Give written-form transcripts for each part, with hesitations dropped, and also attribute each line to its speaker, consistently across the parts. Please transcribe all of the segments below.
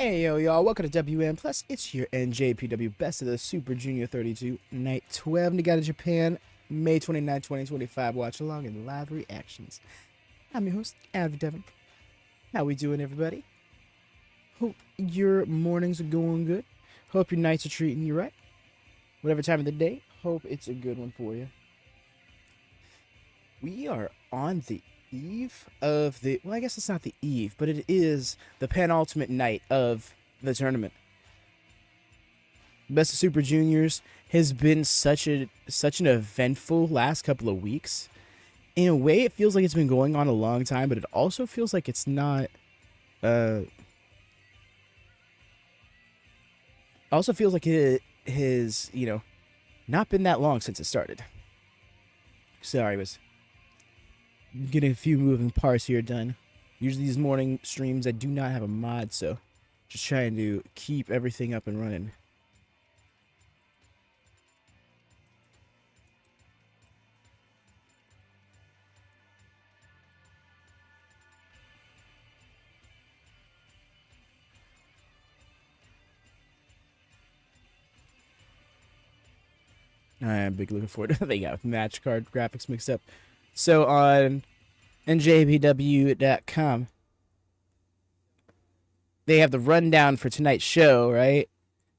Speaker 1: Hey yo y'all, welcome to WM Plus. It's your NJPW Best of the Super Junior 32 Night 12 Niigata Japan, May 29, 2025 watch along and live reactions. I'm your host, Avi Devon. How we doing, everybody? Hope your mornings are going good. Hope your nights are treating you right. Whatever time of the day, hope it's a good one for you. We are on the eve of the, well, I guess it's not the eve, but it is the penultimate night of the tournament. Best of Super Juniors has been such an eventful last couple of weeks. In a way, it feels like it's been going on a long time, but it also feels like it's not. Also feels like it has, not been that long since it started. Sorry, was getting a few moving parts here done. Usually these morning streams I do not have a mod, so just trying to keep everything up and running. I'm big looking forward to they got match card graphics mixed up. So on NJPW.com, they have the rundown for tonight's show, right?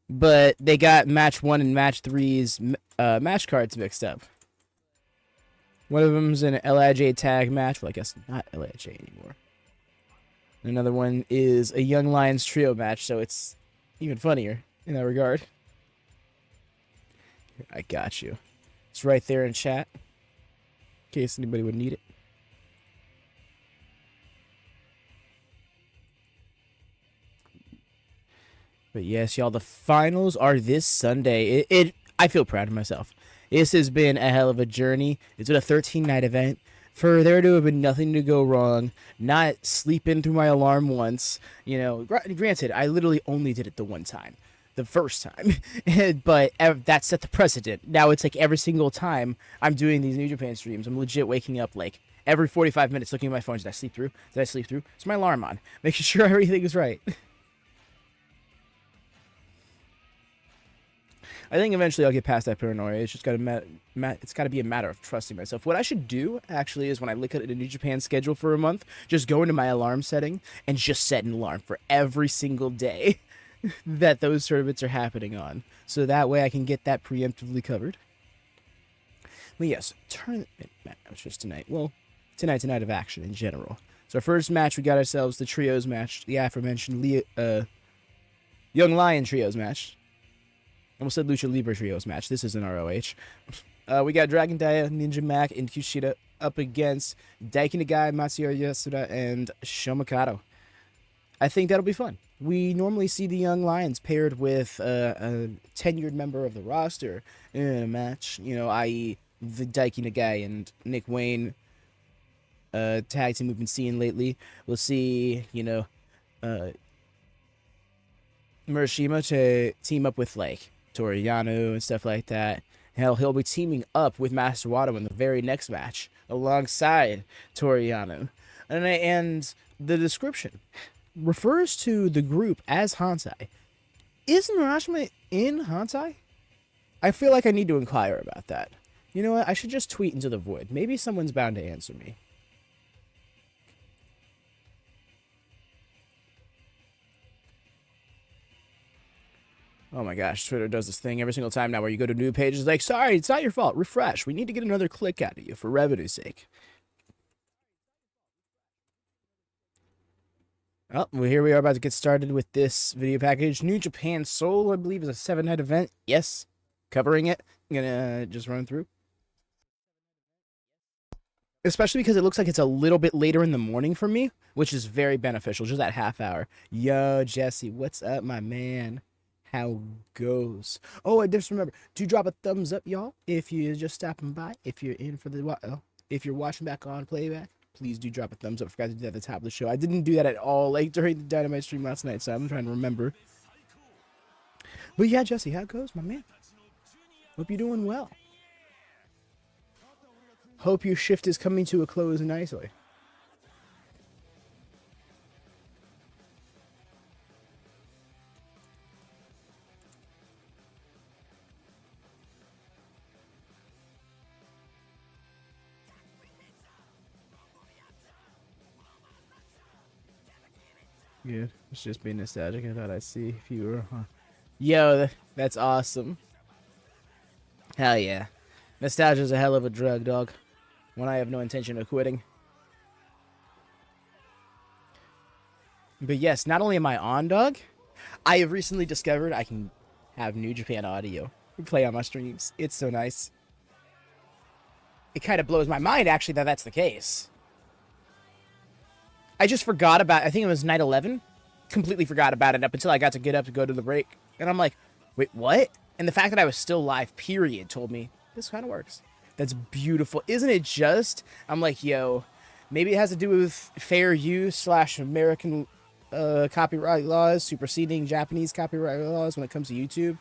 Speaker 1: But they got match 1 and match 3's match cards mixed up. One of them's an LIJ tag match. Well, I guess not LIJ anymore. Another one is a Young Lions trio match, so it's even funnier in that regard. I got you. It's right there in chat, in case anybody would need it. But yes, y'all, the finals are this Sunday. I feel proud of myself. This has been a hell of a journey. It's been a 13-night event. For there to have been nothing to go wrong, not sleeping through my alarm once. Granted, I literally only did it the one time. The first time. But that set the precedent. Now it's like every single time I'm doing these New Japan streams, I'm legit waking up like every 45 minutes looking at my phone. Did I sleep through? Did I sleep through? It's my alarm on. Making sure everything is right. I think eventually I'll get past that paranoia. It's just got to be a matter of trusting myself. What I should do, actually, is when I look at a New Japan schedule for a month, just go into my alarm setting and just set an alarm for every single day that those tournaments are happening on. So that way I can get that preemptively covered. But yes, tournament match just tonight. Well, tonight's a night of action in general. So our first match, we got ourselves the trios match, the aforementioned Young Lion trios match. Almost said Lucha Libre trios match. This is an ROH. We got Dragon Dia, Ninja Mack, and KUSHIDA up against Daiki, Nagai, Masatora, Yasuda, and Shoma Kato. I think that'll be fun. We normally see the Young Lions paired with a tenured member of the roster in a match, i.e. the Daiki, Nagai, and Nick Wayne tag team we've been seeing lately. We'll see, Murashima to team up with, Toru, Yano, and stuff like that. Hell, he'll be teaming up with Master Wato in the very next match, alongside Toru Yano. And the description refers to the group as Hansai. Is Murashima in Hansai? I feel like I need to inquire about that. You know what? I should just tweet into the void. Maybe someone's bound to answer me. Oh my gosh, Twitter does this thing every single time now where you go to new pages like, sorry, it's not your fault. Refresh. We need to get another click out of you for revenue's sake. Well, here we are about to get started with this video package. New Japan Seoul, I believe, is a 7-night event. Yes, covering it. I'm gonna just run through. Especially because it looks like it's a little bit later in the morning for me, which is very beneficial, just that half hour. Yo, Jesse, what's up, my man? How goes? Oh, I just remember, do drop a thumbs up, y'all, if you're just stopping by. If you're in for the, if you're watching back on playback, please do drop a thumbs up. I forgot to do that at the top of the show. I didn't do that at all, during the Dynamite stream last night, so I'm trying to remember. But yeah, Jesse, how it goes, my man? Hope you're doing well. Hope your shift is coming to a close nicely. Yeah, it's just being nostalgic. I thought I'd see if you were. Yo, that's awesome. Hell yeah. Nostalgia's a hell of a drug, dog. One I have no intention of quitting. But yes, not only am I on, dog, I have recently discovered I can have New Japan audio play on my streams. It's so nice. It kind of blows my mind, actually, that that's the case. I just forgot about, I think it was night 11. Completely forgot about it up until I got to get up to go to the break. And I'm like, wait, what? And the fact that I was still live, period, told me, this kind of works. That's beautiful. Isn't it just? I'm like, yo, maybe it has to do with fair use / American copyright laws superseding Japanese copyright laws when it comes to YouTube.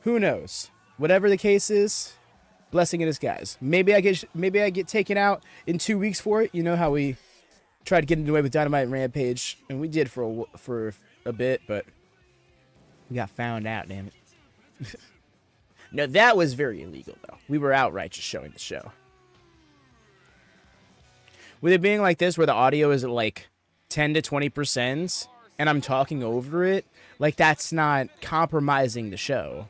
Speaker 1: Who knows? Whatever the case is, blessing in disguise. Maybe I get taken out in 2 weeks for it. You know how we tried to get away with Dynamite and Rampage, and we did for a bit, but we got found out. Damn it. No, that was very illegal though. We were outright just showing the show. With it being like this, where the audio is at like 10 to 20%, and I'm talking over it, like that's not compromising the show.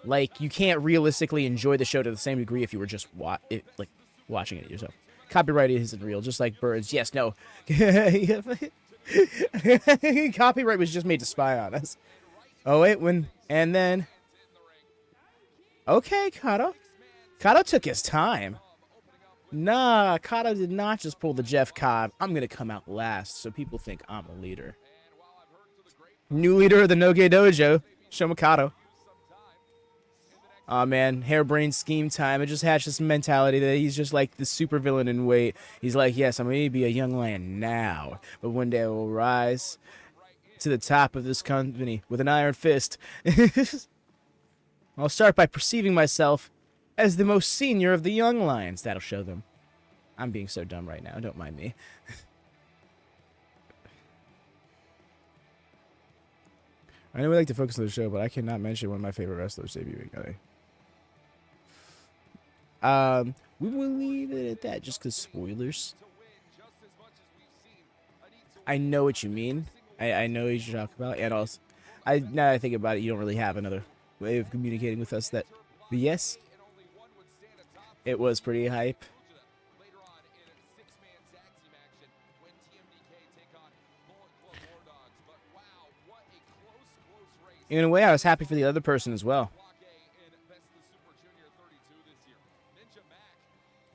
Speaker 1: Like, you can't realistically enjoy the show to the same degree if you were just watching it yourself. Copyright isn't real, just like birds. Yes, no. Copyright was just made to spy on us. Oh, wait, and then... Okay, Kato. Kato took his time. Nah, Kato did not just pull the Jeff Cobb. I'm going to come out last so people think I'm a leader. New leader of the Noge Dojo, Shoma Kato. Aw, man, harebrained scheme time. It just hatched this mentality that he's just like the super villain in wait. He's like, yes, I'm going to be a young lion now, but one day I will rise to the top of this company with an iron fist. I'll start by perceiving myself as the most senior of the young lions. That'll show them. I'm being so dumb right now. Don't mind me. I know we like to focus on the show, but I cannot mention one of my favorite wrestlers debuting. We will leave it at that just because spoilers. I know what you mean. I know what you talk about. And also, now that I think about it, you don't really have another way of communicating with us that... But yes, it was pretty hype. In a way, I was happy for the other person as well.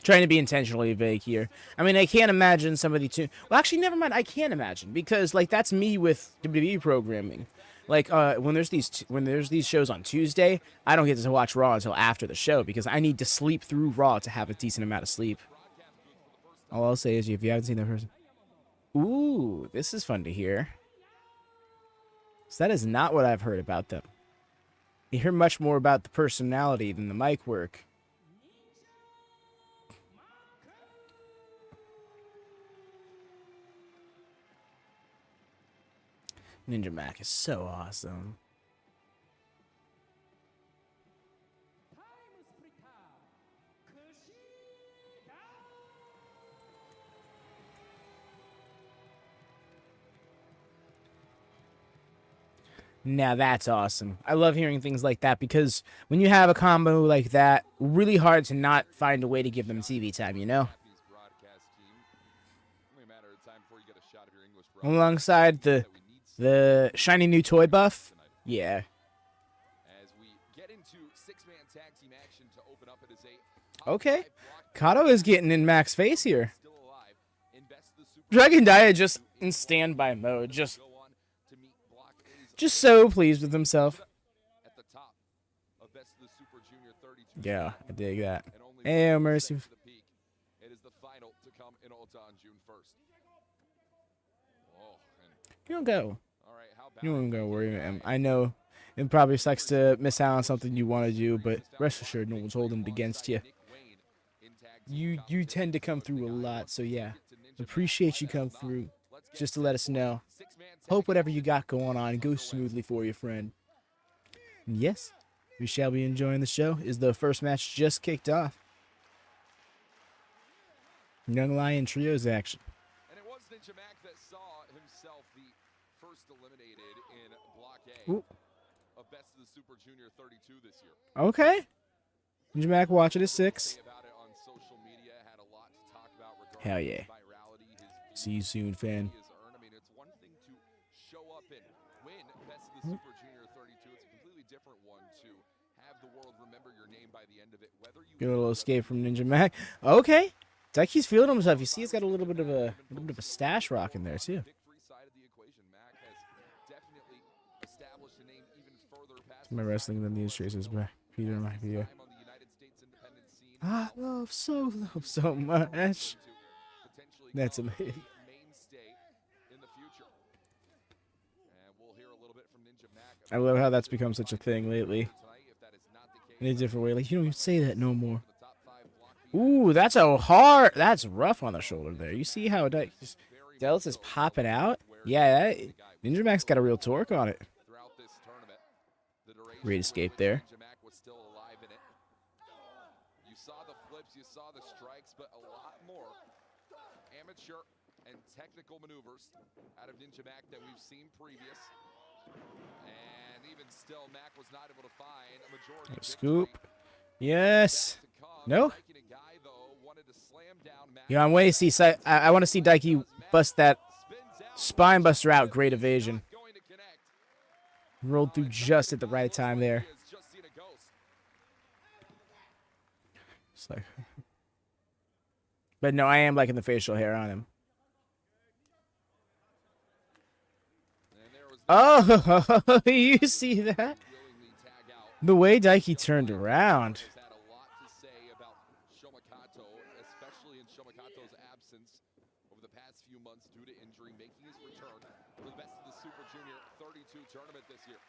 Speaker 1: Trying to be intentionally vague here. I mean, I can't imagine somebody to... Well, actually, never mind. I can't imagine because, like, that's me with WWE programming. Like, when there's these shows on Tuesday, I don't get to watch Raw until after the show because I need to sleep through Raw to have a decent amount of sleep. All I'll say is, if you haven't seen that person, ooh, this is fun to hear. So that is not what I've heard about them. You hear much more about the personality than the mic work. Ninja Mack is so awesome. Now that's awesome. I love hearing things like that because when you have a combo like that, really hard to not find a way to give them TV time, you know? Alongside the shiny new toy buff? Yeah. Okay. Kato is getting in Mack's face here. Dragon Dia just in standby mode. Just so pleased with himself. Yeah, I dig that. Hey, mercy. You don't go. You don't go worry about him. I know it probably sucks to miss out on something you want to do, but rest assured, no one's holding it against you. You tend to come through a lot, so yeah. Appreciate you come through just to let us know. Hope whatever you got going on goes smoothly for you, friend. And yes, we shall be enjoying the show. Is the first match just kicked off? Young Lion Trios action. And it was Ninja Mack that saw himself the Ooh.
Speaker 2: of Best of the Super Junior 32 this year.
Speaker 1: Okay. Ninja Mack watching his 6.
Speaker 2: About it on social media, had a lot to talk about regarding
Speaker 1: Hell yeah.
Speaker 2: his virality, his
Speaker 1: See you soon, fan.
Speaker 2: he has earned. I mean, it's one thing to show up and win Best of the Super Junior 32. It's a completely different one to have the world remember your name by the end of it. Whether you
Speaker 1: Get a little escape from Ninja Mack. Okay. Daiki's feeling himself. You see, he's got a little bit of a stash rock in there too.
Speaker 2: victory side of the equation, Mack has definitely established a name even further past
Speaker 1: My wrestling than these traces by Peter in my video.
Speaker 2: time on the United States independent scene.
Speaker 1: I love so much.
Speaker 2: Potentially
Speaker 1: That's
Speaker 2: become a
Speaker 1: amazing.
Speaker 2: mainstay in the future. And we'll hear a little bit from Ninja Mack
Speaker 1: I love how that's become such a thing lately.
Speaker 2: tonight if that is not the case.
Speaker 1: In a different way. Like, you don't even say that no more.
Speaker 2: The top 5 block
Speaker 1: Ooh, that's a hard. That's rough on the shoulder there. You see how Dallas is popping out? Yeah, Ninja Mack's got a real torque on it.
Speaker 2: throughout this tournament. The duration
Speaker 1: Great
Speaker 2: with
Speaker 1: escape
Speaker 2: which
Speaker 1: there.
Speaker 2: Ninja Mack was still alive in it. You saw the flips, you saw the strikes, but a lot more amateur and technical maneuvers out of Ninja Mack than we've seen previous. And even still, Mack was not able to find a majority victory.
Speaker 1: Scoop. Yes.
Speaker 2: To come.
Speaker 1: No?
Speaker 2: Daiki Nagai, though, wanted to slam down Mack.
Speaker 1: Yeah, I'm waiting to see. I want to see Daiki bust that spine buster out. Great evasion.
Speaker 2: Going to connect.
Speaker 1: Rolled through just at the right time there.
Speaker 2: He has just seen a ghost.
Speaker 1: It's like, but no, I am liking the facial hair on him.
Speaker 2: And there was
Speaker 1: Oh, you see that?
Speaker 2: willingly tag out.
Speaker 1: The way Daiki turned around.
Speaker 2: Has had a lot to say about Shoma, especially in Shoma Kato's absence over the past few months due to injury, making his return for the Best of the Super Junior 32 tournament this year.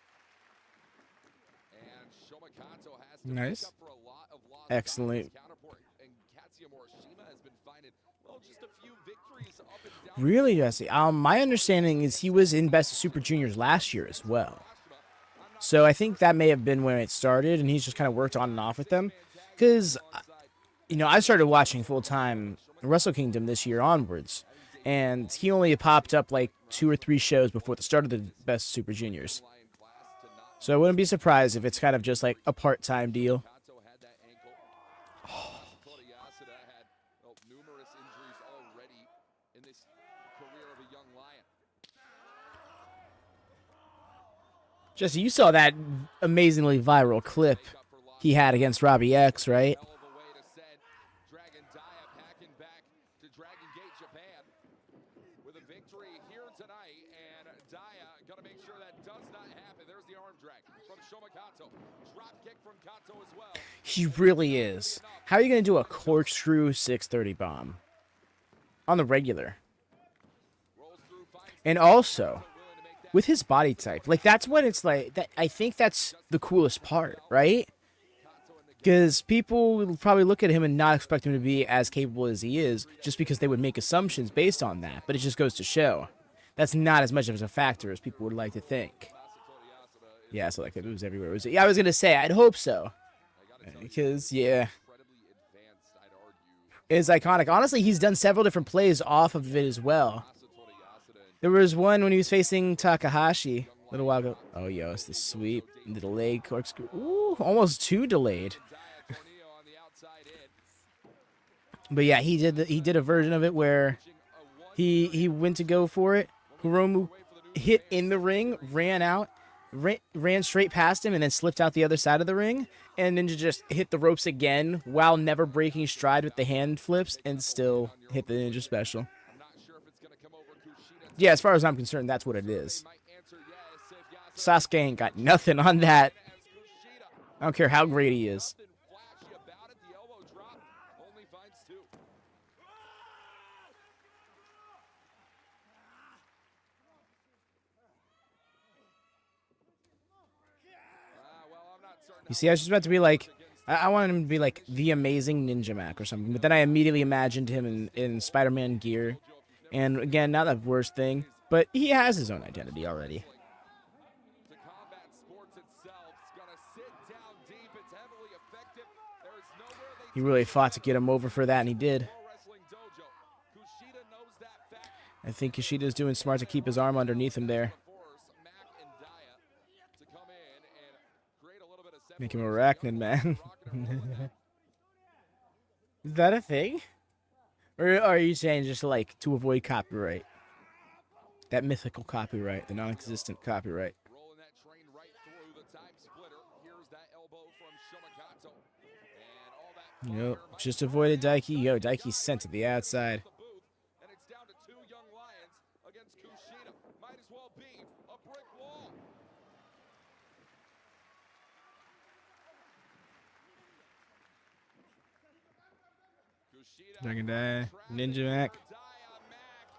Speaker 2: And Shoma Kato has to
Speaker 1: Nice.
Speaker 2: make up for a lot of lost
Speaker 1: Excellent.
Speaker 2: time. Counterpart and Katsuya Murashima has been finding, well, just a few victories up and down.
Speaker 1: Really, Jesse. My understanding is he was in Best of Super Juniors last year as well. So I think that may have been when it started, and he's just kind of worked on and off with them. Because, you know, I started watching full-time Wrestle Kingdom this year onwards, and he only popped up like 2 or 3 shows before the start of the Best of Super Juniors. So I wouldn't be surprised if it's kind of just like a part-time deal.
Speaker 2: Kato had that ankle. Masatora Yasuda had numerous injuries already in this career of a young lion.
Speaker 1: Jesse, you saw that amazingly viral clip he had against Robbie X, right?
Speaker 2: Hell of a way to send Dragon Dia packing back to Dragon Gate, Japan, with a victory here tonight. And Dia gonna make sure that does not happen. There's the arm drag from Shoma Kato. Drop kick from Kato as well.
Speaker 1: He really is. How are you going to do a corkscrew 630 bomb on the regular?
Speaker 2: Rolls through, finds
Speaker 1: And also,
Speaker 2: willing to make that
Speaker 1: with his body type, like that's what it's like. That I think that's the coolest part, right? Because people will probably look at him and not expect him to be as capable as he is, just because they would make assumptions based on that. But it just goes to show that's not as much of a factor as people would like to think. Yeah, so like it was everywhere. Yeah, I was gonna say I'd hope so, because yeah,
Speaker 2: incredibly advanced, I'd argue.
Speaker 1: it's iconic. Honestly, he's done several different plays off of it as well.
Speaker 2: Masatora Yasuda and
Speaker 1: There was one when he was facing Takahashi a little while ago. Oh, yo, it's the sweep into the leg corkscrew. Ooh, almost too delayed.
Speaker 2: Dia Tornillo on the outside in.
Speaker 1: But yeah, he did a version of it where he went to go for it. Hiromu hit in the ring, ran out, ran straight past him, and then slipped out the other side of the ring. And Ninja just hit the ropes again while never breaking stride with the hand flips and still hit the Ninja special.
Speaker 2: I'm not sure if it's gonna come over KUSHIDA.
Speaker 1: Yeah, as far as I'm concerned, that's what it is.
Speaker 2: Might answer yes if Yasuda
Speaker 1: Sasuke ain't got nothing on that.
Speaker 2: as KUSHIDA.
Speaker 1: I don't care how great he is.
Speaker 2: Nothing flashy about it. The elbow drop only finds 2. Well, I'm not certain
Speaker 1: You see, I was just about to be like, I wanted him to be like the amazing Ninja Mack or something, but then I immediately imagined him in Spider-Man gear. And again, not the worst thing, but he has his own identity already.
Speaker 2: to combat sports itself. It's gonna sit down deep. It's heavily effective. There is nowhere they
Speaker 1: He really fought to get him over for that, and he did.
Speaker 2: Pro Wrestling Dojo. KUSHIDA knows that fact.
Speaker 1: I think Kushida's doing smart to keep his arm underneath him there.
Speaker 2: Force Mack and Dia.
Speaker 1: Make him arachnid man. Is that a thing? Or are you saying just like to avoid copyright? That mythical copyright, the non-existent copyright.
Speaker 2: Rolling that train right through the time splitter. Here's that elbow from Shoma Kato. And all that
Speaker 1: Nope, just avoided Daiki. Yo, Daiki's sent to the outside.
Speaker 2: And it's down to two young lions against KUSHIDA. Might as well be a brick wall. KUSHIDA
Speaker 1: Dragon Die, Ninja Mack.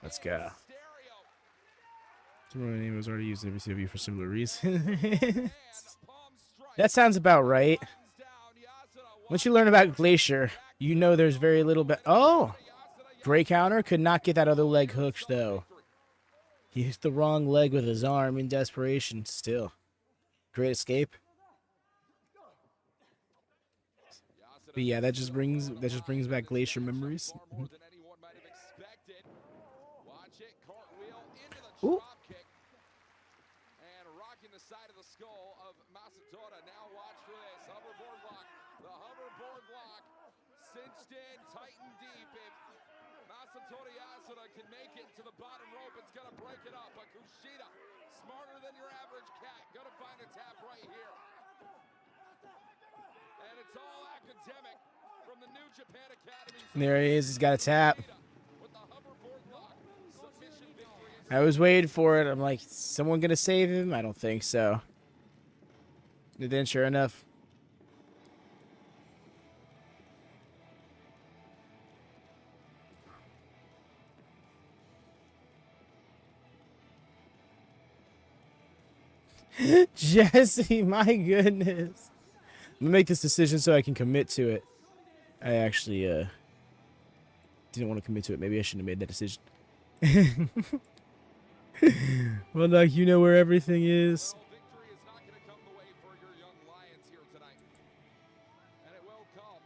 Speaker 1: Let's go. The name was already used in WCW for similar reasons. That sounds about right. Once you learn about Glacier, you know there's very little oh! Gray counter could not get that other leg hooked, though. He hit the wrong leg with his arm in desperation, still. Great escape. But yeah, that just brings back Glacier memories. Ooh.
Speaker 2: And rocking the side of the skull of Masatora. Now watch for this hoverboard lock. The hoverboard lock cinched in, tight and deep. If Masatora Yasuda can make it to the bottom rope, it's gonna break it up. But KUSHIDA, smarter than your average cat, gonna find a tap right here. And it's all academic from the New Japan Academy.
Speaker 1: There he is. He's got a tap. I was waiting for it. I'm like, is someone gonna save him? I don't think so. And then, sure enough. Jesse, my goodness. I'm gonna make this decision so I can commit to it. I actually didn't want to commit to it. Maybe I shouldn't have made that decision. Well, Doc, you know where everything is.
Speaker 2: Well, victory is not going to come the way for your young lions here tonight. And it will come.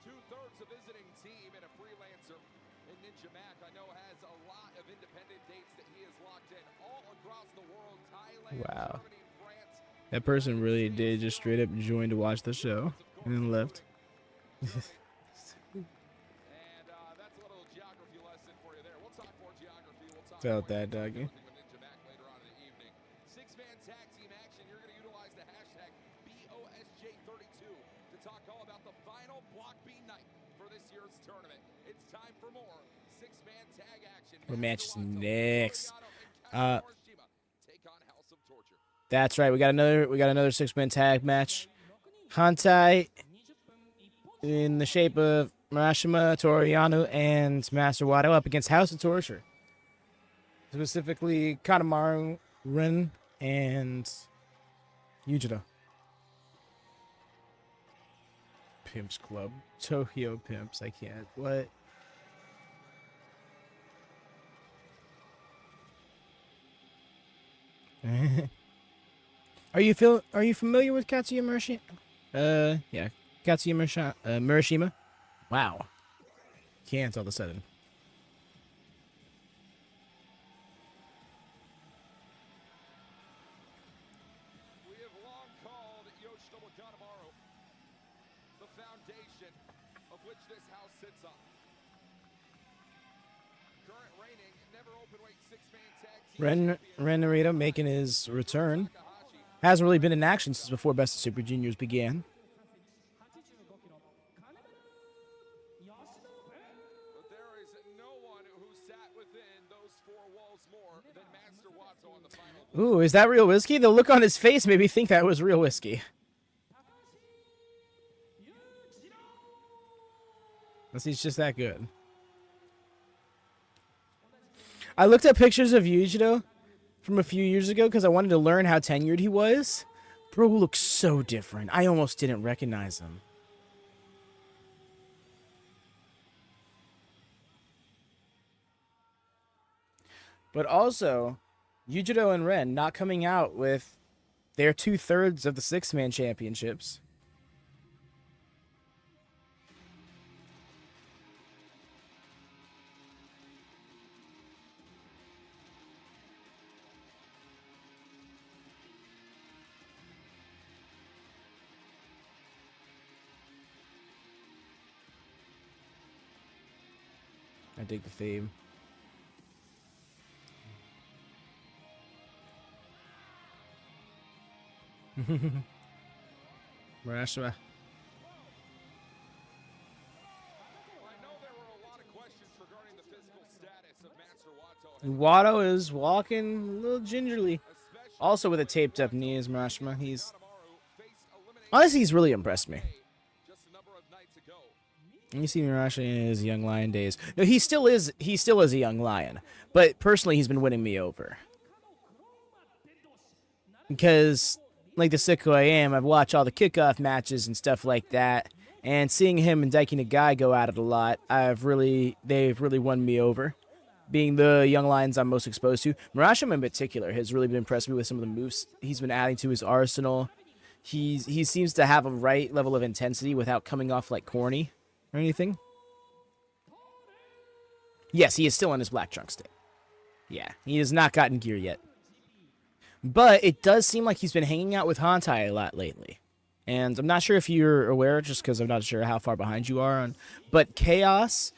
Speaker 2: 2/3 a visiting team and a freelancer in Ninja Mack. I know has a lot of independent dates that he has locked in all across the world. Thailand,
Speaker 1: Wow.
Speaker 2: Germany, France.
Speaker 1: That person really did just straight up join to watch the show and then left.
Speaker 2: And that's a little geography lesson for you there. We'll talk more geography. We'll talk
Speaker 1: Felt
Speaker 2: more
Speaker 1: that, doggy.
Speaker 2: with Ninja Mack later on in the evening. Six-man tag team action. You're going to utilize the hashtag BOSJ32 to talk all about the final Block B night for this year's tournament. It's time for more six-man tag action.
Speaker 1: What match is next?
Speaker 2: Murashima take on House of Torture.
Speaker 1: That's right. We got another 6-man tag match. Hantai in the shape of Murashima, Toru, Yano, and Master Wato up against House of Torture. Specifically, Kanemaru, Rin, and Yujiro. Pimps Club. Tokyo Pimps. I can't. What? Are you familiar with Katsuya Murashima? Yeah. Katsuya Murashima. Wow. Can't all of a sudden.
Speaker 2: We have long called Yoshinobu Kanemaru the foundation of which this house sits on. Current reigning, never openweight six-man tag team
Speaker 1: Ren Narita making his return.
Speaker 2: Takahashi.
Speaker 1: Hasn't really been in action since before Best of Super Juniors began.
Speaker 2: But there is no one who sat within those four walls more than Master Wato on the final.
Speaker 1: Ooh, is that real whiskey? The look on his face made me think that was real whiskey. Unless he's just that good. I looked at pictures of Yujiro from a few years ago because I wanted to learn how tenured he was. Bro looks so different. I almost didn't recognize him. But also, Yujiro and Ren not coming out with their 2/3 of the 6-man championships. I dig the theme. Murashima. Wato is walking a little gingerly. Also with a taped up knee is Murashima. Honestly, he's really impressed me. You see Murashima in his young lion days. No, he still is a young lion. But personally, he's been winning me over. Because, like the sicko I am, I've watched all the kickoff matches and stuff like that. And seeing him and Daiki Nagai go at it a lot, they've really won me over. Being the young lions I'm most exposed to. Murashima in particular has really been impressed me with some of the moves he's been adding to his arsenal. He seems to have a right level of intensity without coming off like corny or anything. Yes, he is still in his black trunk state. Yeah, he has not gotten gear yet. But it does seem like he's been hanging out with Hantai a lot lately. And I'm not sure if you're aware, just because I'm not sure how far behind you are on. But Chaos,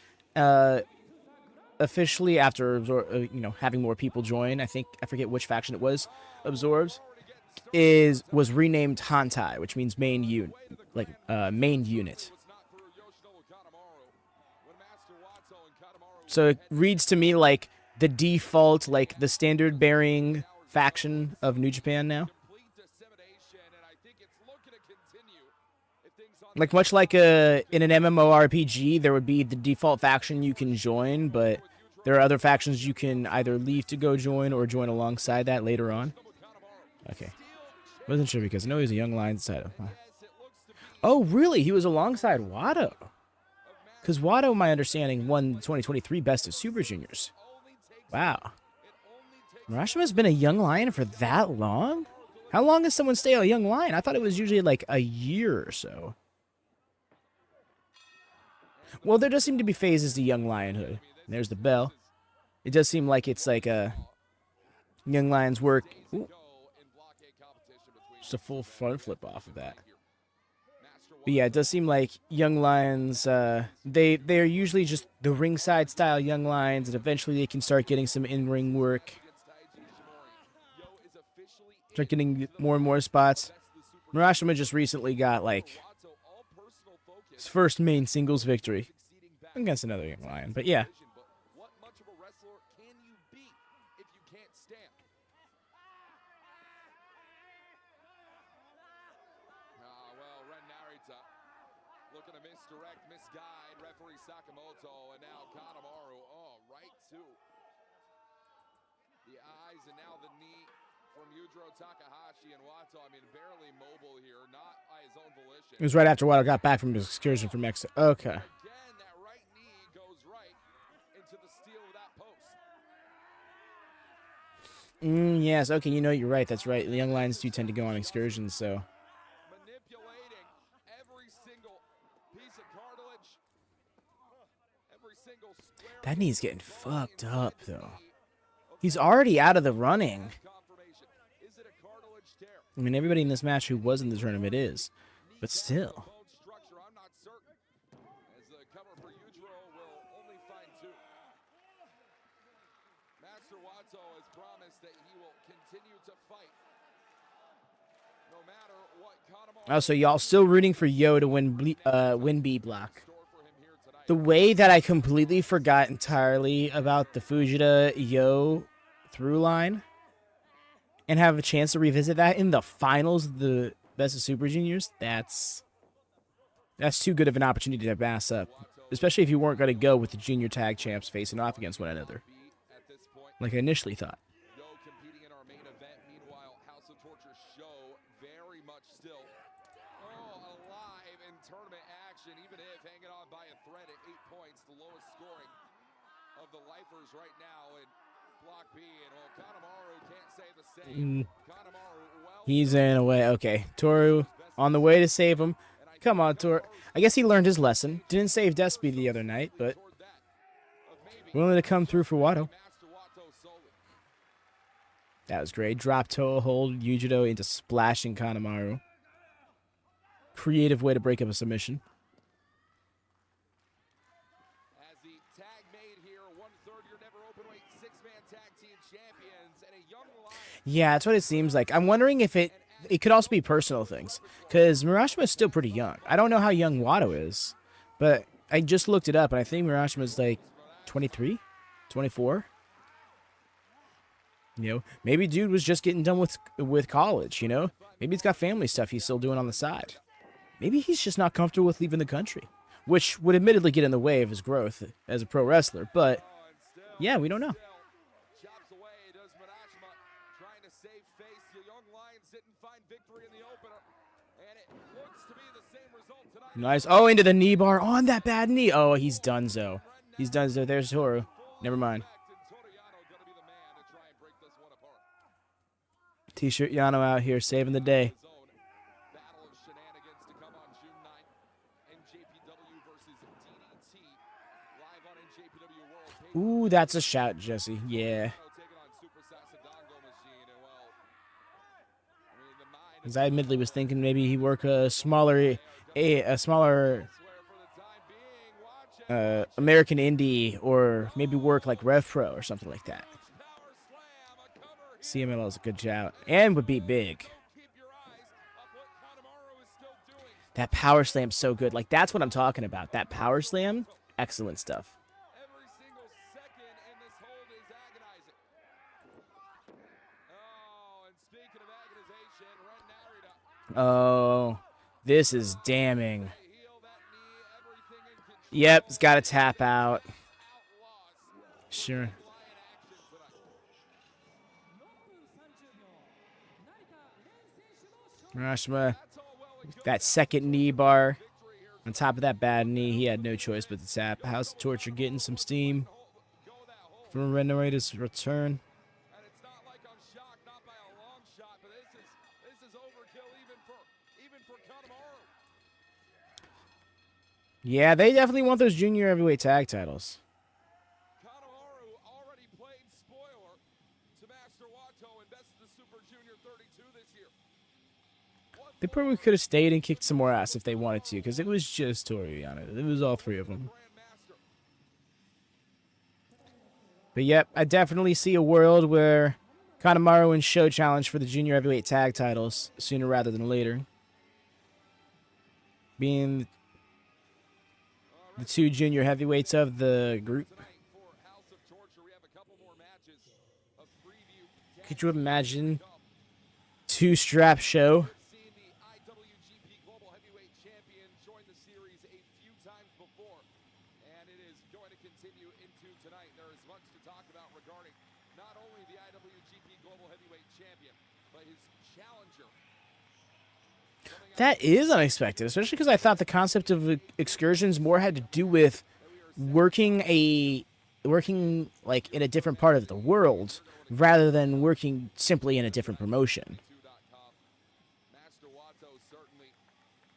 Speaker 1: officially after having more people join, I forget which faction it was, absorbs, was renamed Hantai, which means main unit. So it reads to me like the default, like the standard bearing faction of New Japan now. Like much like in an MMORPG, there would be the default faction you can join, but there are other factions you can either leave to go join or join alongside that later on. Okay. Wasn't sure because I know he was a young lion side of. Oh, really? He was alongside Wato. Because Wato, my understanding, won the 2023 Best of Super Juniors. Wow. Murashima's been a young lion for that long? How long does someone stay a young lion? I thought it was usually like a year or so. Well, there does seem to be phases to young lionhood. There's the bell. It does seem like it's like a young lion's work. Ooh. Just a full front flip off of that. But yeah, it does seem like young lions, they're usually just the ringside style young lions, and eventually they can start getting some in-ring work. Start getting more and more spots. Murashima just recently got, like, his first main singles victory against another young lion. But yeah.
Speaker 2: Looking to misdirect, misguide referee Sakamoto, and now Kanemaru, right to the eyes, and now the knee from Yujiro, Takahashi, and Wato. I mean, barely mobile here, not by his own volition.
Speaker 1: It was right after Wato got back from his excursion from Mexico. Okay.
Speaker 2: Again, that right knee goes right into the steel of that post.
Speaker 1: Yes, okay, you know, you're right. That's right. The young lions do tend to go on excursions, so. That knee's getting fucked up, though. He's already out of the running. I mean, everybody in this match who was in the tournament is. But still. Oh, so y'all still rooting for Yo to win B block. The way that I completely forgot entirely about the Fujita Yo through line and have a chance to revisit that in the finals of the Best of Super Juniors, that's too good of an opportunity to pass up. Especially if you weren't going to go with the junior tag champs facing off against one another. Like I initially thought.
Speaker 2: Right now in block B, and Kanemaru can't say the same.
Speaker 1: He's in a way. Okay, Toru on the way to save him. Come on, Toru. I guess he learned his lesson. Didn't save Despy the other night, but willing to come through for Wato. That was great. Drop toe hold Yujiro into splashing Kanemaru. Creative way to break up a submission.
Speaker 2: the tag made here, 1/3 your never openweight 6-man tag team champions, and a young lion.
Speaker 1: Yeah, that's what it seems like. I'm wondering if it could also be personal things, because Murashima is still pretty young. I don't know how young Wato is, but I just looked it up, and I think Murashima is like 23, 24. You know, maybe dude was just getting done with college, you know? Maybe he's got family stuff he's still doing on the side. Maybe he's just not comfortable with leaving the country, which would admittedly get in the way of his growth as a pro wrestler, but yeah, we don't know.
Speaker 2: Chops away, does Murashima, trying to save face. The young lions didn't find victory in the opener, and it looks to be the same result tonight.
Speaker 1: Nice. Oh, into the knee bar on that bad knee. Oh, he's donezo. He's donezo. There's Toru. Never mind. T-shirt Yano out here saving the day.
Speaker 2: Battle of shenanigans to come on June 9th. NJPW versus DDT, live on NJPW World Pay-Per-View.
Speaker 1: Ooh, that's a shout, Jesse. Yeah.
Speaker 2: Taking on Super Sasadongo Machine, and well, I mean, the mind
Speaker 1: Because I admittedly was thinking maybe he work a smaller American indie, or maybe work like Rev Pro or something like that. CMLL is a good shout and would be big. That power slam's so good. Like, that's what I'm talking about. That power slam, excellent stuff.
Speaker 2: every single second in this hold is agonizing. Oh, and speaking of agonization, Ren Narita.
Speaker 1: Oh, this is damning.
Speaker 2: Heal that knee, everything in control.
Speaker 1: Yep, it's got to tap out.
Speaker 2: Outlaws.
Speaker 1: Sure.
Speaker 2: Lion action tonight.
Speaker 1: Murashima,
Speaker 2: That's all well and good.
Speaker 1: that second knee bar.
Speaker 2: Victory here.
Speaker 1: On top of that bad knee, he had no choice but to tap. House of Torture getting some steam
Speaker 2: Go that hold.
Speaker 1: from Ren Narita's return.
Speaker 2: And it's not like I'm shocked, not by a long shot, but this is overkill even for Kanemaru.
Speaker 1: Yeah, they definitely want those junior heavyweight tag titles.
Speaker 2: Kanemaru already played spoiler to Master Wato and Best of the Super Junior 32 this year.
Speaker 1: They probably could have stayed and kicked some more ass if they wanted to, because it was just Toru Yano. It was all three of them.
Speaker 2: Grandmaster.
Speaker 1: But yep, I definitely see a world where Kanemaru and Sho challenge for the junior heavyweight tag titles sooner rather than later. Being the two junior heavyweights of the group.
Speaker 2: Tonight for House of Torture, we have a couple more matches of preview.
Speaker 1: Could you imagine two-strap Sho?
Speaker 2: Seen the IWGP Global Heavyweight Champion join the series a few times before, and it is going to continue into tonight. There is much to talk about regarding not only the IWGP Global Heavyweight Champion, but his challenger.
Speaker 1: That is unexpected, especially because I thought the concept of excursions more had to do with working like in a different part of the world rather than working simply in a different promotion.
Speaker 2: .com. Master Wato, certainly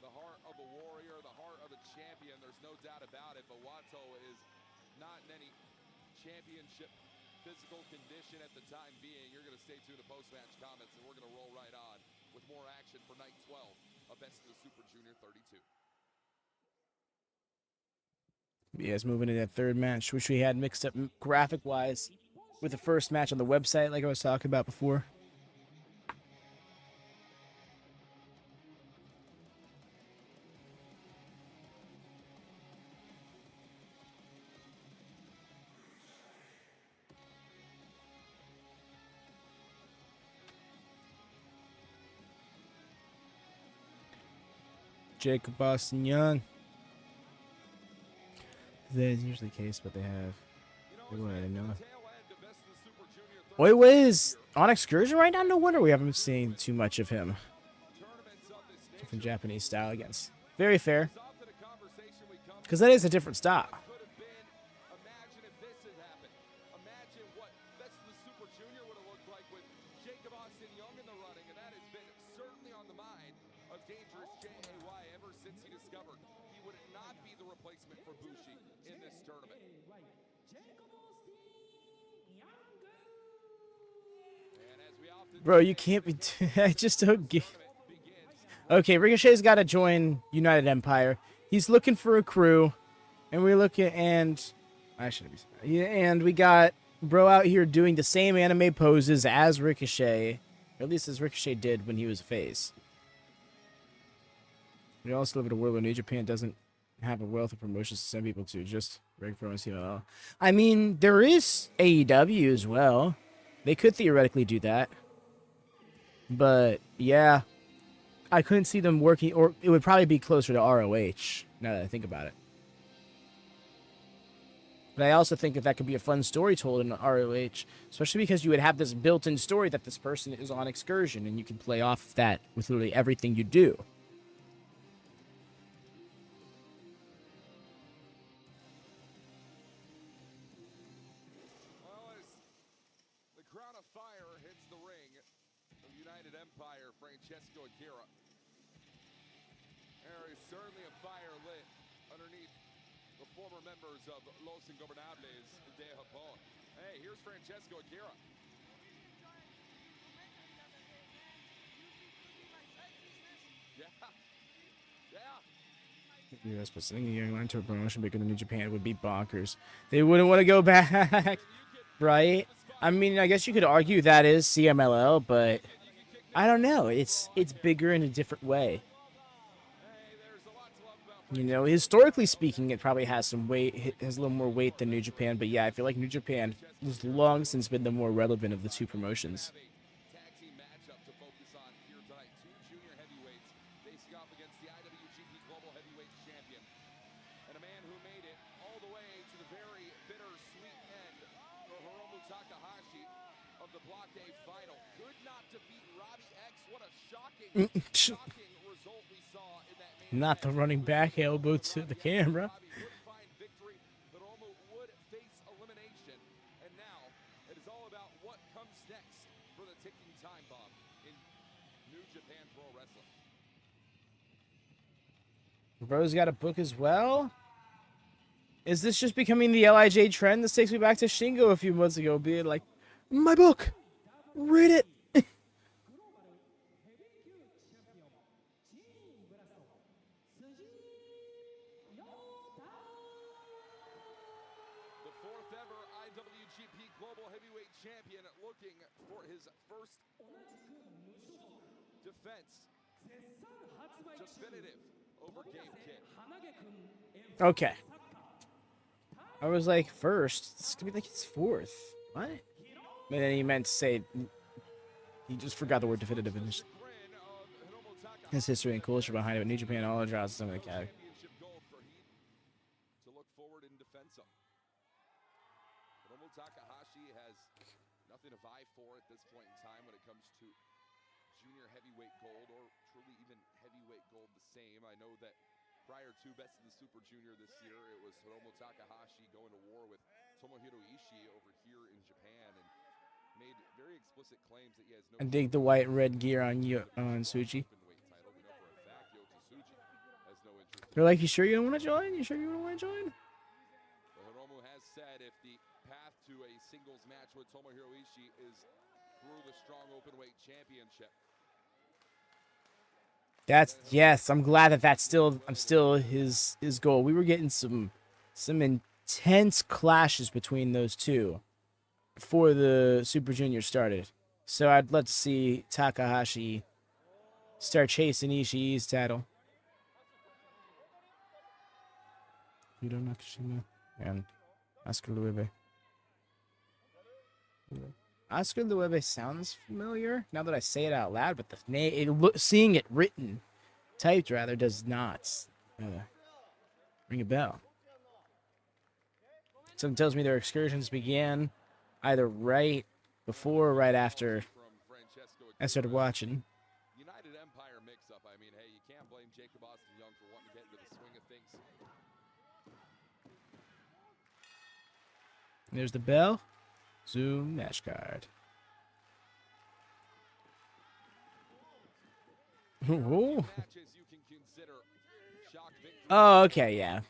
Speaker 2: the heart of a warrior, the heart of a champion. There's no doubt about it, but Wato is not in any championship physical condition at the time being. You're going to stay tuned to post-match comments, and we're going to roll right on with more action for Night 12 of Best of the Super Junior 32.
Speaker 1: Yes, moving into that third match, which we had mixed up graphic-wise with the first match on the website, like I was talking about before. Jacob, Boston Young. That's usually the case, but they have. What, I know. Oiwa is on excursion right now. No wonder we haven't seen too much of him. Different Japanese style against. Very fair. Because that is a different style.
Speaker 2: Imagine if this had happened. Imagine what Best of the Super Junior would have looked like with Jacob Austin Young in the running, and that has been certainly on the mind of Dangerous J.A.Y. ever since he discovered he would not be the replacement for Bushi in this tournament. And as we often
Speaker 1: Bro, you can't be. I just don't get. Okay, Ricochet's got to join United Empire. He's looking for a crew, and we look at, and I shouldn't be. Yeah, and we got bro out here doing the same anime poses as Ricochet, or at least as Ricochet did when he was a face. We also live in a world where New Japan doesn't have a wealth of promotions to send people to, just regular promos. CMLL. I mean, there is AEW as well. They could theoretically do that, but yeah, I couldn't see them working, or it would probably be closer to ROH. Now that I think about it. But I also think that could be a fun story told in ROH, especially because you would have this built-in story that this person is on excursion, and you can play off of that with literally everything you do.
Speaker 2: Well, as the crown of fire hits the ring of United Empire, Francesco Akira, there is certainly a fire lit underneath the former members of Los Ingobernables de Japón. Hey, here's Francesco Akira. Yeah.
Speaker 1: US, but sending a young line to a promotion bigger than New Japan would be bonkers. They wouldn't want to go back, right? I mean, I guess you could argue that is CMLL, but I don't know. It's bigger in a different way. You know, historically speaking, it probably has some weight, it has a little more weight than New Japan. But yeah, I feel like New Japan has long since been the more relevant of the two promotions.
Speaker 2: Tag team matchup to focus on here tonight. Two junior heavyweights facing off against the IWGP Global Heavyweight Champion. And a man who made it all the way to the very bittersweet end for Hiromu Takahashi of the Block A final. Could not defeat Robbie X. What a shocking result we saw in that main
Speaker 1: Not the
Speaker 2: event.
Speaker 1: running back elbow to the camera.
Speaker 2: Robbie would find victory. Hiromu would face elimination. And now it is all about what comes next for the ticking time bomb in New Japan Pro Wrestling.
Speaker 1: Bro's got a book as well. Is this just becoming the LIJ trend? This takes me back to Shingo a few months ago, being like, my book, read it.
Speaker 2: The fourth ever IWGP Global Heavyweight Champion looking for his first defense. Definitive over Game Kick.
Speaker 1: Okay. I was like, first. It's gonna be like his fourth. What? And then he meant to say, he just forgot the word definitive in his history and culture behind it. But New Japan all draws some of the cat.
Speaker 2: Championship gold for Heat to look forward and defend some. Hiromu Takahashi has nothing to vie for at this point in time when it comes to junior heavyweight gold or truly even heavyweight gold the same. I know that prior to Best of the Super Junior this year, it was Hiromu Takahashi going to war with Tomohiro Ishii over here in Japan and made very explicit claims that he has no...
Speaker 1: I dig the white and red gear on Tsuji. They're like, you sure you don't want to join? You sure you don't want to join?
Speaker 2: Hiromu has said if the path to a singles match with Tomohiro Ishii is through the strong openweight championship.
Speaker 1: Yes, I'm glad that that's still his goal. We were getting some intense clashes between those two before the Super Junior started. So I'd love to see Takahashi start chasing Ishii's title. Hiro Nakashima and Oscar Luebe. Oscar Luebe sounds familiar now that I say it out loud, but the name, seeing it written, typed rather, does not ring a bell. Something tells me their excursions began either right before or right after I started watching.
Speaker 2: United Empire mix-up. I mean, hey, you can't blame Jacob Austin Young for wanting to get into the swing of things.
Speaker 1: There's the bell. Zoom match card. Ooh. Oh, okay, yeah.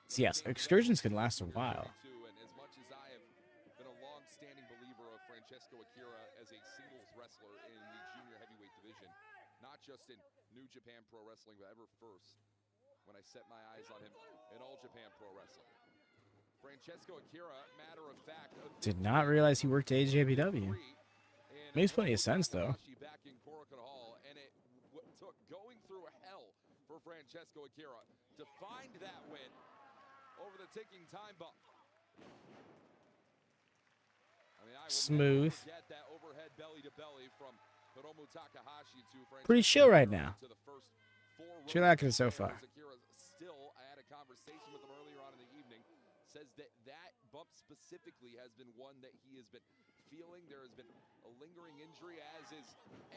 Speaker 1: So yes, excursions can last a while.
Speaker 2: And as much as I have been a long-standing believer of Francesco Akira as a singles wrestler in the junior heavyweight division, not just in New Japan Pro Wrestling, but ever first when I set my eyes on him in All Japan Pro Wrestling. Francesco Akira, matter of fact,
Speaker 1: Did not realize he worked at NJPW. Makes plenty of sense, though.
Speaker 2: Back in Korakuen Hall, and it took going through hell for Francesco Akira to find that win over the ticking time bomb. I mean, I will
Speaker 1: Smooth.
Speaker 2: never forget that overhead belly to belly from Hiromu Takahashi to Francesco
Speaker 1: Pretty chill right now.
Speaker 2: to the first 4
Speaker 1: Chillaxing so far.
Speaker 2: Akira still, I had a conversation with him earlier on in the evening, says that that bump specifically has been one that he has been feeling. There has been a lingering injury, as is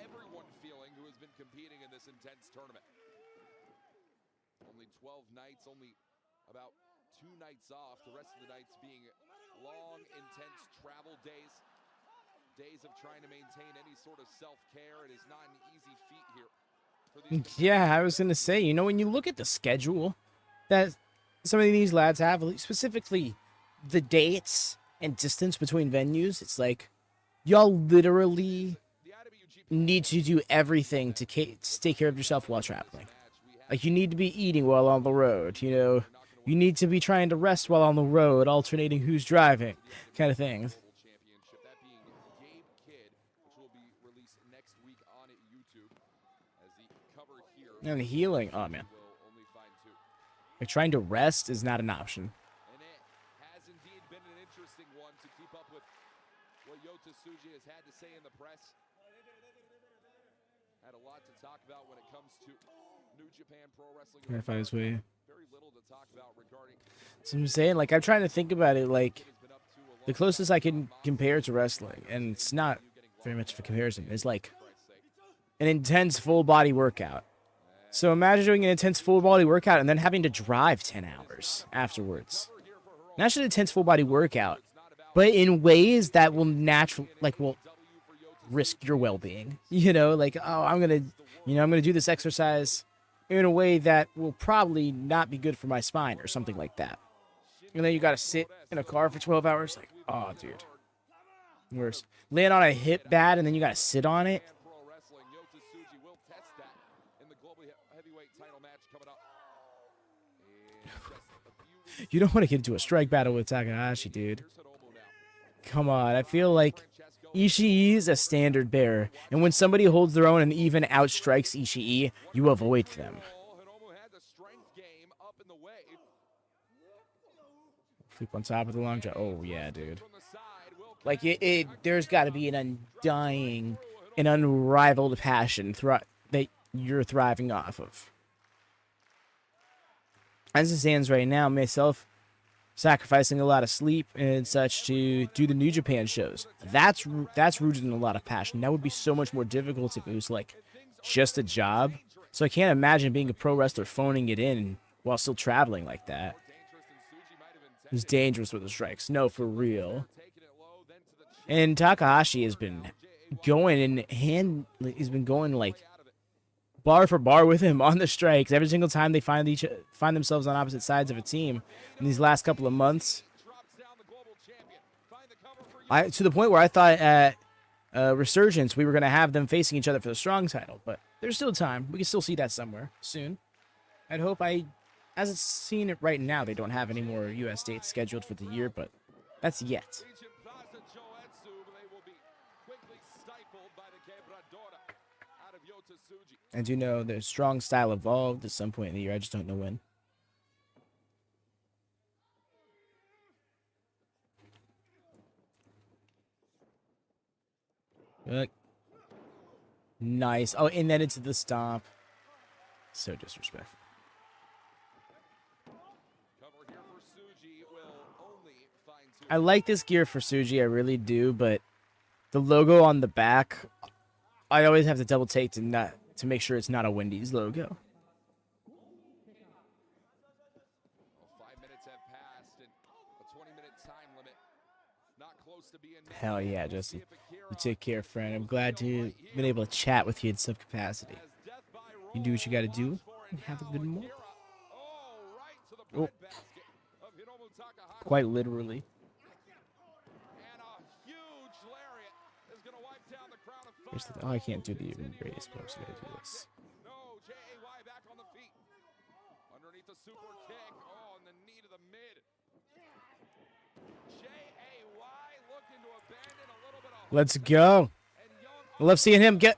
Speaker 2: everyone feeling who has been competing in this intense tournament. Only 12 nights, only about 2 nights off, the rest of the nights being long, intense travel days. Days of trying to maintain any sort of self-care. It is not an easy feat here.
Speaker 1: Yeah, I was going to say, you know, when you look at the schedule that some of these lads have, specifically the dates and distance between venues, it's like y'all literally need to do everything to take care of yourself while traveling. Like, you need to be eating while on the road, you know. You need to be trying to rest while on the road, alternating who's driving, kind of things. And healing, oh man. Like, trying to rest is not an option.
Speaker 2: And it has indeed been an interesting one to keep up with what Yota Tsuji has had to say in the press. Had a lot to talk about when it comes to New Japan Pro Wrestling.
Speaker 1: Trying to find his way.
Speaker 2: Very little to talk about regarding.
Speaker 1: So I'm saying, like, I'm trying to think about it, like, the closest I can compare to wrestling, and it's not very much of a comparison, is like an intense full body workout. So imagine doing an intense full body workout and then having to drive 10 hours afterwards. Not just an intense full body workout, but in ways that will will risk your well-being. You know, like, oh, I'm going to do this exercise in a way that will probably not be good for my spine or something like that. And then you got to sit in a car for 12 hours. Like, oh, dude. Worse. Laying on a hip bad and then you got to sit on it. You don't want to get into a strike battle with Takahashi, dude. Come on, I feel like Ishii is a standard bearer, and when somebody holds their own and even outstrikes Ishii, you avoid them. Flip on top of the long jump. Oh, yeah, dude. Like, there's got to be an undying, an unrivaled passion that you're thriving off of. As it stands right now, myself sacrificing a lot of sleep and such to do the New Japan shows. That's rooted in a lot of passion. That would be so much more difficult if it was like just a job. So I can't imagine being a pro wrestler phoning it in while still traveling like that. It was dangerous with the strikes. No, for real. And Takahashi has been going like bar for bar with him on the strikes every single time they find themselves on opposite sides of a team in these last couple of months. To the point where I thought at Resurgence we were going to have them facing each other for the strong title, but there's still time. We can still see that somewhere soon. I'd hope as it's seen it right now, they don't have any more U.S. dates scheduled for the year, but that's yet.
Speaker 2: Region Plaza Joetsu, they will be quickly stifled by the out of Yota Tsuji.
Speaker 1: I do know their strong style evolved at some point in the year. I just don't know when. Look. Nice. Oh, and then it's the stomp. So disrespectful. I like this gear for Tsuji, I really do, but the logo on the back, I always have to double take to make sure it's not a Wendy's logo.
Speaker 2: 5 minutes have passed and a 20-minute time limit. Not close to being met.
Speaker 1: Hell yeah, Justin. You take care, friend. I'm glad to have been able to chat with you in some capacity. You do what you got to do and have a good morning. Oh. Quite literally. Oh, I can't do the radius post. I gotta do this.
Speaker 2: No, J.A.Y. back on the feet. Underneath the super kick. Oh, and the knee to the mid.
Speaker 1: Let's go. I love seeing him get.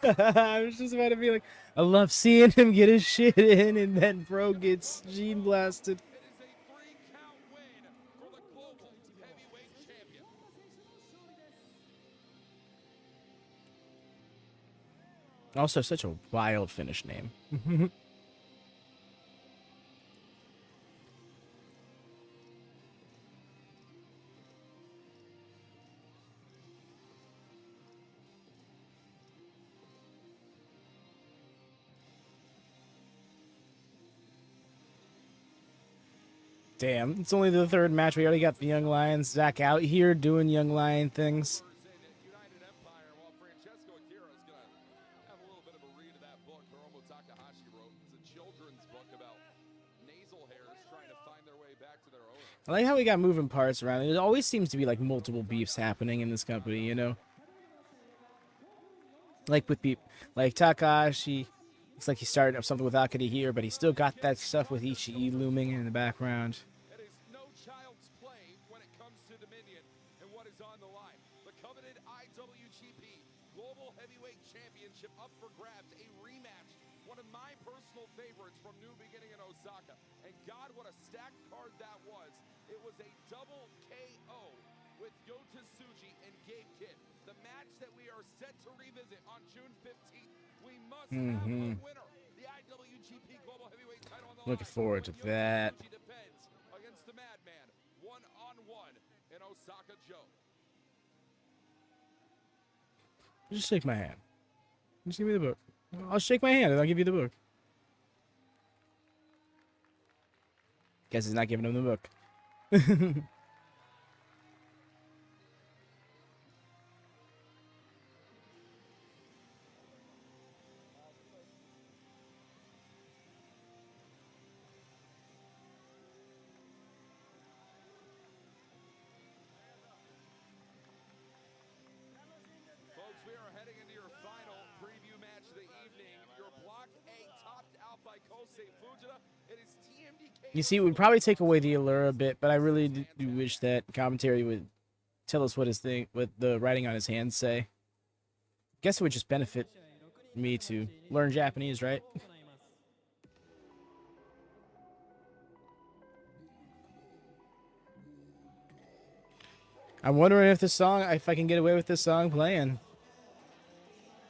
Speaker 1: I was just about to be like, I love seeing him get his shit in, and then bro gets gene blasted.
Speaker 2: It is a 3-count win for the global heavyweight champion.
Speaker 1: Also, such a wild finish name. Damn, it's only the third match. We already got the Young Lions. Zach out here doing Young Lion things.
Speaker 2: In United Empire, while Francesco Akira is going to have a little bit of a read of that book Hiromu Takahashi wrote. It's a children's book about nasal hairs trying to find their way back to their owner.
Speaker 1: I like how we got moving parts around. There always seems to be like multiple beefs happening in this company, you know? Like with people like Takahashi. Looks like he started up something with Akira here, but he still got that stuff with Ishii looming in the background.
Speaker 2: It is no child's play when it comes to Dominion and what is on the line. The coveted IWGP Global Heavyweight Championship up for grabs, a rematch. One of my personal favorites from New Beginning in Osaka. And God, what a stacked card that was. It was a double KO with Yota Tsuji and Gabe Kidd. The match that we are set to revisit on June 15th. We must have a winner. The IWGP Global Heavyweight title on the
Speaker 1: Looking
Speaker 2: line.
Speaker 1: forward to that.
Speaker 2: Tsuji defends against the Madman, one-on-one in Osaka Joe.
Speaker 1: Just shake my hand. Just give me the book. I'll shake my hand and I'll give you the book. Guess he's not giving him the book.
Speaker 2: Folks, we are heading into your final preview match of the evening. Your Block A topped out by Kosei Fujita. It is TMDK.
Speaker 1: You see, it would probably take away the allure a bit, but I really do wish that commentary would tell us what the writing on his hands say. Guess it would just benefit me to learn Japanese, right? I'm wondering if I can get away with this song playing.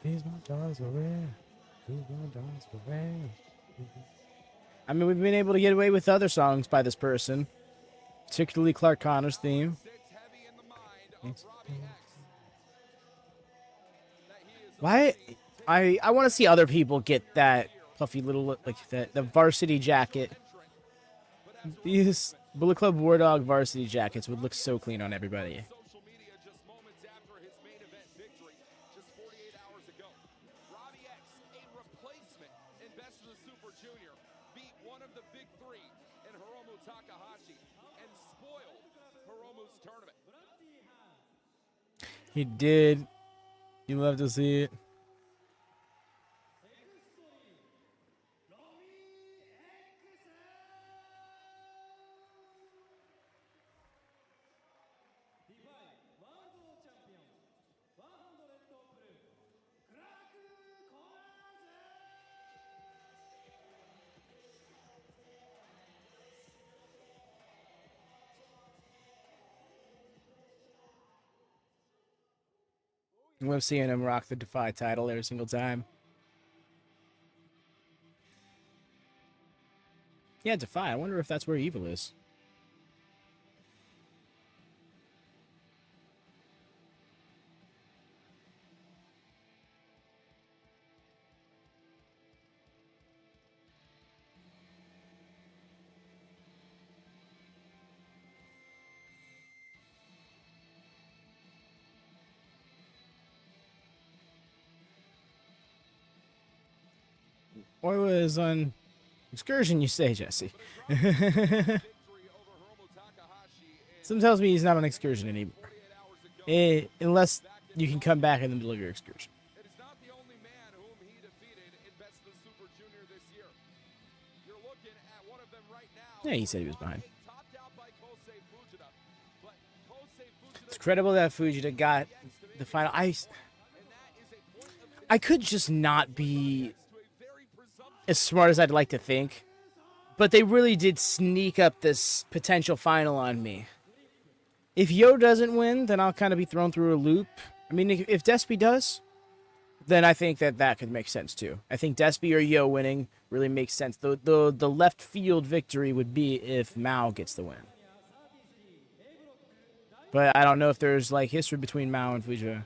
Speaker 1: These my dogs are rare. These my dogs are rare. I mean, we've been able to get away with other songs by this person, particularly Clark Connor's theme.
Speaker 2: Sits heavy in the mind of Robbie X. That he is
Speaker 1: Why? I want to see other people get that puffy little like the varsity jacket. These Bullet Club War Dog varsity jackets would look so clean on everybody.
Speaker 2: social media just moments after his main event victory, just 48 hours ago. Robbie X, a replacement in Best of the Super Junior, beat one of the big three in Hiromu Takahashi and spoiled Hiromu's tournament.
Speaker 1: He did. You love to see it. I love seeing him rock the Defy title every single time. Yeah, Defy. I wonder if that's where Evil is. Or was on excursion, you say, Jesse.
Speaker 2: Victory over Hiromu Takahashi and
Speaker 1: Something tells me he's not on excursion anymore.
Speaker 2: 48 hours ago.
Speaker 1: Unless you can come back in the middle of your excursion.
Speaker 2: It is not the only man whom he defeated in Best of the Super Junior this year. You're looking at one of them right now.
Speaker 1: Yeah, he said he was behind.
Speaker 2: Topped out by Kosei Fujita, but Kosei Fujita
Speaker 1: incredible that Fujita got the final. I could just not be as smart as I'd like to think, but they really did sneak up this potential final on me. If Yo doesn't win, then I'll kind of be thrown through a loop. I mean, if Despy does, then I think that could make sense too. I think Despy or Yo winning really makes sense. The left field victory would be if Mao gets the win. But I don't know if there's like history between Mao and Fujita.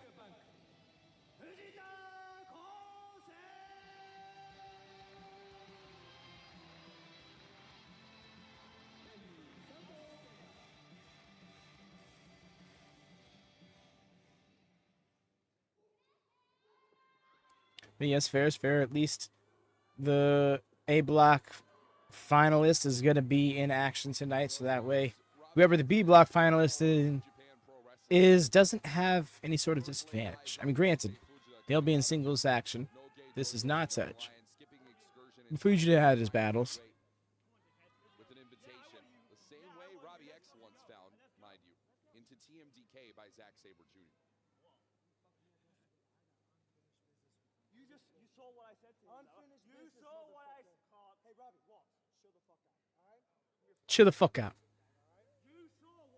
Speaker 1: But yes, fair is fair. At least the A block finalist is going to be in action tonight, so that way whoever the B block finalist is doesn't have any sort of disadvantage. I mean, granted, they'll be in singles action. This is not such. Fujita had his battles.
Speaker 2: With an invitation, the same way Robbie X once found, mind you, into TMDK by Zack Sabre Jr.
Speaker 3: You saw what I said to you. Unfinished business. You saw what I said. Hey, Robbie, walk. Chill the fuck out. All right?
Speaker 1: Chill the fuck out.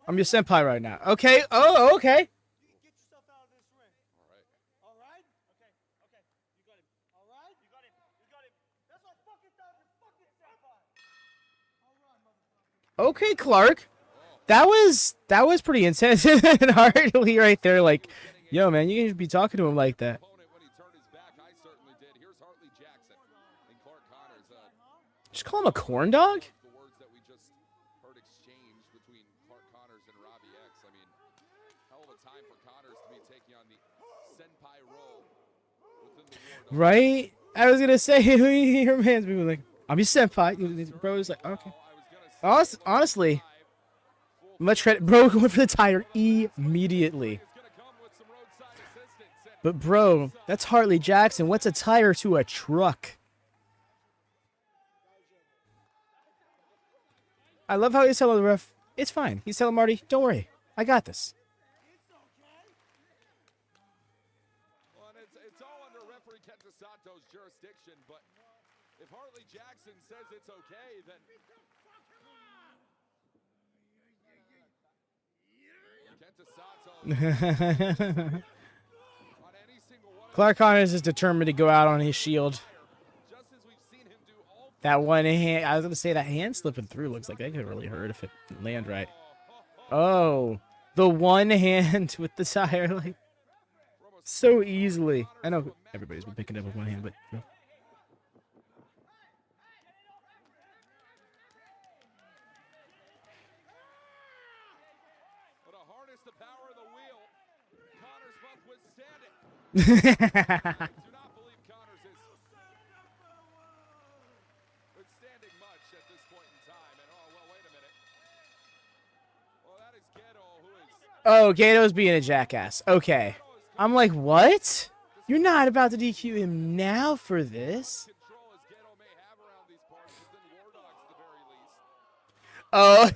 Speaker 1: I'm your senpai right now. Okay. Oh, okay.
Speaker 3: Get yourself out of this ring.
Speaker 2: All right.
Speaker 3: All right? Okay. Okay. You got him. All right? You got him. You got him. That's what fucking done. Your fucking senpai. All right, motherfucker.
Speaker 1: Okay, Clark. That was pretty intense and hardly right there. Like, yo, man, you can be talking to him like that.
Speaker 2: Opponent when he turned his back, I certainly did. Here's Hartley Jackson and Clark Connors.
Speaker 1: Just call him a corn dog?
Speaker 2: The words that we just heard exchanged between Clark Connors and Robbie X. I mean, hell of a time for Connors to be taking on the senpai role within the war.
Speaker 1: Right? I was gonna say, your man's people like, I'm your senpai. Bro was like, okay. Honestly, much credit. Bro going for the tire immediately. But bro, that's Hartley Jackson. What's a tire to a truck? I love how he's telling the ref, it's fine. He's telling Marty, don't worry. I got this.
Speaker 2: Well, and it's all under referee Kenta Sato's jurisdiction, but if Hartley Jackson says it's okay, then Kenta Sato on any single one of
Speaker 1: Clark Connors is determined to go out on his shield.
Speaker 2: just as we've seen him do all
Speaker 1: That one hand, I was gonna say that hand slipping through looks like that could really hurt if it land right. Oh, the one hand with the tire, like so easily. I know everybody's been picking it up with one hand, but you know.
Speaker 2: but to harness the power of the wheel, Connors must withstand it. I do not believe Connors is withstanding much at this point in time. And oh well, wait a minute. Well, that is Kato, who is
Speaker 1: Oh, Gato's being a jackass. Okay, I'm like, what? You're not about to DQ him now for this?
Speaker 2: control as Kato may have around these parts within War Dogs at the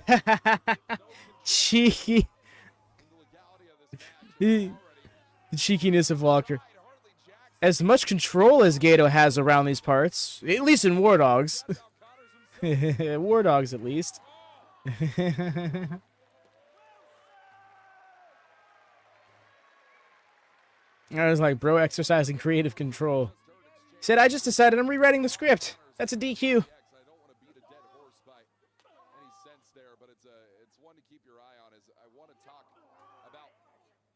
Speaker 2: very least.
Speaker 1: Oh, cheeky.
Speaker 2: The legality of this match
Speaker 1: The cheekiness of Walker. As much control as Gato has around these parts, at least in War Dogs. War Dogs, at least. I was like, bro, exercising creative control. He said, I just decided I'm rewriting the script. That's a DQ.
Speaker 2: I don't want to beat a dead horse by any sense there, but it's one to keep your eye on. As I want to talk about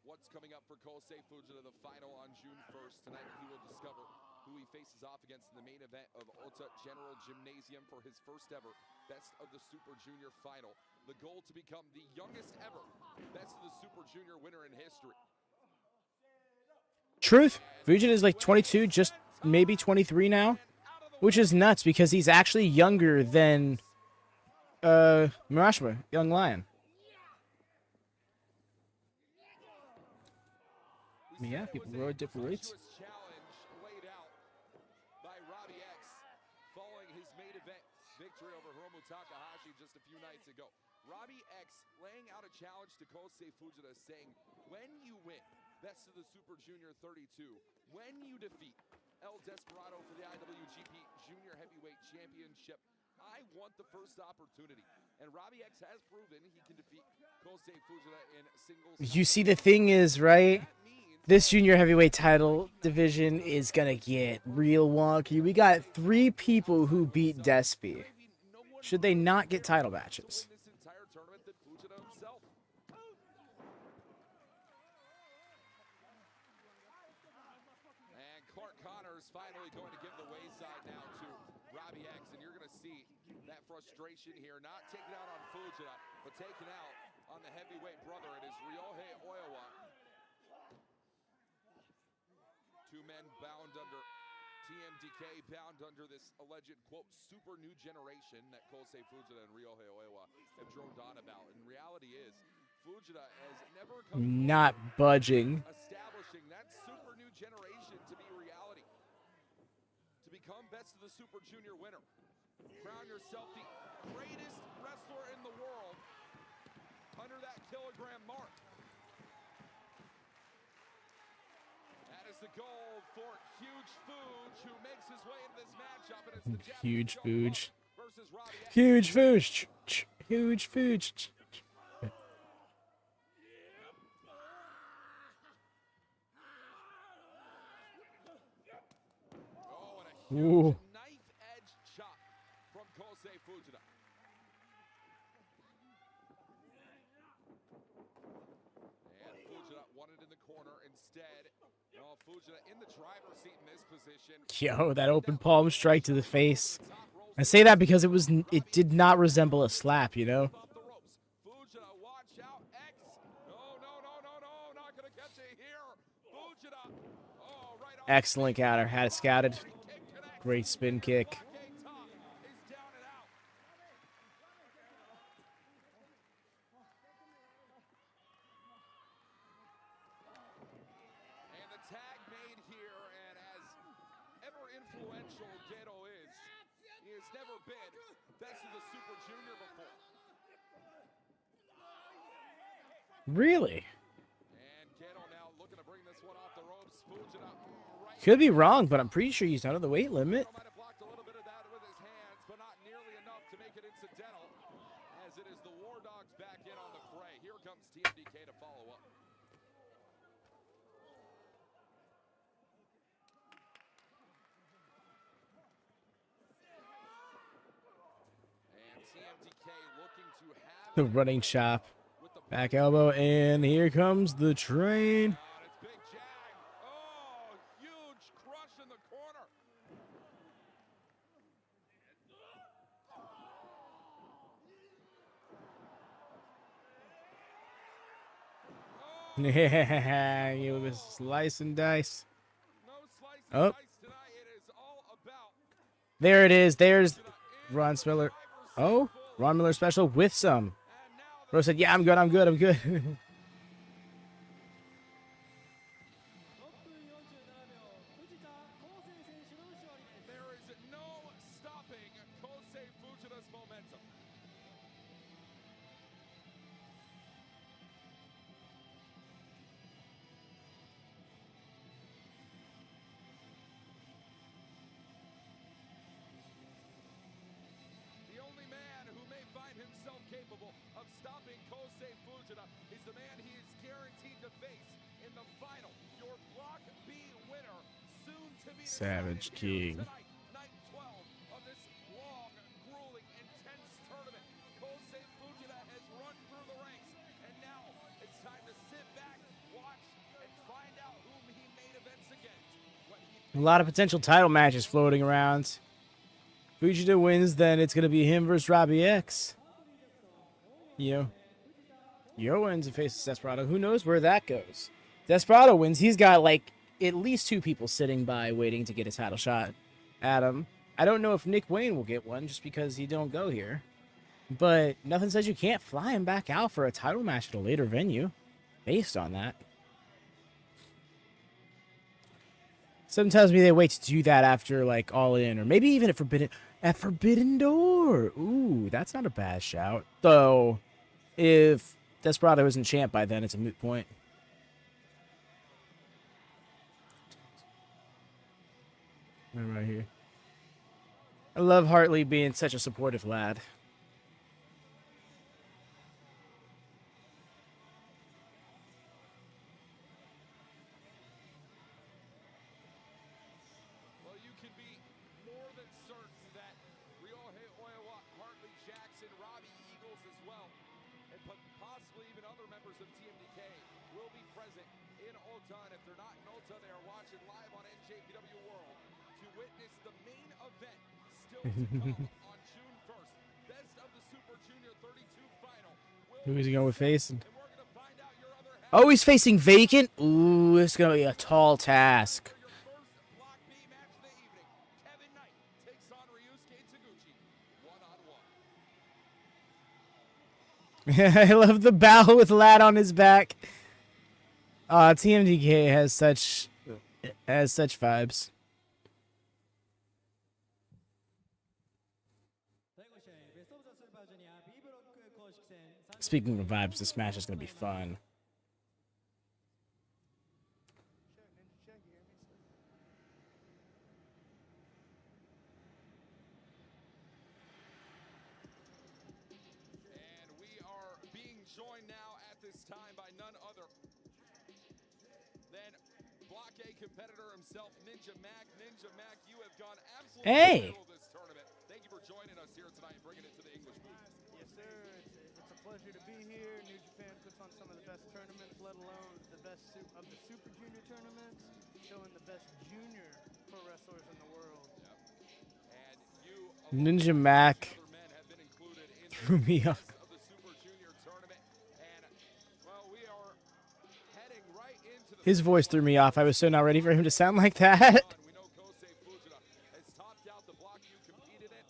Speaker 2: what's coming up for Kosei Fujita, the final on June 1st. Tonight he will discover who he faces off against in the main event of Ota General Gymnasium for his first ever Best of the Super Junior final. The goal to become the youngest ever Best of the Super Junior winner in history.
Speaker 1: Truth, Fujita is like 22, just maybe 23 now, which is nuts because he's actually younger than Murashima, Young Lion. I mean, yeah, people grow at different rates.
Speaker 2: Challenge laid out by Robbie X following his main event victory over Hiromu Takahashi just a few few nights ago. Robbie X laying out a challenge to Kosei Fujita, saying, when you win Best of the Super Junior 32, when you defeat El Desperado for the IWGP Junior Heavyweight Championship, I want the first opportunity. And Robbie X has proven he can defeat Kosei Fujita in singles.
Speaker 1: You see, the thing is, right? This junior heavyweight title division is gonna get real wonky. We got 3 people who beat Despy. Should they not get title matches?
Speaker 2: Finally going to give the wayside now to Robbie X, and you're going to see that frustration here, not taken out on Fujita, but taken out on the heavyweight brother. It is Ryohei Oiwa. 2 men bound under TMDK, bound under this alleged, quote, super new generation that Kosei Fujita and Ryohei Oiwa have droned on about. And reality is, Fujita has never come
Speaker 1: not budging.
Speaker 2: Establishing that super new generation to be reality. To become Best of the Super Junior winner. Crown yourself the greatest wrestler in the world under that kilogram mark. That is the goal for Huge Fuge, who makes his way into this matchup. And it's the
Speaker 1: Huge Fuge.
Speaker 2: versus Robbie X.
Speaker 1: Huge Fuge. Huge Fuge. Ooh.
Speaker 2: Knife-edge chop from Kosei Fujita. And Fujita wanted in the corner instead. Oh, Fujita in the driver's seat in this position.
Speaker 1: Yo, that open palm strike to the face. I say that because it did not resemble a slap, you know?
Speaker 2: Fujita, watch out, X. No, not gonna catch it here. Fujita. Oh, right on.
Speaker 1: Excellent counter. Had it scouted. Great spin kick.
Speaker 2: And the tag made here, and as ever influential Kato is, he has never been Best of the Super Junior before.
Speaker 1: Really?
Speaker 2: And Kato now looking to bring this one off the ropes. Fujita right.
Speaker 1: Could be wrong, but I'm pretty sure he's out of the weight limit.
Speaker 2: Might have blocked a little bit of that with his hands, but not nearly enough to make it incidental. As it is the War Dogs back in on the fray. Here comes TMDK to follow up. And TMDK looking to have
Speaker 1: The running chop. Back elbow, and here comes the train.
Speaker 2: it's Big Jag. Oh, huge crush in the corner.
Speaker 1: Yeah, you was slice and dice.
Speaker 2: No slice and
Speaker 1: Oh.
Speaker 2: dice tonight. It is all about
Speaker 1: There it is. There's Ron Miller. Oh, Ron Miller special with some. Bro said, yeah, I'm good.
Speaker 3: There is no stopping Kosei Fujita's momentum. The only man who may find himself capable of stopping Kosei Fujita is the man he is guaranteed to face in the final. Your Block B winner, soon to be
Speaker 1: Savage
Speaker 2: decided here
Speaker 1: King.
Speaker 2: tonight, night 12 of this long, grueling, intense tournament. Kosei Fujita has run through the ranks, and now it's time to sit back, watch, and find out whom he main events against.
Speaker 1: A lot of potential title matches floating around. Fujita wins, then it's going to be him versus Robbie X. Yo wins and faces Desperado. Who knows where that goes? Desperado wins. He's got like at least 2 people sitting by waiting to get a title shot at him. I don't know if Nick Wayne will get one just because he don't go here. But nothing says you can't fly him back out for a title match at a later venue based on that. Something tells me they wait to do that after like All In, or maybe even at Forbidden. At Forbidden Door. Ooh, that's not a bad shout. Though, if Desperado isn't champ by then, it's a moot point. Right here. I love Hartley being such a supportive lad.
Speaker 3: Well, you can be more than certain that Ryohei Oiwa, Hartley Jackson, Robbie Eagles as well, and possibly even other members of TMDK will be present in Ota. And if they're not in Ota, they are watching live on NJPW World to witness the main event still to come on June 1st. Best of the Super Junior 32 final.
Speaker 1: Who is he going with facing?
Speaker 3: And we're going to find out your other half.
Speaker 1: Oh, he's facing Vacant? Ooh, it's going to be a tall task.
Speaker 3: Your first Block B match of the evening. Kevin Knight takes on Ryusuke Taguchi one-on-one.
Speaker 1: I love the bow with Lad on his back. TMDK has such vibes. Speaking of vibes, this match is going to be fun.
Speaker 3: And we are being joined now at this time by none other than Block A competitor himself, Ninja Mack. Ninja Mack, you have gone absolutely
Speaker 1: Hey!
Speaker 3: viral this tournament. Thank you for joining us here tonight and bringing it to the English booth.
Speaker 4: Yes, sir. It's a pleasure to be here. New Japan puts on some of the best tournaments, let alone the best of the Super Junior tournaments, showing the best junior pro wrestlers in the world.
Speaker 3: And you,
Speaker 1: Ninja Mack
Speaker 3: other men, have been included in
Speaker 1: threw me off.
Speaker 3: of the Super Junior tournament. And, well, we are heading right into the
Speaker 1: His voice threw me off. I was so not ready for him to sound like that.
Speaker 3: We know Kosei Fujita has topped out the block you competed in,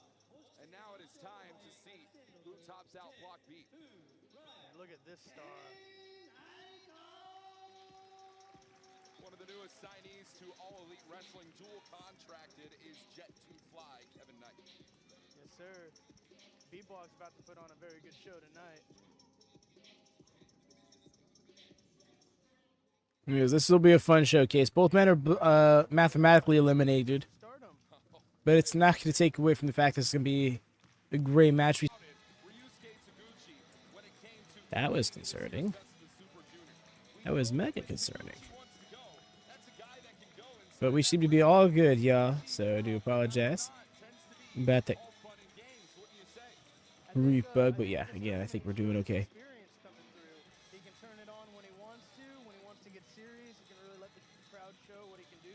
Speaker 3: and now it is time to see who tops out Block B.
Speaker 4: And look at this star.
Speaker 3: One of the newest signees to All Elite Wrestling, dual contracted, is Jet to Fly, Kevin Knight.
Speaker 4: Yes, sir. B-Block's about to put on a very good show tonight.
Speaker 1: Because this will be a fun showcase. Both men are mathematically eliminated,
Speaker 4: Stardom.
Speaker 1: but it's not going to take away from the fact that it's going to be a great match.
Speaker 3: Ryusuke Taguchi, when it came to
Speaker 1: That was concerning.
Speaker 3: best of the Super Junior.
Speaker 1: That was mega concerning.
Speaker 3: Wants to go. That's a guy that can go inside.
Speaker 1: But we seem to be all good, y'all. So I do apologize about the
Speaker 3: All fun and games, wouldn't you say?
Speaker 1: brief bug. But yeah, again, I think we're doing okay.
Speaker 4: Experience coming through. He can turn it on when he wants to. When he wants to get serious, he can really let the crowd show what he can do.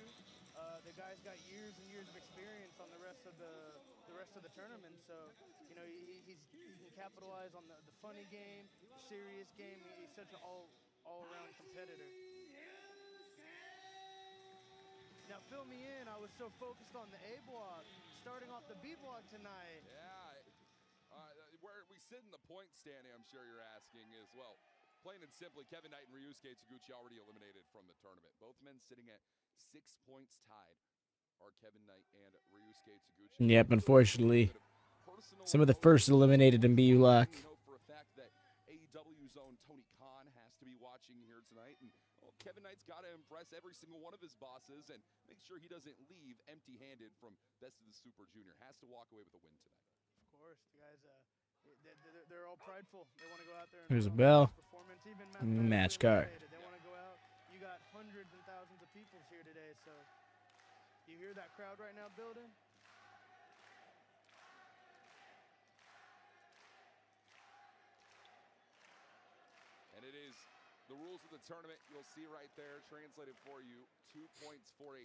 Speaker 4: The guy's got years and years of experience on the rest of the tournament. So you know he can capitalize on the funny game, the serious game. He's such an all-around competitor. Now fill me in. I was so focused on the A block, starting off the B block tonight.
Speaker 3: Yeah, where we sit in the point standing, I'm sure you're asking as well. Plain and simply, Kevin Knight and Ryusuke Taguchi already eliminated from the tournament. Both men sitting at 6 points tied are Kevin Knight and Ryusuke Taguchi.
Speaker 1: Yep, unfortunately, some of the first eliminated in BU luck.
Speaker 3: We know for a fact that AEW's own Tony Khan has to be watching here tonight, and well, Kevin Knight's got to impress every single one of his bosses and make sure he doesn't leave empty-handed from Best of the Super Junior. Has to walk away with a win tonight.
Speaker 4: Of course, the guys, they're all prideful. They want to go out there and
Speaker 1: There's a
Speaker 4: put on
Speaker 1: bell.
Speaker 4: the best performance. Even mathematically
Speaker 1: Match card.
Speaker 4: eliminated. They want to go out. You got hundreds and thousands of people here today, so you hear that crowd right now building?
Speaker 3: And it is the rules of the tournament you'll see right there translated for you. 2 points for a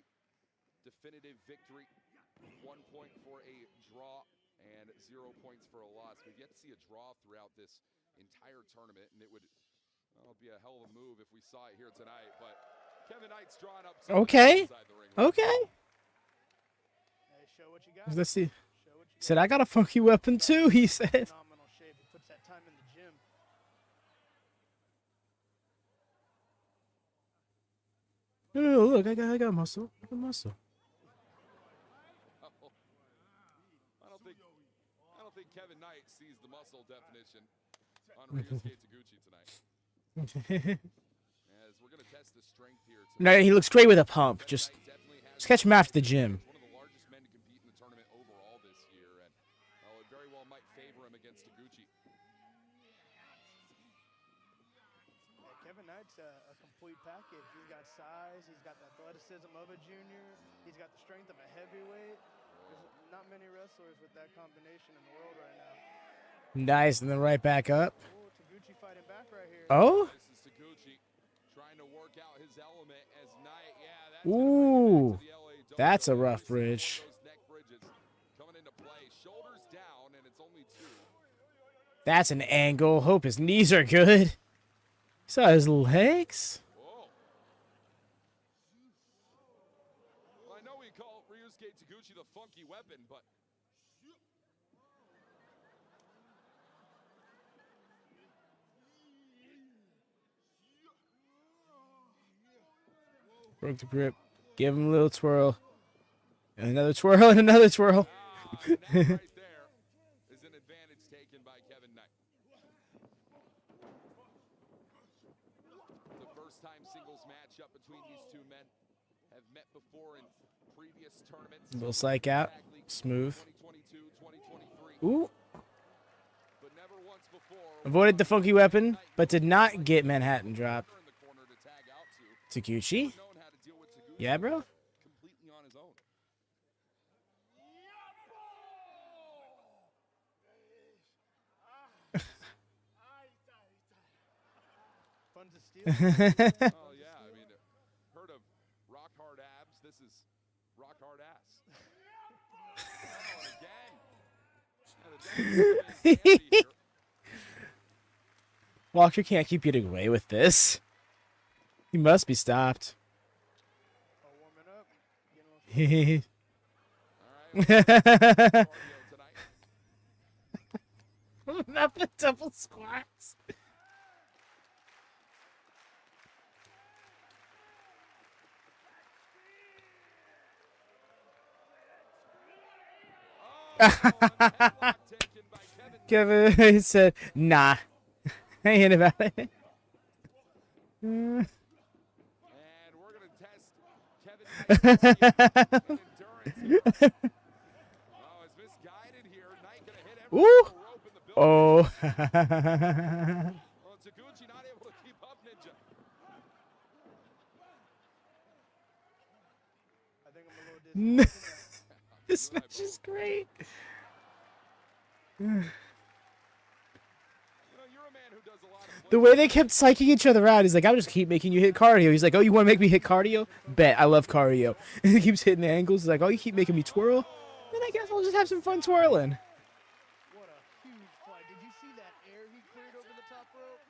Speaker 3: definitive victory, 1 point for a draw, and 0 points for a loss. We've yet to see a draw throughout this entire tournament, and it would be a hell of a move if we saw it here tonight. But Kevin Knight's drawing up some
Speaker 1: Okay.
Speaker 3: inside the ring.
Speaker 1: Okay.
Speaker 4: Hey, show what you got.
Speaker 1: Let's see.
Speaker 4: Show what you
Speaker 1: He said, I got a funky weapon too, he said.
Speaker 4: Phenomenal shape. He puts that time in the gym.
Speaker 1: No, look, I got muscle. I got muscle.
Speaker 3: I don't think
Speaker 2: Kevin Knight sees the muscle definition on Ryusuke Taguchi tonight. As we're going to test the strength here.
Speaker 1: No, he looks great with a pump.
Speaker 2: Kevin
Speaker 1: Just
Speaker 2: Knight definitely has
Speaker 1: catch him after the gym.
Speaker 2: one of the largest men to compete in the tournament overall this year, and it very well might favor him against Taguchi.
Speaker 4: Yeah, Kevin Knight's a complete package. He's got size, he's got the athleticism of a junior, he's got the strength of a heavyweight. There's not many wrestlers with that combination in the world right now.
Speaker 1: Nice, and then right back up.
Speaker 4: Oh, Taguchi fighting back right here.
Speaker 1: Oh?
Speaker 2: This is Taguchi trying to work out his element as Knight. Yeah, that's gonna bring him
Speaker 1: Ooh,
Speaker 2: back to the LA dojo.
Speaker 1: that's a
Speaker 2: We're
Speaker 1: rough
Speaker 2: seeing all
Speaker 1: bridge.
Speaker 2: those neck bridges coming into play. Shoulders down, and it's only 2.
Speaker 1: That's an angle. Hope his knees are good. Saw his legs.
Speaker 2: Whoa. Well, I know we call Ryusuke Taguchi the funky weapon, but
Speaker 1: Broke the grip. Give him a little twirl. And another twirl and another twirl.
Speaker 2: that right there is an advantage taken by Kevin Knight. The first time singles matchup between these two men have met before in previous tournaments.
Speaker 1: Little psych out.
Speaker 2: Tag League
Speaker 1: Smooth.
Speaker 2: 2022, 2023.
Speaker 1: Ooh.
Speaker 2: But never once before
Speaker 1: Avoided the funky weapon, but did not get Manhattan drop.
Speaker 2: in the corner to tag out to.
Speaker 1: Taguchi?
Speaker 2: Known how to deal with Taguchi
Speaker 1: Yeah, bro?
Speaker 2: completely on his own.
Speaker 4: Fun to steal.
Speaker 2: Oh yeah, I mean, heard of rock hard abs? This is rock hard ass. Oh, and again. Yeah, the Daiki is heavy here.
Speaker 1: Walker can't keep getting away with this. He must be stopped.
Speaker 4: Oh, warming up. Getting a little
Speaker 2: All right, cardio tonight.
Speaker 1: Not the double squats.
Speaker 2: Oh, and a headlock taken by Kevin.
Speaker 1: Kevin said, nah. I ain't about it.
Speaker 2: And we're going to test Kevin Knight's endurance here. Oh, it's misguided here. Knight going to hit every
Speaker 1: Ooh.
Speaker 2: single rope in the building.
Speaker 1: Oh.
Speaker 2: Well, Taguchi not able to keep up, Ninja.
Speaker 4: I think I'm a little disappointed.
Speaker 1: This match is great.
Speaker 2: You know, you're a man who does a lot of
Speaker 1: The way they kept psyching each other out, he's like, I'll just keep making you hit cardio. He's like, oh, you want to make me hit cardio? Bet, I love cardio. And he keeps hitting the angles. He's like, oh, you keep making me twirl? Then I guess I'll just have some fun twirling.
Speaker 4: What a huge fight. Did you see that air he cleared over the top rope?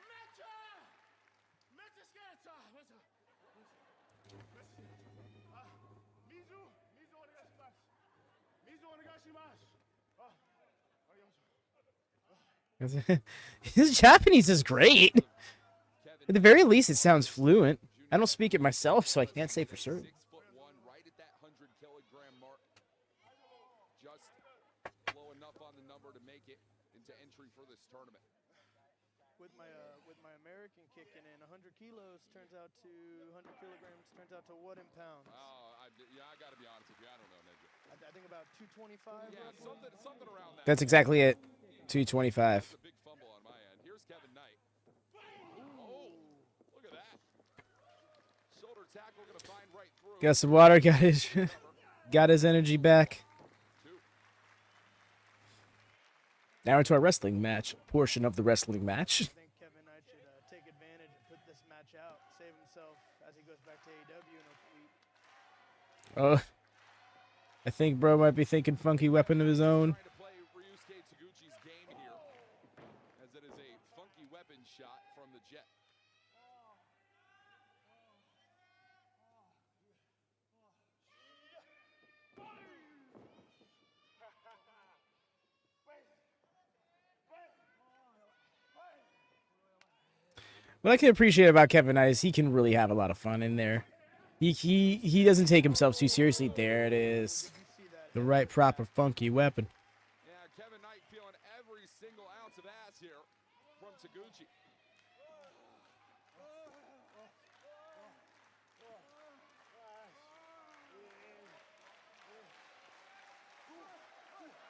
Speaker 1: His Japanese is great.
Speaker 2: Kevin
Speaker 1: At the very least, it sounds fluent. I don't speak it myself, so I can't say for certain.
Speaker 2: 6'1", right at that 100-kilogram mark. Just low enough on the number to make it into entry for this tournament.
Speaker 4: With my American kicking in, 100 kilos turns out to 100 kilograms turns out to what in pounds?
Speaker 2: Oh, I got to be honest with you. I don't know, Ninja.
Speaker 4: I think about 225.
Speaker 2: Yeah,
Speaker 4: roughly.
Speaker 2: something around that.
Speaker 1: That's exactly it. 225.
Speaker 2: That's a big fumble on my end. Here's Kevin Knight. Oh, look at that. Shoulder tackle going to find right through.
Speaker 1: Got some water, got his energy back. Now into our wrestling match portion of the wrestling match.
Speaker 4: I think Kevin Knight should take advantage and put this match out, save himself as he goes back to AEW in a week.
Speaker 1: Oh, I think bro might be thinking funky weapon of his own.
Speaker 2: Trying to play Ryusuke Taguchi's game here, as it is a funky weapon shot from the Jet.
Speaker 1: What I can appreciate about Kevin Knight is he can really have a lot of fun in there. He doesn't take himself too seriously. There it is.
Speaker 4: Did you see that?
Speaker 1: The right proper funky weapon.
Speaker 2: Yeah, Kevin Knight feeling from Taguchi.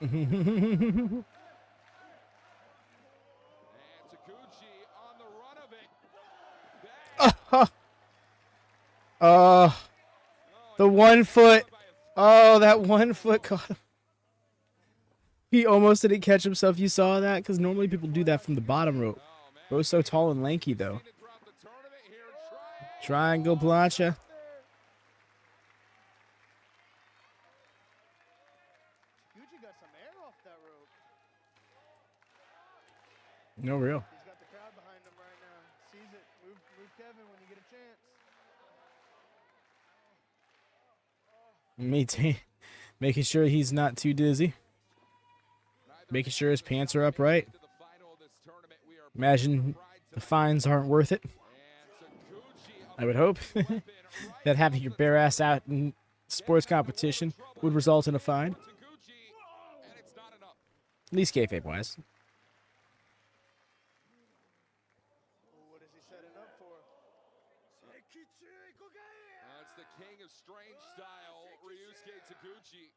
Speaker 2: And Taguchi on the run of it.
Speaker 1: The 1 foot. Oh, that 1 foot caught him. He almost didn't catch himself. You saw that? Because normally people do that from the bottom rope. Bro's so tall and lanky, though. Triangle plancha.
Speaker 4: Gucci got some air off that rope.
Speaker 1: No real.
Speaker 4: He's got the crowd behind him right now. Sees it. Move Kevin when you get a chance.
Speaker 1: Making sure he's not too dizzy. Making sure his pants are upright. Imagine the fines aren't worth it. I would hope that having your bare ass out in sports competition would result in a fine. At least kayfabe wise.
Speaker 4: What is he setting up for?
Speaker 2: That's the king of strange style, Ryusuke Taguchi.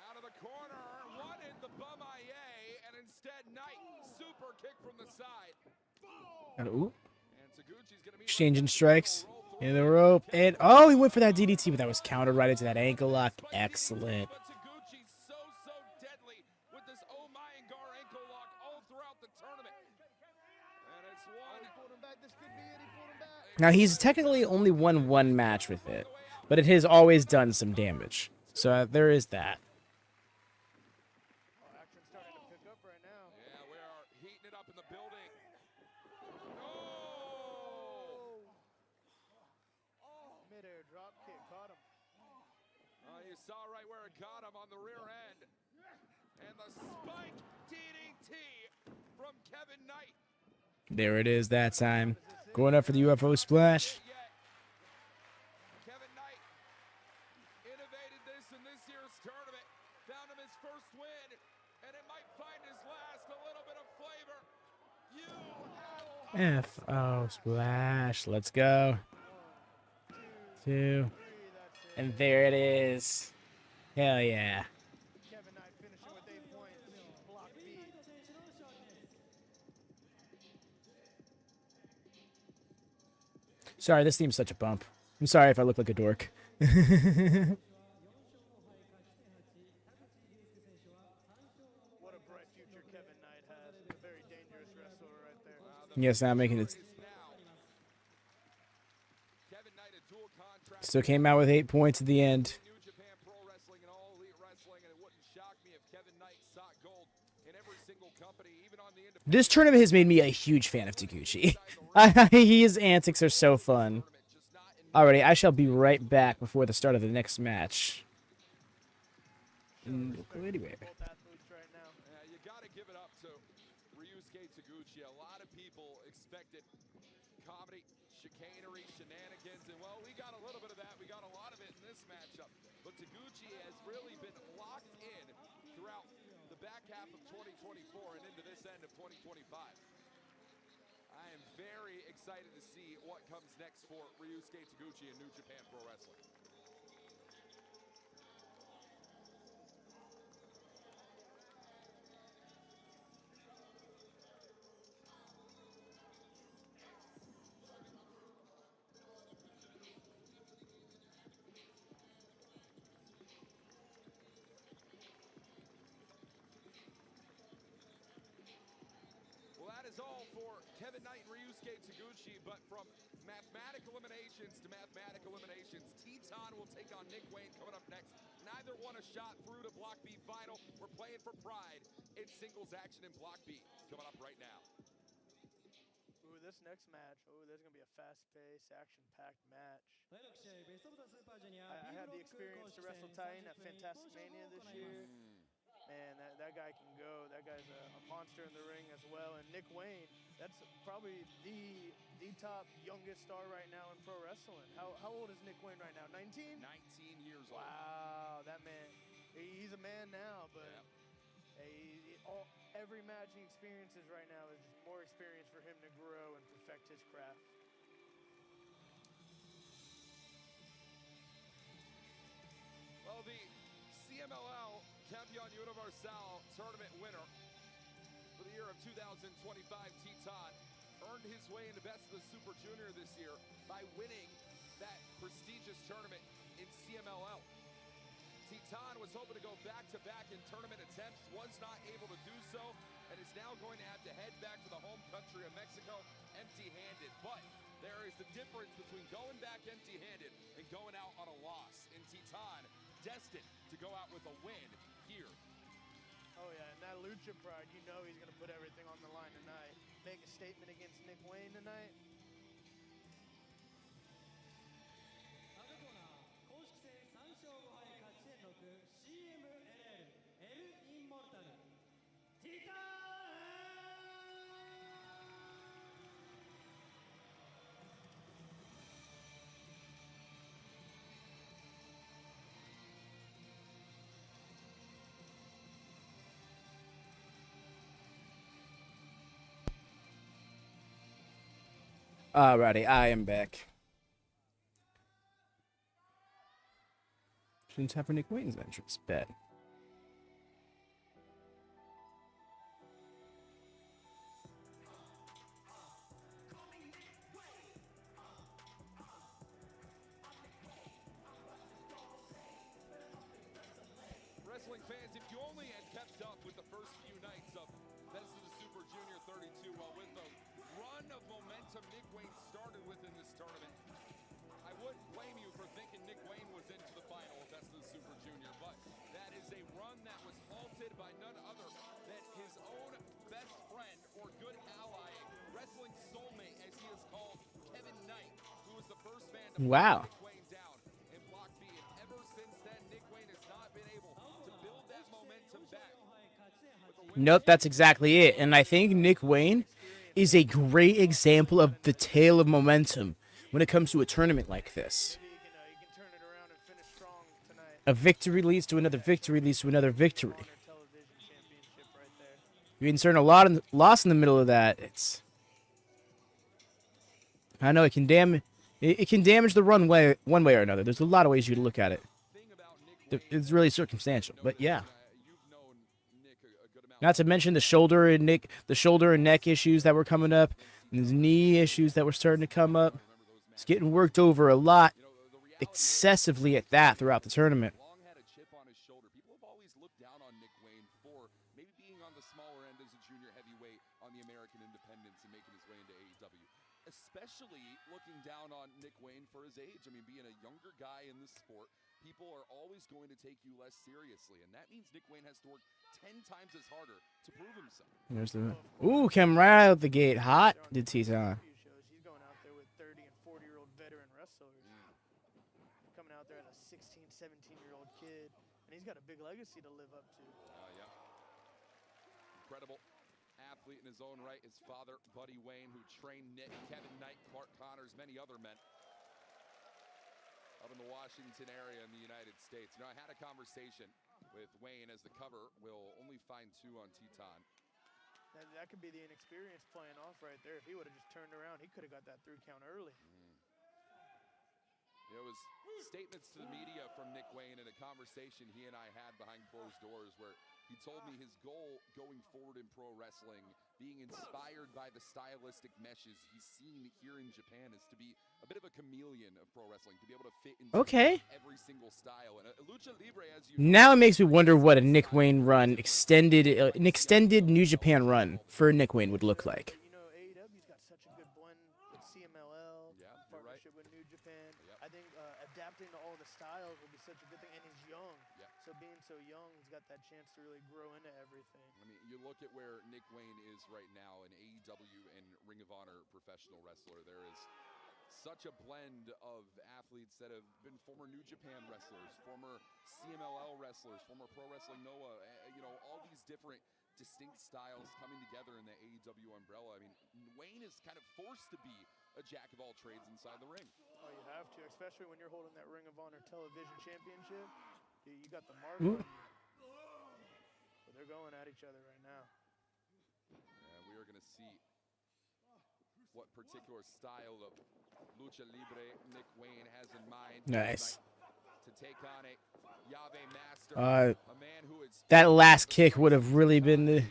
Speaker 2: Out of the corner, one hit the bum IA, and instead Knight, super kick from the side.
Speaker 1: Ooh.
Speaker 2: And Taguchi's gonna be
Speaker 1: Exchanging strikes in the rope. And oh, he went for that DDT, but that was countered right into that ankle lock. Excellent.
Speaker 2: But Taguchi's so deadly with this Oh My and Gar ankle lock all throughout the tournament. And it's one.
Speaker 4: He pulled him back. This could be it. He pulled him back.
Speaker 1: Now, he's technically only won one match with it, but it has always done some damage. So there is that.
Speaker 4: Oh, action's starting to pick up right now.
Speaker 2: Yeah, we are heating it up in the building. Oh!
Speaker 4: Mid-air drop kick caught him.
Speaker 2: You saw right where it got him on the rear end. And the spike DDT from Kevin Knight.
Speaker 1: There it is that time. Going up for the UFO splash.
Speaker 2: Kevin Knight innovated this in this year's tournament. Found him his first win, and it might find his last. A little bit of flavor.
Speaker 1: FO splash. Let's go. 2. And there it is. Hell yeah.
Speaker 4: Kevin Knight finishing with 8 points. Block B.
Speaker 1: Sorry, this theme's such a bump. I'm sorry if I look like a dork.
Speaker 4: What a bright future Kevin Knight has. A very dangerous wrestler right there.
Speaker 1: Yes, now making it.
Speaker 2: Kevin Knight, a dual contract.
Speaker 1: Still came out with 8 points at the end.
Speaker 2: New Japan Pro Wrestling and All Elite Wrestling, and it wouldn't shock me if Kevin Knight sought gold in every single company, even on the independent.
Speaker 1: This tournament has made me a huge fan of Taguchi. His antics are so fun. Alrighty, I shall be right back before the start of the next match. Don't go anywhere.
Speaker 4: Both athletes right now.
Speaker 2: Yeah, you got to give it up to Ryusuke Taguchi. A lot of people expected comedy, chicanery, shenanigans, and well, we got a little bit of that. We got a lot of it in this matchup. But Taguchi has really been locked in throughout the back half of 2024 and into this end of 2025. I am very excited to see what comes next for Ryusuke Taguchi in New Japan Pro Wrestling. Well, that is all for Kevin Knight and Ryusuke Taguchi, but from mathematical eliminations to mathematical eliminations, Teton will take on Nick Wayne coming up next. Neither won a shot through to Block B final. We're playing for pride. It's singles action in Block B coming up right now.
Speaker 4: Ooh, this next match. Ooh, there's going to be a fast-paced, action-packed match. I had the experience to wrestle Titan at Fantastic Mania this year. Man, that guy can go. That guy's a monster in the ring as well. And Nick Wayne, that's probably the top youngest star right now in pro wrestling. How old is Nick Wayne right now? 19?
Speaker 2: 19 years old.
Speaker 4: Wow, that man man now, but every match he experiences right now is just more experience for him to grow and perfect his craft.
Speaker 2: Well, the CMLL Campeon Universal tournament winner for the year of 2025, Titan, earned his way into Best of the Super Junior this year by winning that prestigious tournament in CMLL. Titan was hoping to go back-to-back in tournament attempts, was not able to do so, and is now going to have to head back to the home country of Mexico empty-handed. But there is the difference between going back empty-handed and going out on a loss. In Titan, destined to go out with a win here.
Speaker 4: Oh yeah, and that lucha pride, you know he's gonna put everything on the line tonight. Make a statement against Nick Wayne tonight.
Speaker 1: Alrighty, I am back. Shouldn't have for Nick Wayne's entrance. Bet.
Speaker 2: Wrestling fans, if you only had kept up with the first few nights of Best of the Super Junior 32, well, with the run of momentum Nick Wayne started with in this tournament, I wouldn't blame you for thinking Nick Wayne was into the final of Best of the Super Junior, but that is a run that was halted by none other than his own best friend or good ally, wrestling soulmate, as he is called, Kevin Knight, who was the first man to put Nick Wayne down in Block B. And ever since then, Nick Wayne has not been able to build that momentum back.
Speaker 1: Nope, that's exactly it. And I think Nick Wayne is a great example of the tale of momentum when it comes to a tournament like this.
Speaker 4: Maybe he can turn it around and finish strong tonight.
Speaker 1: A victory leads to another victory leads to another victory.
Speaker 4: Honor Television Championship right there.
Speaker 1: You insert a loss in the middle of that, I know it can damage the run one way or another. There's a lot of ways you can look at it. It's really circumstantial, but yeah. Not to mention the shoulder and neck issues that were coming up, and the knee issues that were starting to come up. It's getting worked over a lot, excessively at that throughout the tournament.
Speaker 2: Long had a chip on his shoulder. People have always looked down on Nick Wayne for maybe being on the smaller end as a junior heavyweight on the American independents and making his way into AEW. Especially looking down on Nick Wayne for his age. I mean, being a younger guy in the sport, people are always going to take you less seriously, and that means Nick Wayne has to work 10 times as harder to prove himself.
Speaker 1: There's the came right out the gate hot. Did Titan?
Speaker 4: He's going out there with 30 and 40-year-old veteran wrestlers. Coming out there as a 16, 17-year-old kid, and he's got a big legacy to live up to.
Speaker 2: Yeah. Incredible athlete in his own right. His father, Buddy Wayne, who trained Nick, Kevin Knight, Clark Connors, many other men up in the Washington area in the United States. You know, I had a conversation with Wayne as the cover will only find 2 on Titan.
Speaker 4: That could be the inexperience playing off right there. If he would have just turned around, he could have got that 3 count early.
Speaker 2: It was statements to the media from Nick Wayne in a conversation he and I had behind closed doors where he told me his goal going forward in pro wrestling, being inspired by the stylistic meshes he's seen here in Japan, is to be a bit of a chameleon of pro wrestling, to be able to fit into every single style. And a lucha libre, as you
Speaker 1: now it makes me wonder what a Nick Wayne run, an extended New Japan run for Nick Wayne would look like.
Speaker 4: You know, AEW's got such a good blend with CMLL, partnership with New Japan. I think adapting to all the styles will be such a good thing, and he's young. So being so young, he's got that chance to really grow into everything.
Speaker 2: I mean, you look at where Nick Wayne is right now, an AEW and Ring of Honor professional wrestler. There is such a blend of athletes that have been former New Japan wrestlers, former CMLL wrestlers, former Pro Wrestling Noah, all these different distinct styles coming together in the AEW umbrella. I mean, Wayne is kind of forced to be a jack of all trades inside the ring.
Speaker 4: Oh, you have to, especially when you're holding that Ring of Honor Television Championship. You got the mark on you. going at each other right now.
Speaker 2: And we are going to see what particular style of lucha libre Nick Wayne has in mind.
Speaker 1: Nice.
Speaker 2: To take on a Yave master, a man who is
Speaker 1: That last kick would have really been the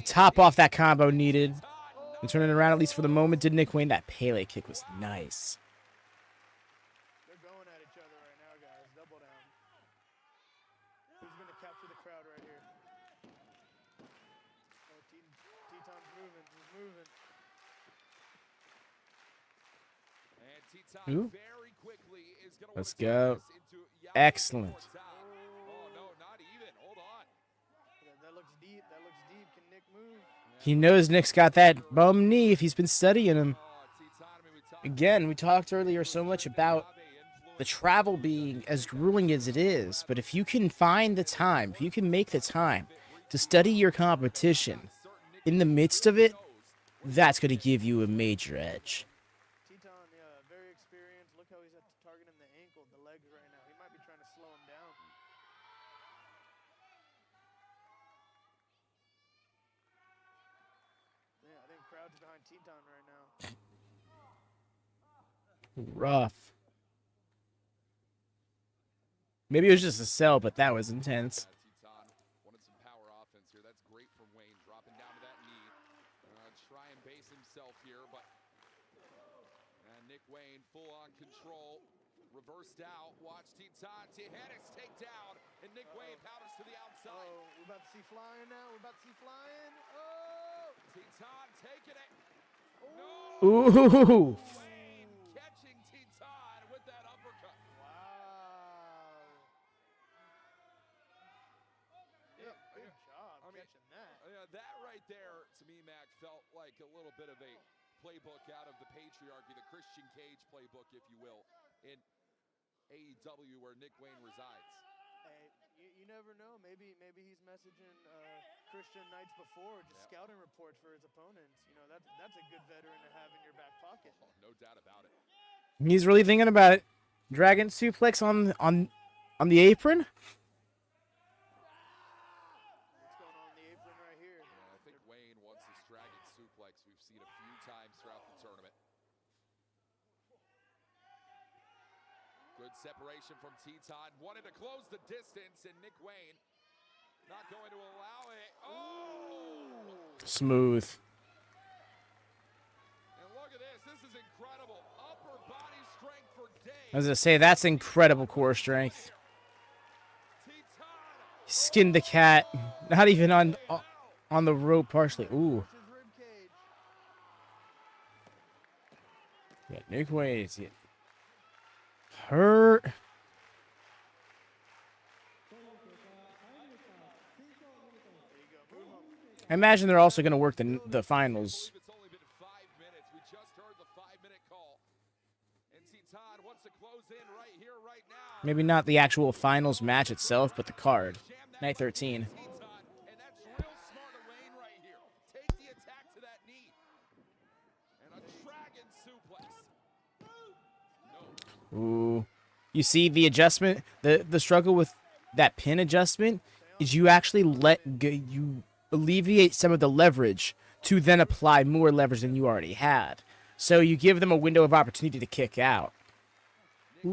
Speaker 1: top off that combo needed. And turning around, at least for the moment, did Nick Wayne. That Pele kick was nice.
Speaker 4: They're going at each other right now, guys. Double down. Who's going to capture the crowd right here? Oh, Teton's moving. He's moving.
Speaker 2: And Teton
Speaker 1: Ooh.
Speaker 2: very quickly is going to
Speaker 1: Let's go. Excellent.
Speaker 2: Oh, no, not even. Hold on.
Speaker 4: That looks deep. That looks deep. Can Nick move?
Speaker 1: He knows Nick's got that bum knee if he's been studying him. Again, we talked earlier so much about the travel being as grueling as it is, but if you can find the time, if you can make the time to study your competition in the midst of it, that's going to give you a major edge.
Speaker 4: Teton, very experienced. Look how he's targeting the ankle, the legs right now. He might be trying to slow him down. Yeah, I think crowd's behind Teton right now.
Speaker 1: Rough. Maybe it was just a sell, but that was intense.
Speaker 2: Teton wanted some power offense here. That's great from Wayne, dropping down to that knee. Try and base himself here, but Nick Wayne full on control. Reversed out. Watch Teton. Tijeras take down, and Nick Wayne powders to the outside.
Speaker 4: Oh, we're about to see flying now. We're about to see flying. Oh!
Speaker 2: Teton taking it. No!
Speaker 1: Ooh.
Speaker 2: Wayne catching Teton with that uppercut.
Speaker 4: Wow. Yeah, good job catching that.
Speaker 2: Yeah, that right there, to me, Mac, felt like a little bit of a playbook out of the patriarchy, the Christian Cage playbook, if you will, in AEW where Nick Wayne resides.
Speaker 4: Hey, you never know. Maybe he's messaging Christian nights before, just scouting reports for his opponents. You know, that's a good veteran to have in your back pocket.
Speaker 2: Oh, no doubt about it.
Speaker 1: He's really thinking about it. Dragon suplex on the apron.
Speaker 4: What's going on in the apron right here?
Speaker 2: Yeah, I think Wayne wants this dragon suplex. We've seen a few times throughout the tournament. Good separation from Teton. Wanted to close the distance, and Nick Wayne not going to allow it. Oh!
Speaker 1: Smooth.
Speaker 2: And look at this. This is incredible. Upper body strength for days.
Speaker 1: I was going to say, that's incredible core strength.
Speaker 2: Teton.
Speaker 1: Skinned the cat. Not even on the rope partially. Ooh.
Speaker 4: His rib cage.
Speaker 1: Yeah, Nick Wayne is getting hurt. I imagine they're also going to work the finals.
Speaker 2: It's only been 5 minutes. We just heard the 5-minute call. And Teton wants to close in right here, right now.
Speaker 1: Maybe not the actual finals match itself, but the card. Night 13.
Speaker 2: Teton, and that's real smart of Wayne right here. Take the attack to that knee. And a dragon suplex. No.
Speaker 1: Ooh. You see the adjustment? The struggle with that pin adjustment is you actually you alleviate some of the leverage to then apply more leverage than you already had. So you give them a window of opportunity to kick out.
Speaker 2: Has to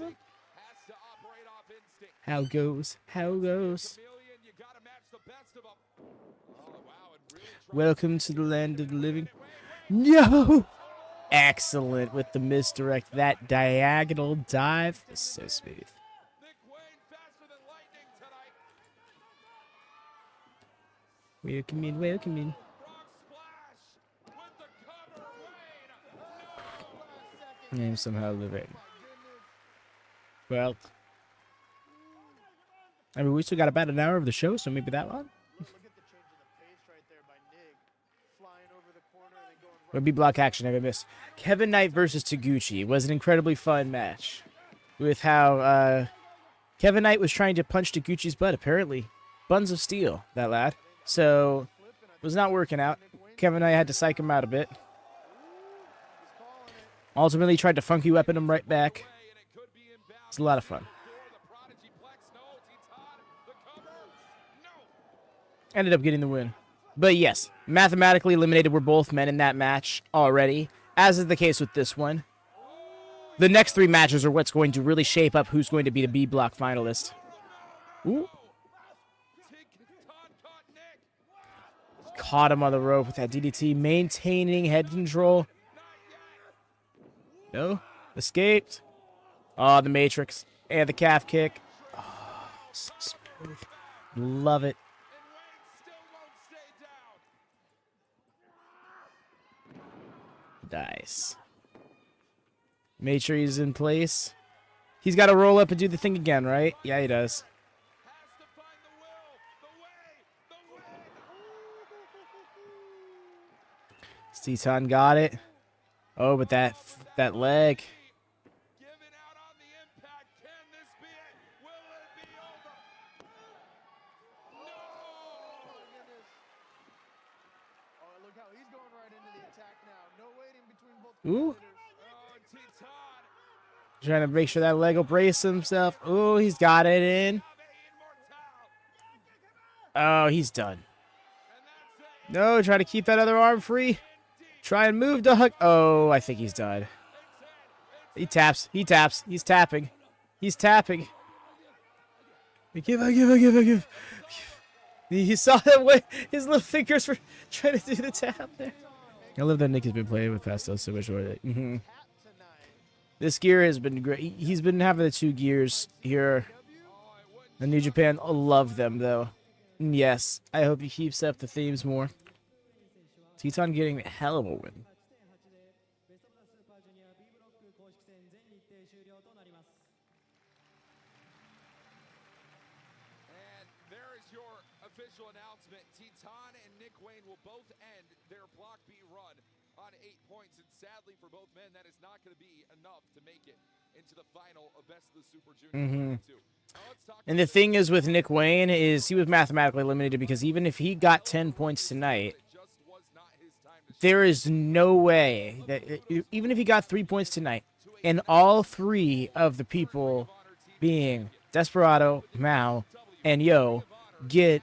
Speaker 2: operate off instinct.
Speaker 1: How goes? How goes?
Speaker 2: Chameleon, you gotta match the best of them. Oh, wow, and really
Speaker 1: Welcome to the land of the living. No! Excellent with the misdirect. That diagonal dive was so smooth.
Speaker 2: Nick Wayne faster than lightning tonight.
Speaker 1: Welcome in, welcome in.
Speaker 2: Frog splash with the cover. Wayne.
Speaker 1: Name somehow living. Well, I mean, we still got about an hour of the show, so maybe that one.
Speaker 4: Look at the change of the pace right there by Nick. Flying over the corner and then going right.
Speaker 1: Would be block action if I missed. Kevin Knight versus Taguchi was an incredibly fun match. With how Kevin Knight was trying to punch Taguchi's butt, apparently. Buns of steel, that lad. So, it was not working out. Kevin Knight had to psych him out a bit. Ultimately, tried to funky weapon him right back. It's a lot of fun. Ended up getting the win. But yes, mathematically eliminated were both men in that match already, as is the case with this one. The next 3 matches are what's going to really shape up who's going to be the B block finalist. Ooh. Caught him on the rope with that DDT, maintaining head control. No, escaped. Oh, the Matrix and the calf kick. Oh, so smooth. Love it. Nice. Make sure he's in place. He's got to roll up and do the thing again, right? Yeah, he does. Titan got it. Oh, but that leg. Ooh. Trying to make sure that leg will brace himself. Ooh, he's got it in. Oh, he's done. No, try to keep that other arm free. Try and move, dog. Oh, I think he's done. He taps. He taps. He's tapping. He's tapping. Give. He saw that way. His little fingers were trying to do the tap there. I love that Nick has been playing with Pastel so much. This gear has been great. He's been having the 2 gears here in New Japan. I love them, though. Yes, I hope he keeps up the themes more. Titan getting a hell of a win.
Speaker 2: And there is your official announcement. Titan and Nick Wayne will both end their Block B run on 8 points. And sadly for both men, that is not going to be enough to make it into the final of Best of the Super Junior.
Speaker 1: And the thing is with Nick Wayne is he was mathematically eliminated because even if he got 10 points tonight, there is no way that even if he got 3 points tonight, and all 3 of the people being Desperado, Mao, and Yo get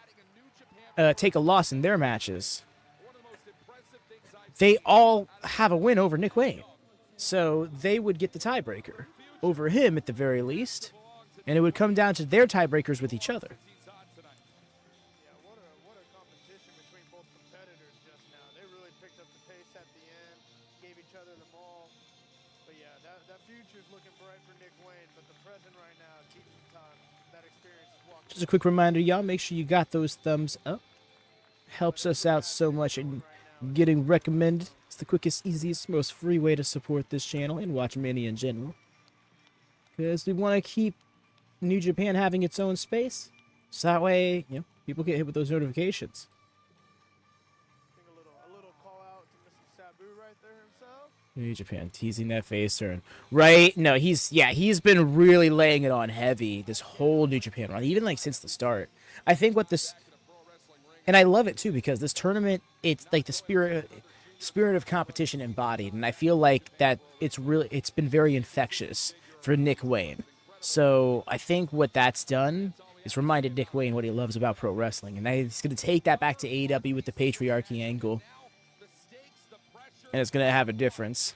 Speaker 1: take a loss in their matches, they all have a win over Nick Wayne. So they would get the tiebreaker over him at the very least, and it would come down to their tiebreakers with each other.
Speaker 4: What a competition between both competitors just now. They really picked up the pace at the end, gave each other the ball. But yeah, that future's looking bright for Nick Wayne, but the present right now, keeping time, that experience is walking.
Speaker 1: Just a quick reminder, y'all, make sure you got those thumbs up. Helps us out so much in getting recommended. It's the quickest, easiest, most free way to support this channel and WatchMania in general. Because we want to keep New Japan having its own space. So that way, you know, people get hit with those notifications.
Speaker 4: I think a little call out to Mr. Sabu right there himself.
Speaker 1: New Japan teasing that face turn. Right? No, he's been really laying it on heavy this whole New Japan run, even like since the start. I think what this, and I love it too because this tournament, it's like the spirit of competition embodied, and I feel like that it's been very infectious for Nick Wayne. So I think what that's done is reminded Nick Wayne what he loves about pro wrestling, and he's going to take that back to AEW with the patriarchy angle, and it's going to have a difference.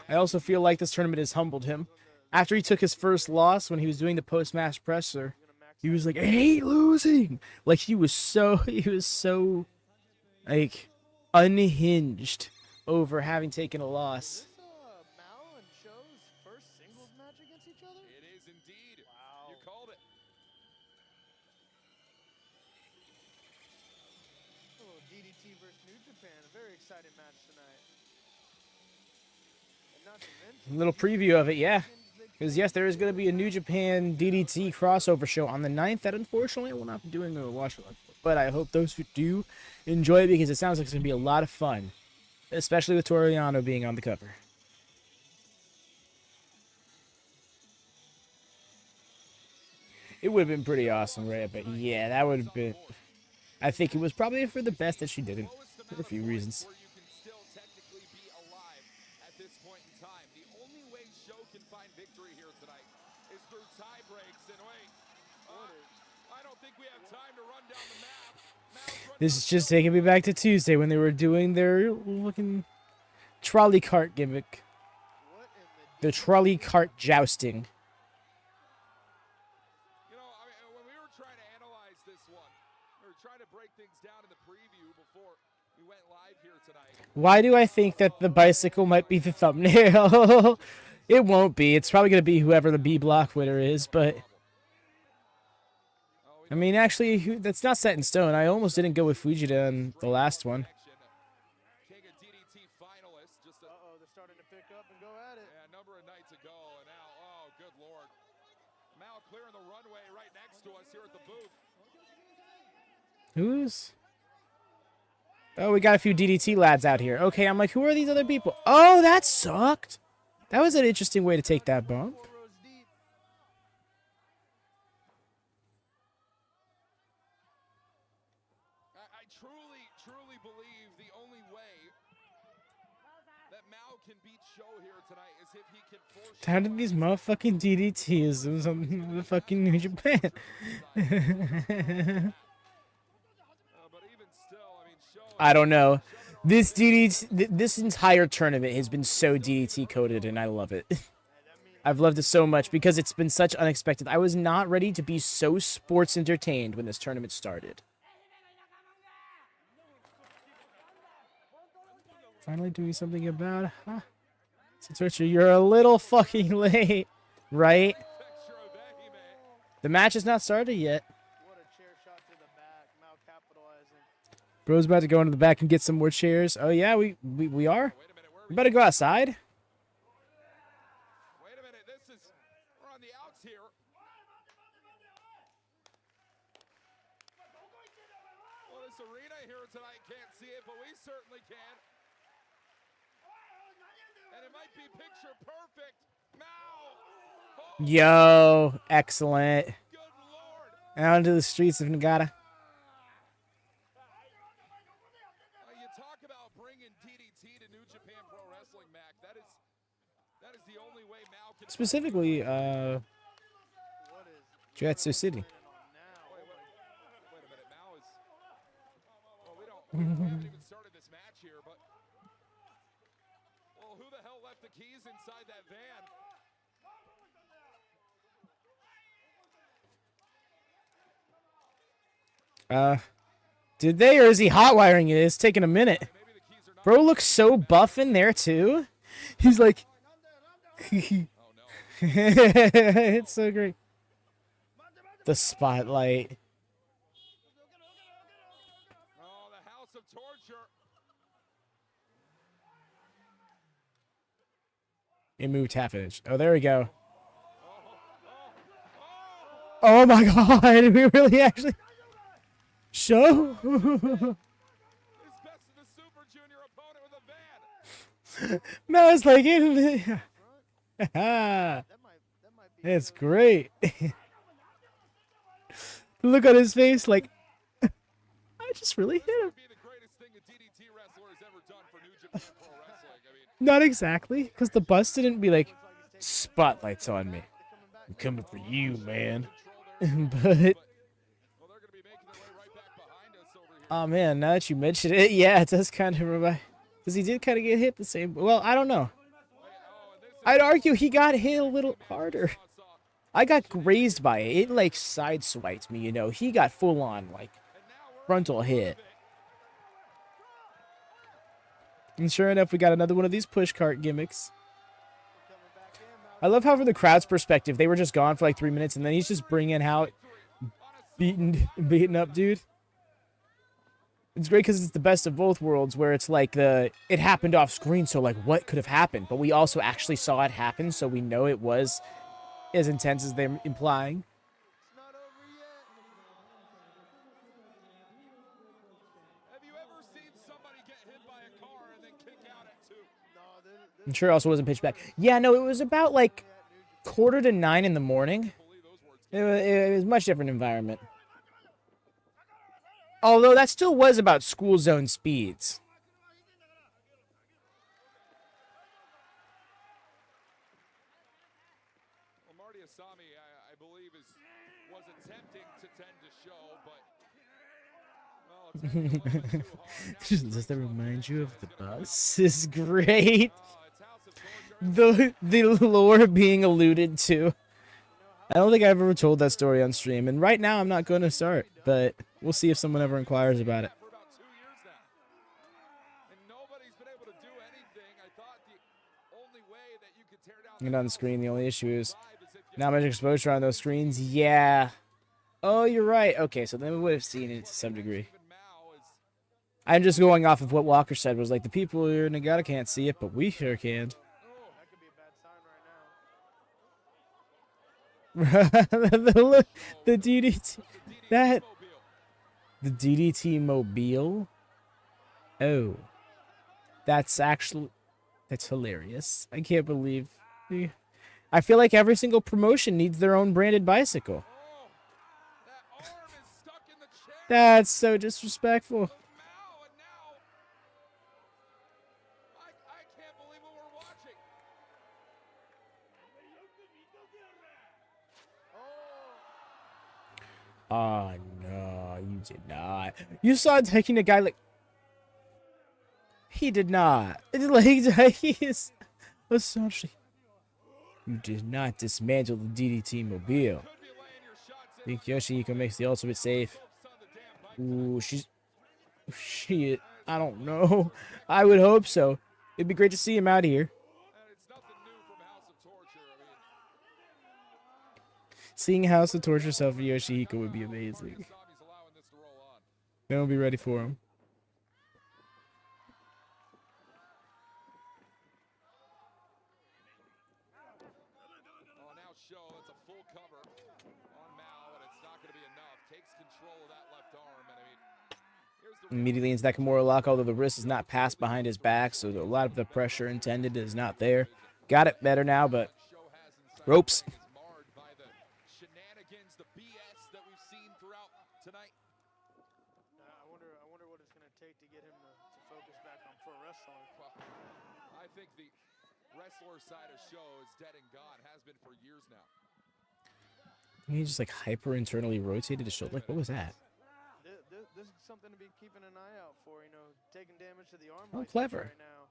Speaker 1: I also feel like this tournament has humbled him. After he took his first loss when he was doing the post-match presser, he was like, I hate losing. Like he was so like unhinged over having taken a loss.
Speaker 4: Mao and Cho's first singles match against each other?
Speaker 2: It is indeed. Wow. You called it.
Speaker 4: A little DDT versus New Japan. A very exciting match tonight. And not to mention,
Speaker 1: A little preview of it, yeah. Because, yes, there is going to be a New Japan DDT crossover show on the 9th that, unfortunately, I will not be doing a watch-along. But I hope those who do enjoy it because it sounds like it's going to be a lot of fun. Especially with Toru Yano being on the cover. It would have been pretty awesome, right? But, yeah, that would have been... I think it was probably for the best that she didn't. For a few reasons.
Speaker 2: Where you can still technically be alive at this
Speaker 3: this point in time. The only way Sho can find victory here tonight is through tie breaks. And wait, I don't think we have time to run down the map.
Speaker 1: This is just taking me back to Tuesday when they were doing their looking trolley cart gimmick. The trolley cart jousting.
Speaker 3: You know, I mean, when we were trying to analyze this one, we were trying to break things down in the preview before we went live here tonight.
Speaker 1: Why do I think that the bicycle might be the thumbnail? It won't be. It's probably going to be whoever the B block winner is, but I mean, actually, that's not set in stone. I almost didn't go with Fujita in the last one.
Speaker 3: King of DDT finalist, just a
Speaker 4: They're starting to pick up and go at it.
Speaker 3: number of nights ago, and now, oh, good lord. Mal clearing the runway right next to us here at the booth.
Speaker 1: Who's? Oh, we got a few DDT lads out here. Okay, I'm like, who are these other people? Oh, that sucked. That was an interesting way to take that bump.
Speaker 4: 4 rows deep.
Speaker 3: I truly believe the only way that Mal can beat Sho here tonight is if he can force
Speaker 1: How did these motherfucking DDTs on the fucking New Japan?
Speaker 3: but even still, I mean, Sho
Speaker 1: I don't know. This DDT, this entire tournament has been so DDT coded, and I love it. I've loved it so much because it's been such unexpected. I was not ready to be so sports entertained when this tournament started. Finally doing something about it, huh? Satoshi, you're a little fucking late, right?
Speaker 3: picture of Ehime.
Speaker 1: The match has not started yet.
Speaker 4: What a chair shot to the back. Mal capitalizing.
Speaker 1: Bro's about to go into the back and get some more chairs. Oh yeah, we are.
Speaker 3: Wait a minute, where
Speaker 1: We better go outside.
Speaker 3: Wait a minute, we're on the outs here. Well, this arena here tonight can't see it, but we certainly can. And it might be picture perfect. Mal! Oh,
Speaker 1: Yo, excellent.
Speaker 3: good lord!
Speaker 1: Out into the streets of Nigata.
Speaker 3: You talk about bringing DDT to New Japan Pro Wrestling, Mack. That is the only way Mal can...
Speaker 1: Specifically,
Speaker 4: What is
Speaker 1: Joetsu City.
Speaker 4: going on now?
Speaker 3: Wait a minute. Mal is... Well, we haven't even started this match here, but... Well, who the hell left the keys inside that van?
Speaker 1: Did they, or is he hot wiring it? It's taking a minute.
Speaker 3: Maybe the keys are not...
Speaker 1: Bro looks so buff in there too. He's like,
Speaker 3: Oh, no.
Speaker 1: it's so great. The spotlight.
Speaker 3: Oh, the house of torture.
Speaker 1: It moved half an inch. Oh, there we go. Oh my god, we really actually show.
Speaker 3: His best of the Super Junior opponent with a van.
Speaker 1: No, it's like
Speaker 4: That might be
Speaker 1: it's great. Look on his face, like I just really hit him.
Speaker 3: Be the greatest thing a DDT wrestler has ever done for New Japan Pro Wrestling. I mean,
Speaker 1: Not exactly, because the bus didn't be like spotlights on me. I'm coming for you, man. But
Speaker 3: well, they're going to be making their way right back behind us over here.
Speaker 1: oh man, now that you mention it, yeah, it does kind of remind. Because he did kind of get hit the same. Well, I don't know.
Speaker 3: Oh, and this is
Speaker 1: I'd argue he got hit a little harder. I got grazed by it. It like sideswiped me, you know. He got full on like frontal hit. And sure enough, we got another one of these push cart gimmicks. I love how from the crowd's perspective, they were just gone for like 3 minutes, and then he's just bringing out beating up, dude. It's great because it's the best of both worlds, where it's like it happened off screen, so like what could have happened? But we also actually saw it happen, so we know it was as intense as they're implying.
Speaker 4: It's not over yet.
Speaker 3: Have you ever seen somebody get hit by a car and then kick out at 2?
Speaker 4: No,
Speaker 1: I'm sure it also wasn't pitch black. Yeah, no, it was about like 8:45 in the morning. It was a much different environment. Although that still was about school zone speeds.
Speaker 3: Asami, I believe, was attempting to tend to show, but well, it's ending a little bit too hard. Now
Speaker 1: Does that remind you of the
Speaker 3: Francesco's gonna
Speaker 1: bus? Is great.
Speaker 3: it's House of Torture.
Speaker 1: The lore being alluded to. I don't think I've ever told that story on stream, and right now I'm not going to start, but we'll see if someone ever inquires about it.
Speaker 3: For about 2 years now. And nobody's been able to do anything. I thought the only way that you could tear down
Speaker 1: And on the screen, the only issue is not much exposure on those screens. Yeah. Oh, you're right. Okay, so then we would have seen it to some degree. I'm just going off of what Walker said, was like, the people here in Nigata can't see it, but we sure can.
Speaker 4: That could be a bad sign right now.
Speaker 1: the DDT, the DDT mobile. Oh, that's hilarious. I can't believe. I feel like every single promotion needs their own branded bicycle.
Speaker 3: That arm is stuck in the chair.
Speaker 1: That's so disrespectful.
Speaker 3: Now and now. I can't believe what we're watching.
Speaker 1: Oh no, you did not. You saw him taking a guy like. He did not. Like he is essentially. You did not dismantle the DDT mobile.
Speaker 3: Could be laying your shots in.
Speaker 1: Think Yoshihiko makes the ultimate save.
Speaker 3: Focused on the damn bike.
Speaker 1: Ooh, she. I don't know. I would hope so. It'd be great to see him out here.
Speaker 3: And it's nothing new from House of Torture. I mean,
Speaker 1: Seeing House of Torture self for Yoshihiko would be amazing.
Speaker 3: Asami's allowing this to roll on.
Speaker 1: Then we'll be ready for him.
Speaker 3: Oh, now show. It's a full cover on Mao, and it's not going to be enough. Takes control of that left arm, and I mean, here's the
Speaker 1: Immediately into that Kimura lock, although the wrist is not passed behind his back, so a lot of the pressure intended is not there. Got it better now, but
Speaker 3: show has inside
Speaker 1: ropes.
Speaker 3: is marred by the shenanigans, the BS that we've seen throughout tonight.
Speaker 4: I wonder what it's going to take to get him to focus back on pro wrestling.
Speaker 3: Well, I think the wrestler side of show is dead and gone, has been for years now.
Speaker 1: He just like hyper internally rotated his shoulder. Like, what was that?
Speaker 4: This is something to be keeping an eye out for, you know, taking damage to the arm.
Speaker 1: Oh,
Speaker 4: biceps
Speaker 1: clever.
Speaker 4: Right now.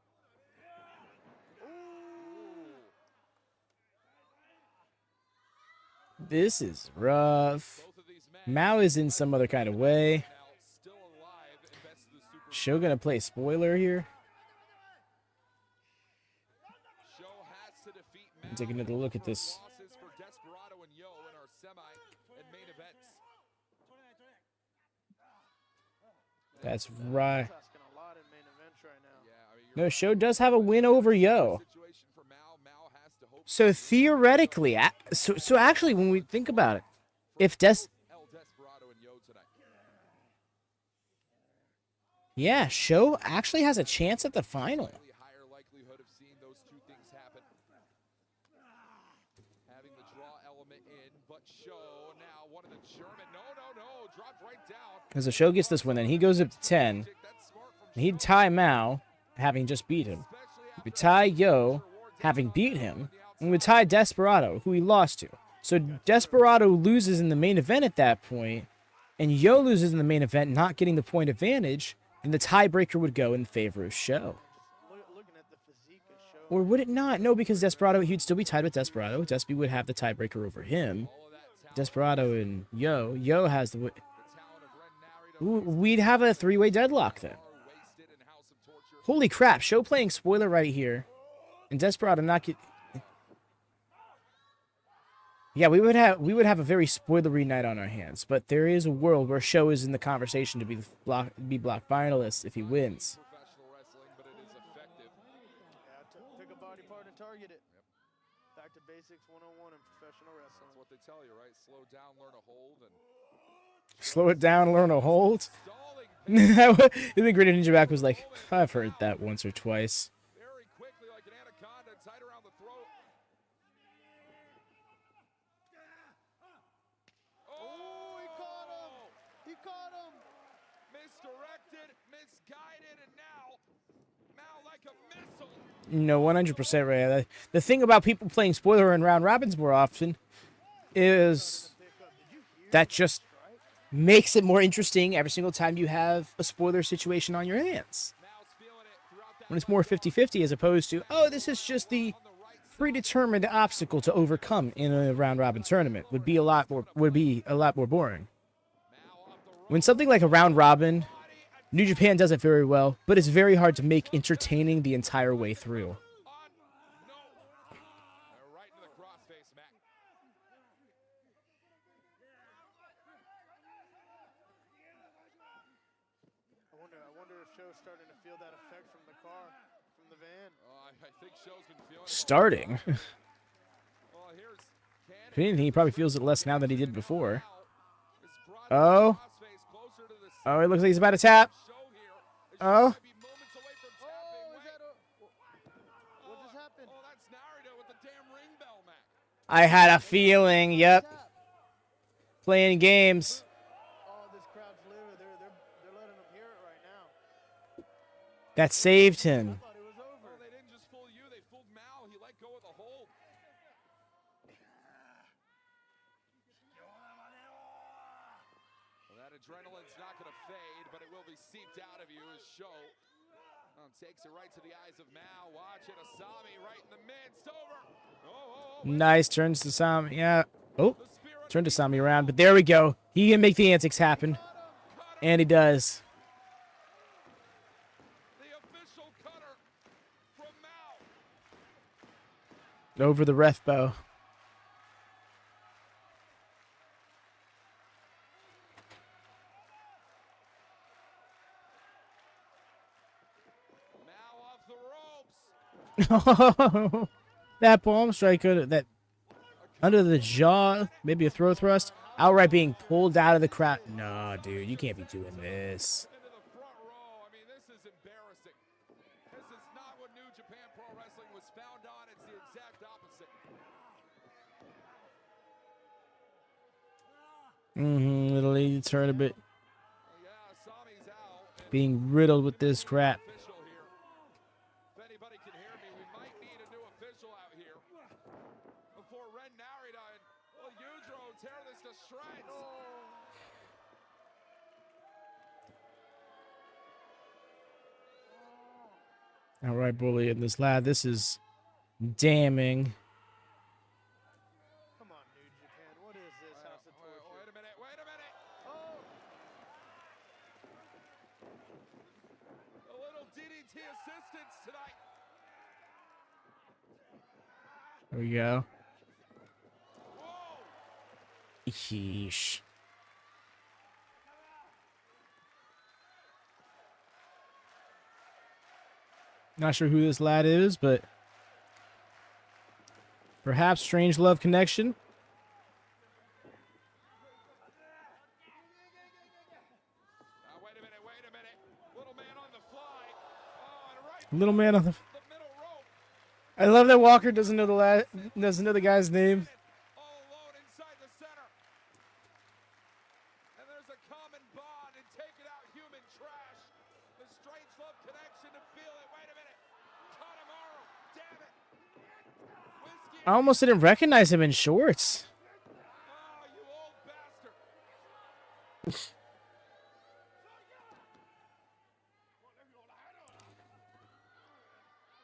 Speaker 1: This is rough.
Speaker 3: Both of these men
Speaker 1: Mao is in some other kind of way.
Speaker 3: now still alive and best of the super
Speaker 1: Show gonna play spoiler here.
Speaker 3: show has to defeat Mao.
Speaker 1: Take another look at this.
Speaker 3: Losses for Desperado and Yo in our semi and main events.
Speaker 1: That's right.
Speaker 4: He's asking a lot in main events right now.
Speaker 3: Yeah, I mean,
Speaker 1: No, Show does have a win over Yo.
Speaker 3: situation for Mao. Mao has to hope
Speaker 1: So theoretically, so actually, when we think about it, if
Speaker 3: El Desperado and Yo tonight.
Speaker 1: yeah, Show actually has a chance at the final.
Speaker 3: Slightly higher likelihood of seeing those two things happen. Having the draw element in, but show now one of the German. No, dropped right down.
Speaker 1: Because if Show gets this win, then he goes up to 10.
Speaker 3: That's smart from
Speaker 1: And he'd tie Mao, having just beat him.
Speaker 3: especially
Speaker 1: He would tie Yo, having beat him. And would tie Desperado, who he lost to. So Desperado loses in the main event at that point, and Yo loses in the main event, not getting the point advantage, and the tiebreaker would go in favor of Show.
Speaker 4: Looking at the physique of show.
Speaker 1: Or would it not? No, because Desperado, he'd still be tied with Desperado. Despy would have the tiebreaker over him. Desperado and Yo has the...
Speaker 3: the talent of Ren Narita.
Speaker 1: Ooh, we'd have a three-way deadlock then.
Speaker 3: Wasted in House of Torture.
Speaker 1: Holy crap, Show playing spoiler right here. And Desperado not get... Yeah, we would have a very spoilery night on our hands, but there is a world where Show is in the conversation to be block finalist if he wins.
Speaker 3: Professional wrestling, but it is effective.
Speaker 4: Yeah, pick a body part and target it. Back to basics 101 in professional wrestling.
Speaker 3: That's what they tell you, right? Slow down, learn to hold, and
Speaker 1: Slow it down, learn to hold.
Speaker 3: stalling
Speaker 1: It'd be great if Ninja Back was like, I've heard that once or twice.
Speaker 3: very quickly like an anaconda, tight around the throat. Oh,
Speaker 4: He caught him! He caught him!
Speaker 3: misdirected, misguided, and now like a missile.
Speaker 1: No, 100% right. The thing about people playing spoiler and round robins more often, is that just makes it more interesting every single time you have a spoiler situation on your hands. When it's more 50-50 as opposed to, oh, this is just the predetermined obstacle to overcome in a round robin tournament would be a lot more boring. When something like a round robin, New Japan does it very well, but it's very hard to make entertaining the entire way through.
Speaker 3: Right into the crossface, Mack.
Speaker 4: I wonder if Show's starting to feel that effect from the car, from the van.
Speaker 3: I think Show's been feeling it.
Speaker 1: Starting.
Speaker 3: Well, here's
Speaker 1: If anything, he probably feels it less now than he did before.
Speaker 3: It's brought
Speaker 1: Oh.
Speaker 3: crossface closer to the
Speaker 1: Oh, it looks like he's about to tap.
Speaker 3: show here.
Speaker 1: Oh.
Speaker 3: Might be moments away from tapping.
Speaker 4: Oh, is
Speaker 3: Wait.
Speaker 4: that a... What just happened?
Speaker 3: Oh, that's Narita with the damn ring bell, Mack.
Speaker 1: I had a feeling. Yep. Playing games.
Speaker 4: Oh, this crowd's livid. They're letting them hear it right now.
Speaker 1: That saved him.
Speaker 4: I thought it was over.
Speaker 3: Oh, they didn't just fool you, they fooled Mao. He let go of the hold. Well, that adrenaline's not going to fade, but it will be seeped out of you as Show takes it right to the eyes of Mao. Watch it, Asami right in the midst. Over.
Speaker 1: Nice. Turns to Sami. Yeah. Oh. Turned to Sami around. But there we go. He can make the antics happen. And he does.
Speaker 3: The official cutter from Mao.
Speaker 1: Over the ref bow.
Speaker 3: Mao off the ropes.
Speaker 1: That palm strike could that under the jaw, maybe a throw thrust, outright being pulled out of the crowd. Nah, dude, you can't be doing this.
Speaker 3: Into the front row. I mean, this is embarrassing. This is not what New Japan Pro Wrestling was found on. It's the exact opposite.
Speaker 1: Little lady turn a bit,
Speaker 3: Yeah, Asami's out. And
Speaker 1: being riddled with this crap.
Speaker 3: official here. If anybody can hear me, we might need a new official out here before Ren Narita and Yujiro tear this to shreds.
Speaker 1: All right, bully in this lad. This is damning.
Speaker 4: Come on, New Japan. What is this house of torture?
Speaker 3: Wait a minute, wait a minute.
Speaker 4: Oh,
Speaker 3: A little DDT assistance tonight.
Speaker 1: There we go.
Speaker 3: Whoa!
Speaker 1: Yeesh. Not sure who this lad is, but perhaps strange love connection.
Speaker 3: Wait a minute, wait a minute. Little man on the fly. Oh, and right
Speaker 1: Little man on the.
Speaker 3: the middle rope.
Speaker 1: I love that Walker doesn't know the guy's name.
Speaker 3: All alone inside the center. And there's a common bond and take it out human trash. The strange love connection to feel it. Wait a minute. Kanemaru. Damn it. Whiskey.
Speaker 1: I almost didn't recognize him in shorts.
Speaker 3: Oh, you old bastard.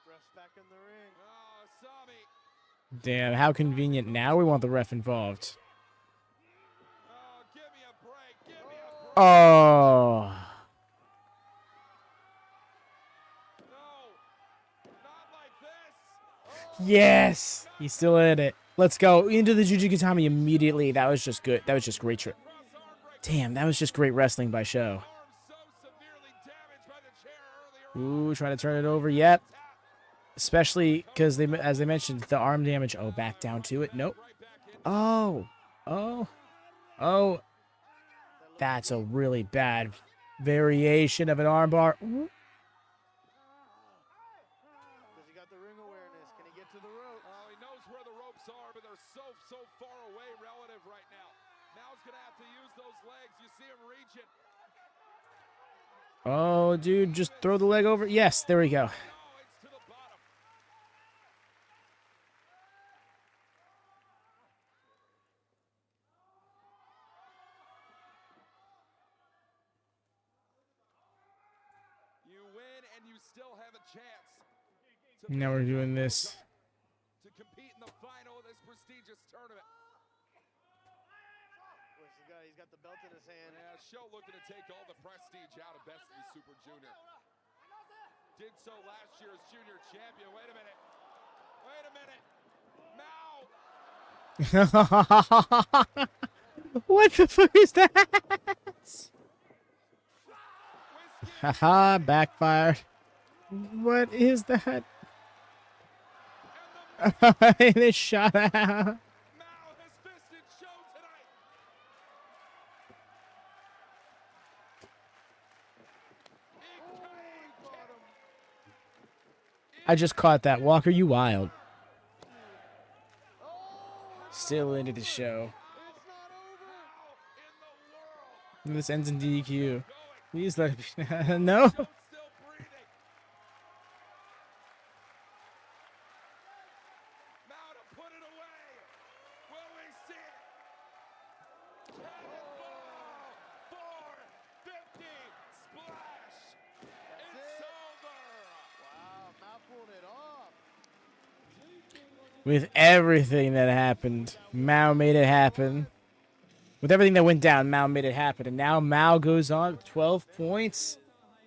Speaker 4: ref's back in the ring.
Speaker 3: Oh, Asami.
Speaker 1: Damn, how convenient. Now we want the ref involved.
Speaker 3: Oh, give me a break. Give me a break.
Speaker 1: Oh.
Speaker 3: No. Not like this.
Speaker 1: Yes. He's still in it. Let's go. Into the Jujikatami immediately. That was just good. That was just great.
Speaker 3: Cross arm break.
Speaker 1: Damn, that was just great wrestling by Show.
Speaker 3: Arm so severely damaged by the chair earlier.
Speaker 1: Ooh, trying to turn it over. Yep. Especially because they, as they mentioned, the arm damage. Oh, back down to it. Nope.
Speaker 3: Right back in.
Speaker 1: Oh. Oh. Oh. That's a really bad variation of an armbar. Ooh.
Speaker 4: Does he got the ring awareness? Can he get to the rope?
Speaker 3: Oh, he knows where the ropes are, but they're so far away relative right now. Now he's going to have to use those legs. You see him reaching.
Speaker 1: Oh, dude, just throw the leg over. Yes, there we go.
Speaker 3: No, it's to the bottom.
Speaker 2: and you still have a chance to
Speaker 1: Now we're doing this.
Speaker 2: to compete in the final of this prestigious tournament.
Speaker 4: Where's the guy? He's got the belt in his hand.
Speaker 2: Yeah, Sho looking to take all the prestige out of Best of the Super Junior. Did so last year as junior champion. Wait a minute. Wait a minute. Mao.
Speaker 1: What the fuck is that? Haha, backfired. What is that? It shot out.
Speaker 2: Mao has fisted Sho tonight.
Speaker 1: I just caught that. Walker, you wild. Still into the show. This ends in DQ. Please let it be. No.
Speaker 2: Still breathing. Mao to put it away. Will we see it? Cannonball. 450 splash. It's over.
Speaker 4: Wow, Mao pulled it off.
Speaker 1: With everything that happened, Mao made it happen. With everything that went down, Mao made it happen. And now Mao goes on 12 points.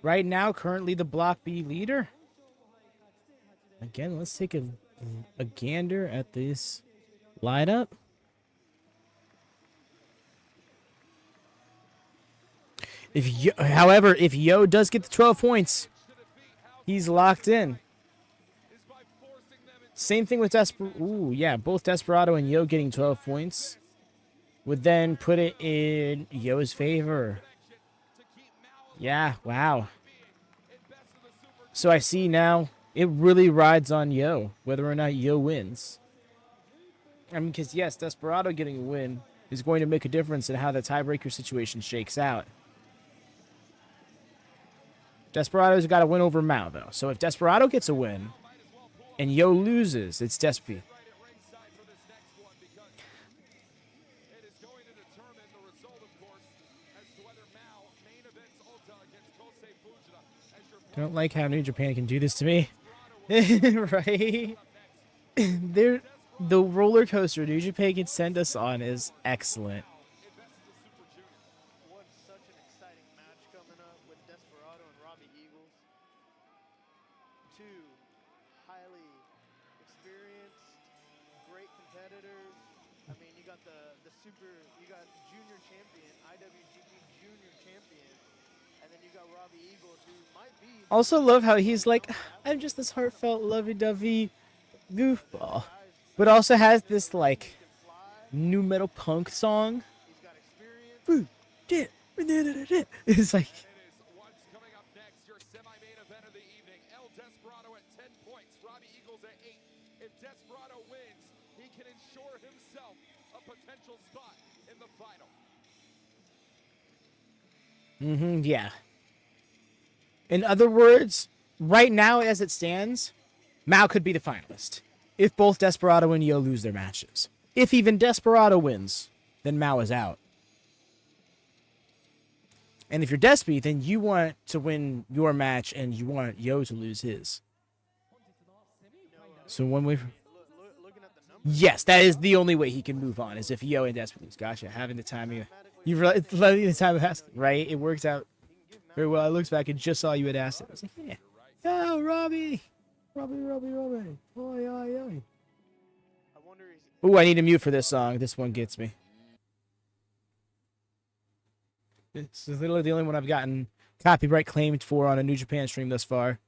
Speaker 1: Right now, currently the Block B leader. Again, let's take a gander at this lineup. However, if Yo does get the 12 points, he's locked in. Same thing with Desperado. Ooh, yeah, both Desperado and Yo getting 12 points would then put it in Yo's favor. Yeah, wow. So I see now it really rides on Yo, whether or not Yo wins. I mean, because yes, Desperado getting a win is going to make a difference in how the tiebreaker situation shakes out. Desperado's got to win over Mao, though. So if Desperado gets a win and Yo loses, it's Despi. Don't like how New Japan can do this to me. Right? The roller coaster New Japan can send us on is excellent.
Speaker 4: What such an exciting match coming up with Desperado and Robbie Eagles. Two highly experienced, great competitors. I mean, you got you got junior champion, IWGP junior champion, and then you got Robbie Eagles, who might be.
Speaker 1: Also love how he's like, I'm just this heartfelt, lovey-dovey goofball. But also has this, like, new metal punk song.
Speaker 4: He's got experience.
Speaker 1: It's like,
Speaker 2: What's coming up next? Your semi-main event of the evening. El Desperado at 10 points. Robbie Eagles at 8. If Desperado wins, he can ensure himself a potential spot in the final.
Speaker 1: yeah. In other words, right now as it stands, Mao could be the finalist. If both Desperado and Yo lose their matches. If even Desperado wins, then Mao is out. And if you're Despi, then you want to win your match and you want Yo to lose his. So one way.
Speaker 4: Looking at the numbers,
Speaker 1: Yes, that is the only way he can move on, is if Yo and Despi lose. Gotcha. Having the timing. You've realized the time of asking, right? It works out very well. I looked back and just saw you had asked it. I was like, yeah. Oh, Robbie. Robbie. Oi, oi, oi.
Speaker 4: I wonder is
Speaker 1: Ooh, I need a mute for this song. This one gets me. This is literally the only one I've gotten copyright claimed for on a New Japan stream thus far.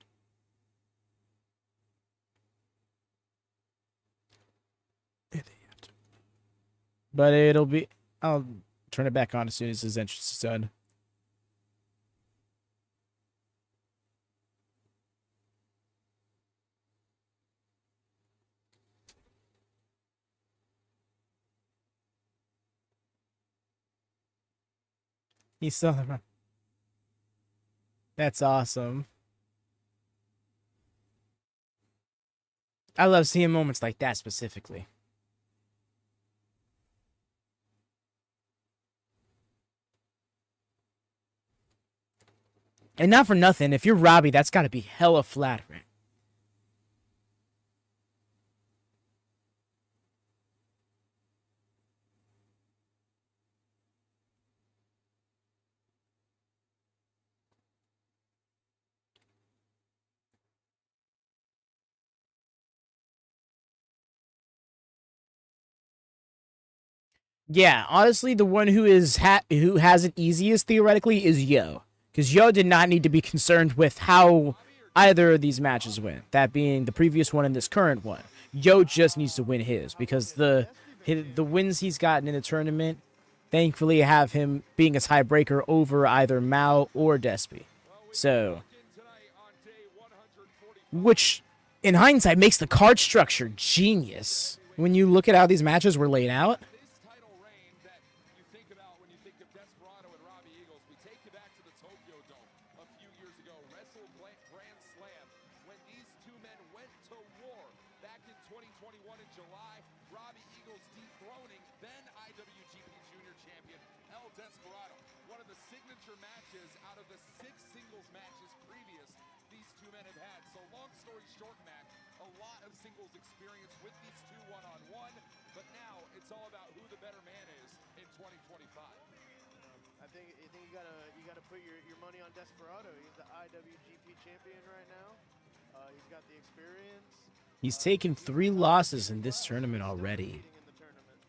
Speaker 1: But it'll be... I'll turn it back on as soon as his entrance is done. He's still around. That's awesome. I love seeing moments like that specifically. And not for nothing, if you're Robbie, that's got to be hella flattering. Yeah, honestly, the one who who has it easiest theoretically is Yo, because Yo did not need to be concerned with how either of these matches went. That being the previous one and this current one. Yo just needs to win his because the wins he's gotten in the tournament, thankfully, have him being a tiebreaker over either Mao or Despy. So, which in hindsight makes the card structure genius when you look at how these matches were laid out.
Speaker 3: This title reign that you think about when you think of Desperado and Robbie Eagles, we take you back to the Tokyo Dome a few years ago, Wrestle Grand Slam, when these two men went to war back in 2021 in July. Robbie Eagles dethroning then IWGP Junior Champion El Desperado. One of the signature matches out of the 6 singles matches previous these two men have had. So long story short, Mac, a lot of singles experience with these two one-on-one, but now it's all about who the better man is in 2025.
Speaker 4: I think you gotta put your money on Desperado. He's the IWGP champion right now. He's got the experience.
Speaker 1: He's taken 3 losses in this tournament already.
Speaker 4: In the tournament.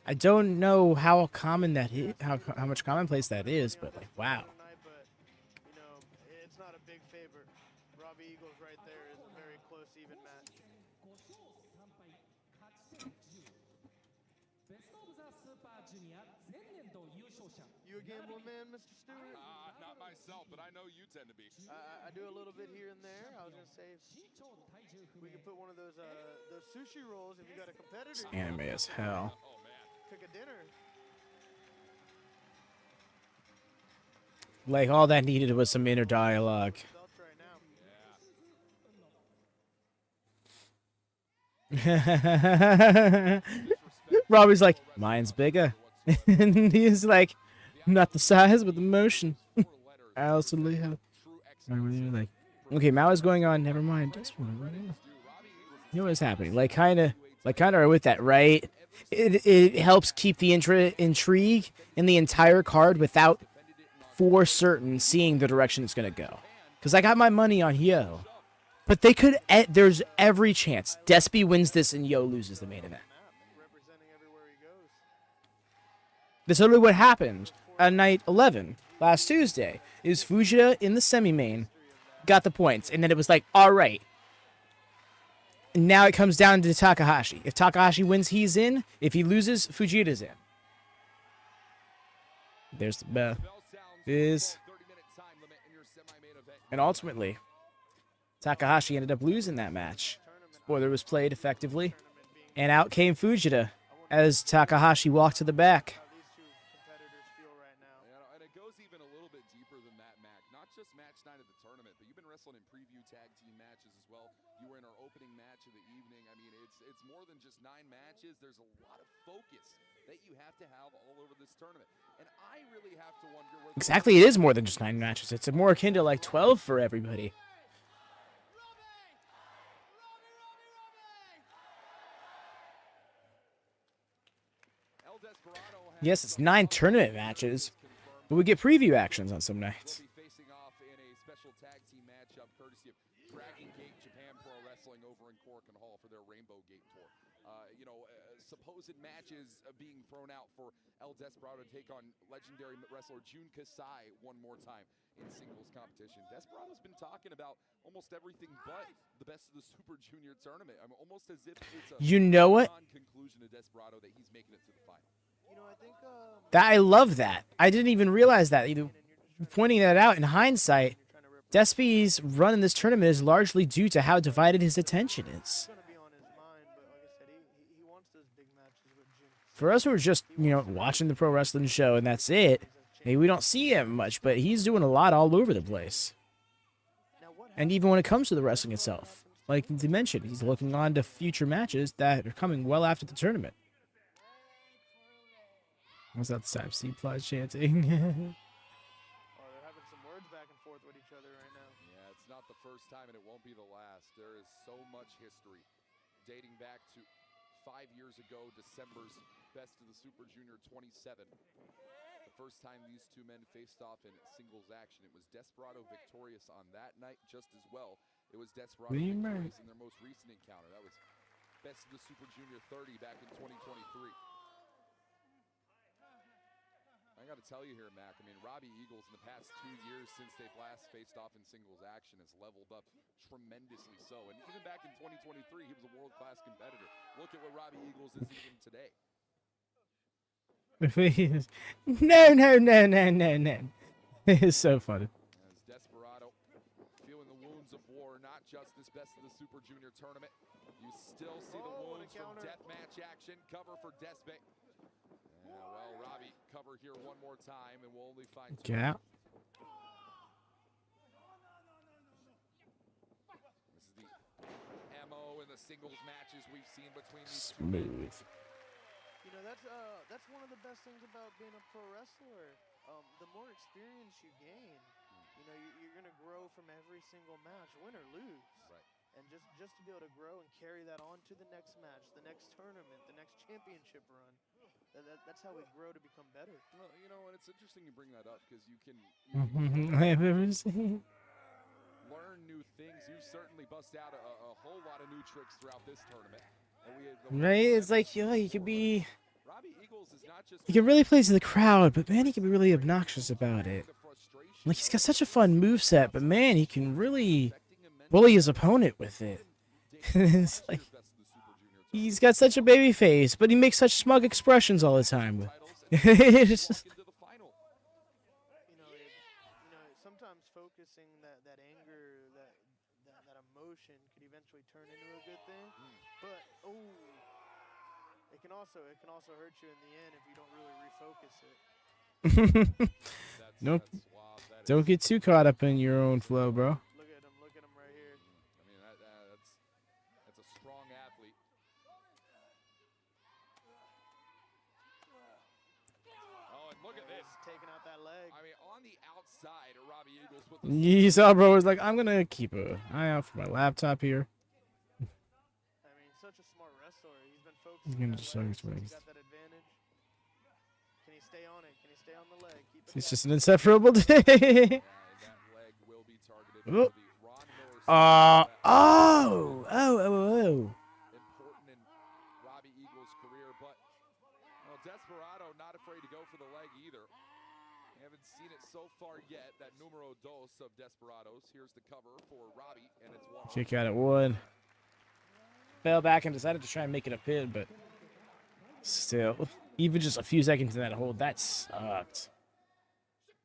Speaker 1: I don't know how common that is, how much commonplace that is, but like, wow.
Speaker 4: But you know, it's not a big favorite. Robbie Eagles right there is a very close, even match. You a gambling man, Mr. Stewart?
Speaker 3: Not myself, but I know you tend to be.
Speaker 4: I do a little bit here and there. I was gonna say we could put one of those sushi rolls if you got a competitor.
Speaker 1: Anime as hell.
Speaker 3: Oh, man.
Speaker 4: Pick a dinner.
Speaker 1: Like, all that needed was some inner dialogue.
Speaker 4: Belts right now.
Speaker 1: Robbie's like, mine's bigger. And he's like, not the size, but the motion. I also have. Like, okay, Mao is going on. Never mind. You know what's happening? Like, kind of are with that, right? It helps keep the intrigue in the entire card without for certain seeing the direction it's gonna go. Because I got my money on Yo, but they could. There's every chance Despy wins this and Yo loses the main event.
Speaker 4: Representing everywhere he goes.
Speaker 1: That's literally what happened on night 11 last Tuesday. Is Fujita in the semi-main, got the points, and then it was like, all right. And now it comes down to Takahashi. If Takahashi wins, he's in. If he loses, Fujita's in. There's the bell. And ultimately, Takahashi ended up losing that match. Spoiler was played effectively, and out came Fujita as Takahashi walked to the back.
Speaker 4: These two competitors feel right now.
Speaker 2: And it goes even a little bit deeper than that, Mac. Not just match night of the tournament, but you've been wrestling in preview tag team matches as well. You were in our opening match of the evening. I mean, it's more than just 9 matches. There's a lot of focus that you have to have all over this tournament. And I really have to wonder where
Speaker 1: Exactly, it is more than just 9 matches. It's more akin to like 12 for everybody. Yes, it's 9 tournament matches, but we get preview actions on some nights.
Speaker 2: Will be facing off in a special tag team matchup courtesy of Dragon Gate Japan Pro Wrestling over in Cork and Hall for their Rainbow Gate tour. Supposed matches being thrown out for El Desperado to take on legendary wrestler Jun Kasai one more time in singles competition. Desperado's been talking about almost everything but the best of the Super Junior tournament. I'm almost as if it's a
Speaker 1: You know what?
Speaker 2: conclusion to Desperado that he's making it to the final.
Speaker 4: You know, I think
Speaker 1: I love that. I didn't even realize that. Pointing that out in hindsight, Despy's run in this tournament is largely due to how divided his attention is.
Speaker 4: it's gonna be on his mind, but like I said, he wants those big matches with Jim.
Speaker 1: For us who are just, watching the pro wrestling show and that's it, hey, we don't see him much, but he's doing a lot all over the place.
Speaker 4: Now what
Speaker 1: And even when it comes to the wrestling itself, like they mentioned, he's looking on to future matches that are coming well after the tournament. Was that the time C Plies chanting?
Speaker 4: they're having some words back and forth
Speaker 2: first time and it won't be the last. There is so much history dating back to 5 years ago, December's Best of the Super Junior 27. The first time these two men faced off in singles action. It was Desperado victorious on that night just as well. It was Desperado victorious in their most recent encounter. That was Best of the Super Junior 30 back in 2023. I got to tell you here, Mack, I mean, Robbie Eagles in the past 2 years since they've last faced off in singles action has leveled up tremendously so. And even back in 2023, he was a world-class competitor. Look at what Robbie Eagles is even today.
Speaker 1: No. It's so funny.
Speaker 2: As Desperado feeling the wounds of war, not just this Best of the Super Junior tournament. You still see the wounds from deathmatch action. Cover for Despe. Well, Robbie, cover here one more time, and we'll only find two.
Speaker 1: Yeah.
Speaker 2: This is the MO in the singles matches we've seen between these
Speaker 1: Smooth.
Speaker 4: You know, that's one of the best things about being a pro wrestler. The more experience you gain, you know, you're going to grow from every single match, win or lose.
Speaker 2: Right.
Speaker 4: And just to be able to grow and carry that on to the next match, the next tournament, the next championship run. That's how we grow to become better.
Speaker 2: Well, you know, and it's interesting you bring that up because you can
Speaker 1: I've ever seen.
Speaker 2: learn new things. You certainly bust out a whole lot of new tricks throughout this tournament.
Speaker 1: Right? It's like, yo, he could be.
Speaker 2: Robbie Eagles is not just
Speaker 1: He can really play to the crowd, but man, he can be really obnoxious about it. Like, he's got such a fun moveset, but man, he can really bully his opponent with it. It's like, he's got such a baby face, but he makes such smug expressions all the time. It's just-
Speaker 4: Sometimes focusing that anger, that emotion could eventually turn into a good thing. But it can also hurt you in the end if you don't really refocus it.
Speaker 1: Nope. Don't get too caught up in your own flow, bro.
Speaker 4: Look at him right here.
Speaker 2: I mean, that's a strong athlete. Oh, and look at this.
Speaker 4: Taking out that leg.
Speaker 2: I mean, on the outside, Robbie Eagles with the
Speaker 1: You saw, bro, was like, I'm gonna keep an eye out for my laptop here.
Speaker 4: I mean, such a smart wrestler. He's been focusing
Speaker 1: He's gonna
Speaker 4: on
Speaker 1: just
Speaker 4: that leg,
Speaker 1: show
Speaker 4: so
Speaker 1: his
Speaker 4: he's
Speaker 1: legs.
Speaker 4: got that advantage. Can he stay on it? Can he stay on the leg? Keep it
Speaker 1: It's
Speaker 4: going.
Speaker 1: just an insufferable day.
Speaker 2: that leg will be targeted for
Speaker 1: Oh.
Speaker 2: the Ron Miller
Speaker 1: Oh.
Speaker 2: important in Robbie Eagles' career, but Desperado not afraid to go for the leg either. We haven't seen it so far yet. That numero dos of Desperados. Here's the cover for Robbie, and it's one.
Speaker 1: Kick out at one. Fell back and decided to try and make it a pin, but still, even just a few seconds in that hold, that sucked.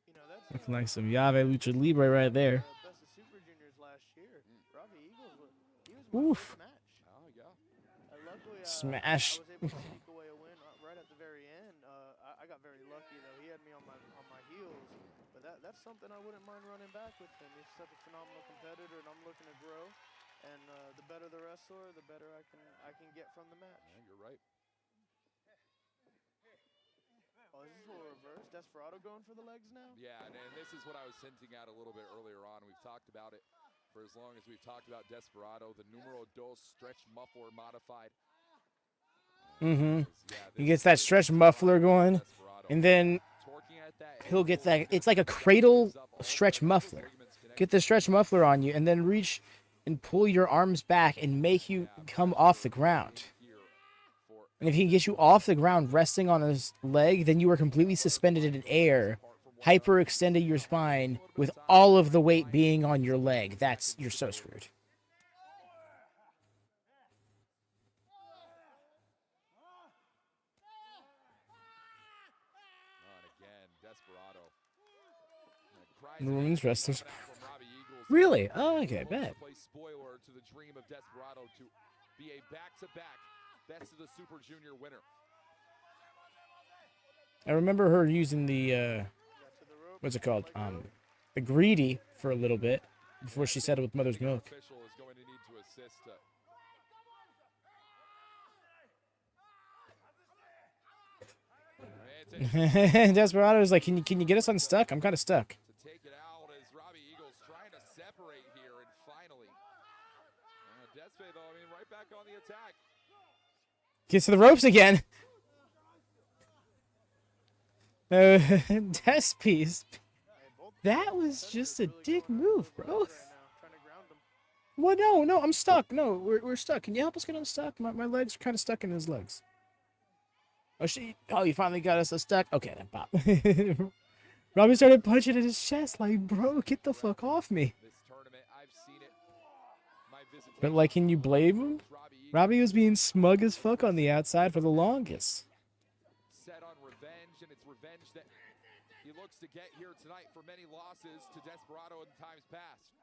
Speaker 4: You know, that's
Speaker 1: Looking like some Yave Lucha Libre right there.
Speaker 4: Best of Super Juniors last year. Robbie Eagles he was my
Speaker 1: Oof.
Speaker 4: first match.
Speaker 2: Oh, yeah.
Speaker 4: Luckily,
Speaker 1: Smash.
Speaker 4: I was able to sneak away a win right at the very end. I got very lucky though. He had me on my heels, but that's something I wouldn't mind running back with him. He's such a phenomenal competitor, and I'm looking to grow. And the better the wrestler, the better I can get from the match.
Speaker 2: Yeah, you're right.
Speaker 4: Oh, is this a reverse? Desperado going for the legs now?
Speaker 2: Yeah, and this is what I was hinting at a little bit earlier on. We've talked about it for as long as we've talked about Desperado, the numero dos stretch muffler modified.
Speaker 1: Mm-hmm.
Speaker 2: Yeah,
Speaker 1: He gets that stretch muffler going, and then he'll get that. It's like a cradle stretch muffler. Get the stretch muffler on you, and then reach and pull your arms back and make you come off the ground. And if he can get you off the ground resting on his leg, then you are completely suspended in air, hyperextending your spine with all of the weight being on your leg. You're so screwed. The women's wrestlers. Really? Oh, okay, bet.
Speaker 2: Spoiler to the dream of Desperado to be a back-to-back Best of the Super Junior winner.
Speaker 1: I remember her using the what's it called? The greedy for a little bit before she settled with Mother's Milk.
Speaker 2: Official is going to need to assist.
Speaker 1: Desperado's like, can you get us unstuck? I'm kind of stuck.
Speaker 2: To take it out as Robbie Eagles trying to separate here, and finally
Speaker 3: I mean, right back on the attack.
Speaker 1: Gets to the ropes again. Despies.
Speaker 4: Hey, both
Speaker 1: That was
Speaker 4: contenders
Speaker 1: just a
Speaker 4: really
Speaker 1: dick
Speaker 4: going
Speaker 1: move,
Speaker 4: after those
Speaker 1: bro.
Speaker 4: legs right now, trying to ground them.
Speaker 1: What? No, no, I'm stuck. No, we're stuck. Can you help us get unstuck? My legs are kind of stuck in his legs. Oh, you finally got us unstuck? Okay, then pop. Robbie started punching at his chest like, bro, get the fuck off me.
Speaker 3: This tournament, I've seen it. My
Speaker 1: But, like, can you blame him? Robbie was being smug as fuck on the outside for the longest.
Speaker 3: Set on revenge, and it's revenge that he looks to get here tonight for many losses to Desperado in times past.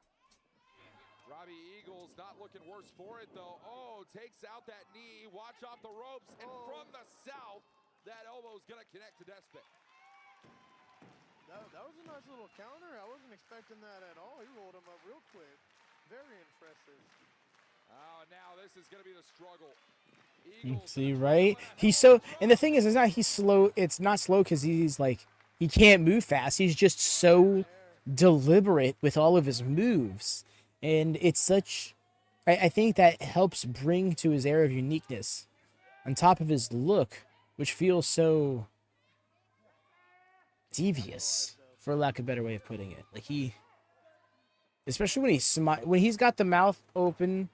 Speaker 3: Robbie Eagles not looking worse for it, though. Oh, takes out that knee. Watch off the ropes, and from the south, that elbow's going to connect to Despot.
Speaker 4: That was a nice little counter. I wasn't expecting that at all. He rolled him up real quick. Very impressive.
Speaker 3: Oh, now this is going to be the struggle.
Speaker 1: See, right? He's so, and the thing is, he's slow. It's not slow because he's like, he can't move fast. He's just so deliberate with all of his moves. And it's such, I think that helps bring to his air of uniqueness on top of his look, which feels so devious, for lack of a better way of putting it. Like especially when he's got the mouth open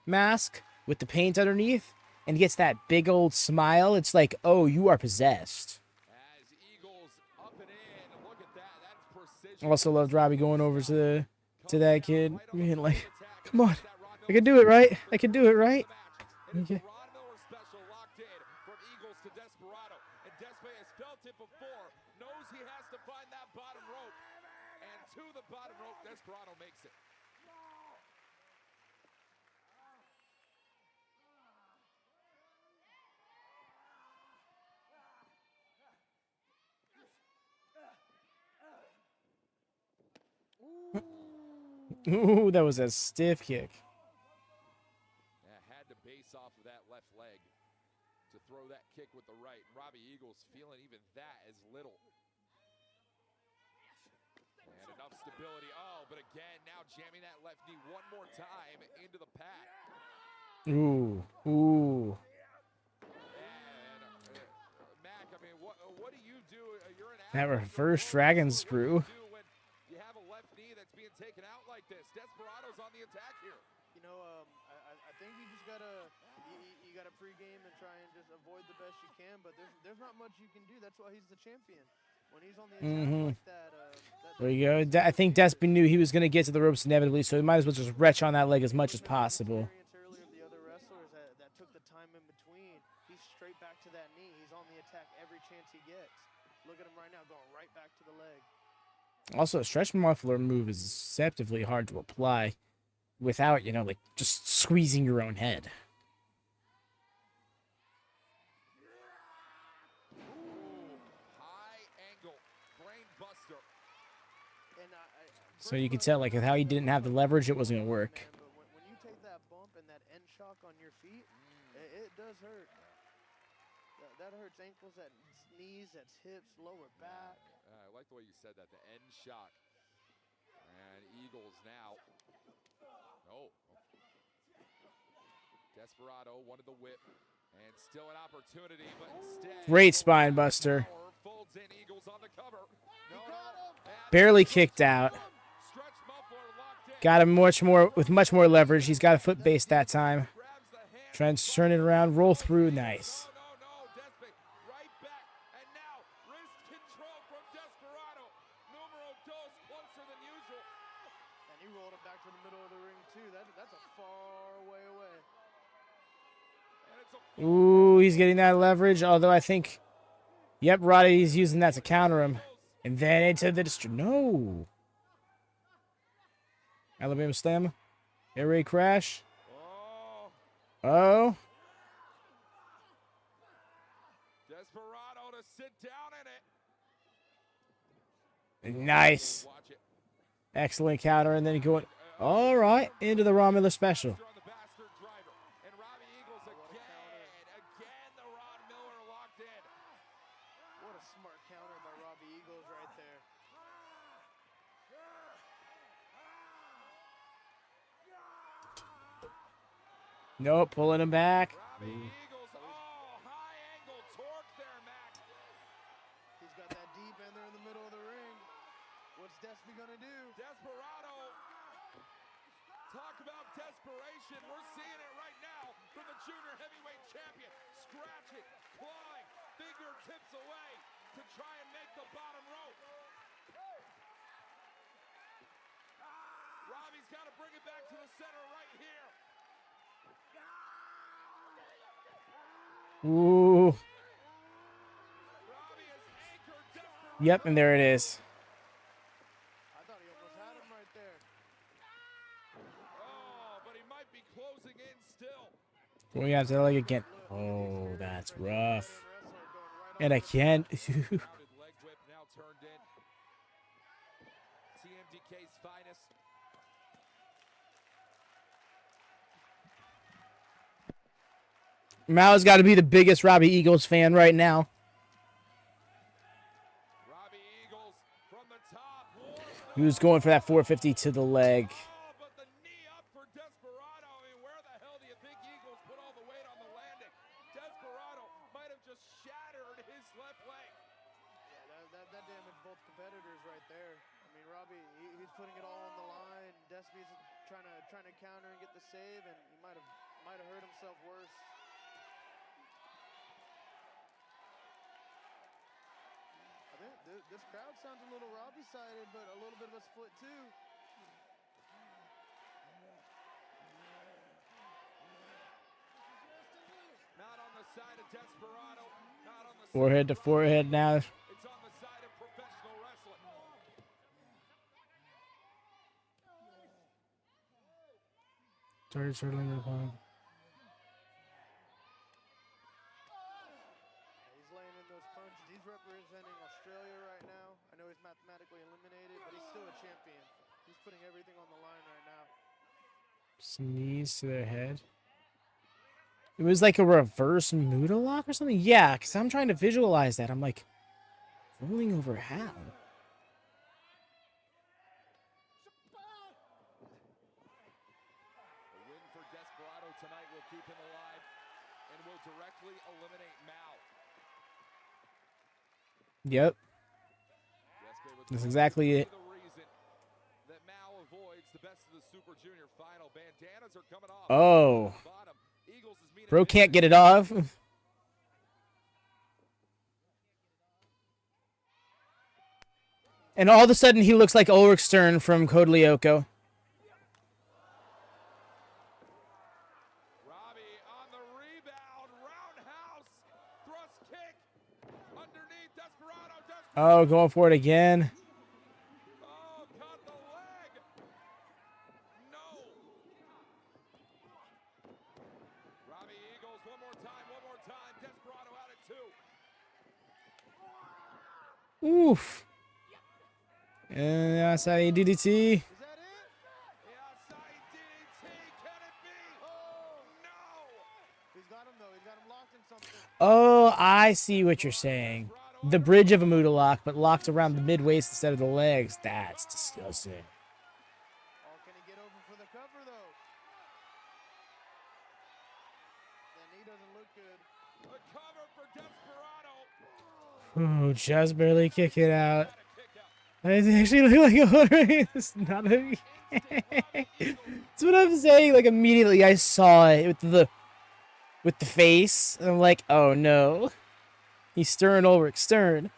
Speaker 1: mask with the paint underneath and gets that big old smile, it's like, oh, you are possessed.
Speaker 3: As Eagles up and in, look at that. That's
Speaker 1: I
Speaker 3: precision.
Speaker 1: also loved Robbie going over to that kid, being like, come on, I can do it, right? I can do it, right? Okay.
Speaker 3: Ron Miller special locked in from Eagles to Desperado. And Despot has felt it before, knows he has to find that bottom rope. And to the bottom rope, Desperado makes it.
Speaker 1: Ooh, that was a stiff kick.
Speaker 3: Yeah, had to base off of that left leg to throw that kick with the right. Robbie Eagles feeling even that as little. And enough stability. Oh, but again, now jamming that left knee one more time into the pad.
Speaker 1: Ooh, ooh.
Speaker 3: And Mack, I mean, what do you do? You're an
Speaker 1: That
Speaker 3: athlete.
Speaker 1: reverse dragon screw.
Speaker 3: What do you do when you have a left knee that's being taken out like this? Desperado's on the attack here.
Speaker 4: You know, I think you just gotta you gotta pregame and try and just avoid the best you can. But there's not much you can do. That's why he's the champion. When he's on the attack like that,
Speaker 1: There you go. I think Despy knew he was going to get to the ropes inevitably, so he might as well just retch on that leg as much as possible.
Speaker 4: Earlier of the other wrestlers that took the time in between. He's straight back to that knee. He's on the attack every chance he gets. Look at him right now, going right back to the leg.
Speaker 1: Also, a stretch muffler move is deceptively hard to apply without, like just squeezing your own head. So you can tell, like, with how he didn't have the leverage, it wasn't going to work.
Speaker 4: But when you take that bump and that end shock on your feet, it does hurt. That hurts ankles, that's knees, that's hips, lower back.
Speaker 3: I like the way you said that, the end shock. And Eagles now. Oh. Desperado wanted the whip. And still an opportunity, but instead.
Speaker 1: Great spine buster.
Speaker 3: Folds in, Eagles on the cover.
Speaker 1: Barely kicked out. Got him with much more leverage. He's got a foot base that time. Trying to turn it around, roll through, nice.
Speaker 3: Right back, and now wrist control from Desperado. Numero dos, closer than usual.
Speaker 4: And he rolled it back to the middle of the ring too. That's a far way away.
Speaker 1: Ooh, he's getting that leverage. Although I think, yep, Roddy's using that to counter him. And then into the no. Alabama slam. Air raid crash. Oh.
Speaker 3: Desperado to sit down in it.
Speaker 1: Nice. Excellent counter, and then going. All right, into the Ron Miller special. Nope, pulling him back.
Speaker 2: Robbie Eagles. Oh, high angle torque there, Mack.
Speaker 4: He's got that deep ender in the middle of the ring. What's Despy gonna do?
Speaker 2: Desperado. Talk about desperation. We're seeing it right now from the junior heavyweight champion. Scratching, clawing, fingertips away to try and make the bottom rope. Robbie's got to bring it back to the center right here.
Speaker 1: Ooh.
Speaker 2: Robbie is anchored desperately.
Speaker 1: Yep, and there it is.
Speaker 4: I thought he almost had him right there.
Speaker 2: Oh, but he might be closing in still.
Speaker 1: Going after the leg again. Oh, that's rough. And I can't.
Speaker 2: Crowded leg whip now turned in. TMDK's finest.
Speaker 1: Mao's got to be the biggest Robbie Eagles fan right now.
Speaker 2: Robbie Eagles from the top.
Speaker 1: He was going for that 450 to the leg.
Speaker 2: Oh, but the knee up for Desperado. I mean, where the hell do you think Eagles put all the weight on the landing? Desperado might have just shattered his left leg.
Speaker 4: Yeah, that damaged both competitors right there. I mean, Robbie, he's putting it all on the line. Despy's trying to counter and get the save, and he might have hurt himself worse. I think this crowd sounds a little Robbie-sided, but a little bit of a split too.
Speaker 2: Not on the side of Desperado. Not on the
Speaker 1: Forehead to forehead now.
Speaker 2: It's on the side of professional wrestling.
Speaker 1: Started circling the ball.
Speaker 4: He's laying in those punches. He's representing Australia right now. I know he's mathematically eliminated, but he's still a champion. He's putting everything on the line right now.
Speaker 1: Some knees to their head. It was like a reverse Muda lock or something? Yeah, because I'm trying to visualize that. I'm like, rolling over how?
Speaker 2: A win for Desperado tonight will keep him alive and will directly eliminate Mao.
Speaker 1: Yep. That's exactly it.
Speaker 2: The reason that Mao avoids the best of the Super Junior final. Bandanas are coming off.
Speaker 1: Oh.
Speaker 2: Bottom. Eagles is meeting
Speaker 1: Bro can't get it off. And all of a sudden, he looks like Ulrich Stern from Code Lyoko.
Speaker 2: Robbie on the rebound. Roundhouse. Thrust kick. Underneath. Desperado.
Speaker 1: Oh, going for it again.
Speaker 2: Oh, caught the leg. No. Robbie Eagles, one more time. Desperado out at 2.
Speaker 1: Oof. And outside DDT.
Speaker 4: Is that it?
Speaker 2: The outside DDT. Can it be? Oh, no.
Speaker 4: He's got him though. He's got him locked in something.
Speaker 1: Oh, I see what you're saying. The bridge of a Muda lock, but locked around the mid-waist instead of the legs. That's disgusting.
Speaker 4: Oh, can he get over for the cover though? That knee doesn't look good.
Speaker 2: The cover for Desperado.
Speaker 1: Oh, just barely kick it out.
Speaker 2: Had a kick out.
Speaker 1: It actually look like a hood. It's not a... That's what I'm saying. Like, immediately I saw it with the face. And I'm like, oh no. He's Stern Ulrich Stern.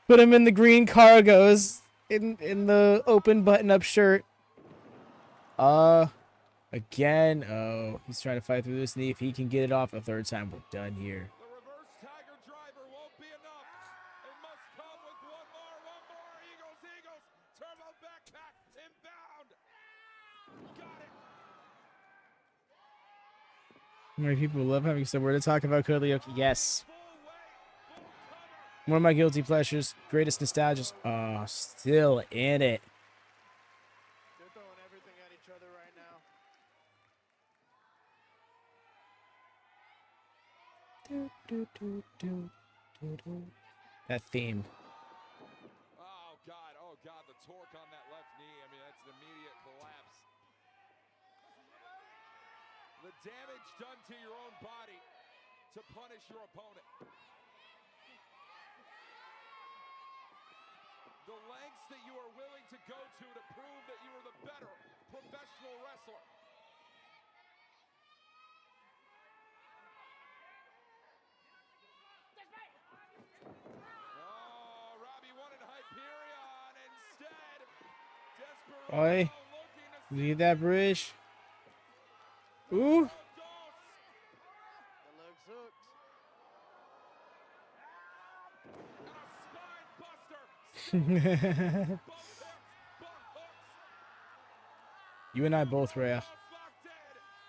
Speaker 1: Put him in the green cargos in the open button-up shirt. Again. Oh, he's trying to fight through this knee. If he can get it off a third time, we're done here.
Speaker 2: The reverse Tiger driver won't be enough. It must come with one more. Eagles. Turbo backpack inbound. Got it.
Speaker 1: How many people love having somewhere to talk about karaoke? Yes.
Speaker 2: Full weight. Full cover.
Speaker 1: One of my guilty pleasures. Greatest nostalgia. Oh, still in it.
Speaker 4: They're throwing everything at each other right now.
Speaker 1: That theme.
Speaker 2: Oh, God. The torque on that left knee. I mean, that's an immediate collapse.
Speaker 3: The damage done to your own body to punish your opponent. The lengths that you are willing to go to prove that you are the better professional wrestler. Oh, Robbie wanted Hyperion instead. Desperado
Speaker 1: Oi.
Speaker 3: looking to
Speaker 1: Need that bridge. Ooh.
Speaker 4: The leg's hooked.
Speaker 3: and a spine buster. Both hooks.
Speaker 1: You and I both, Rhea.
Speaker 3: Both locked in.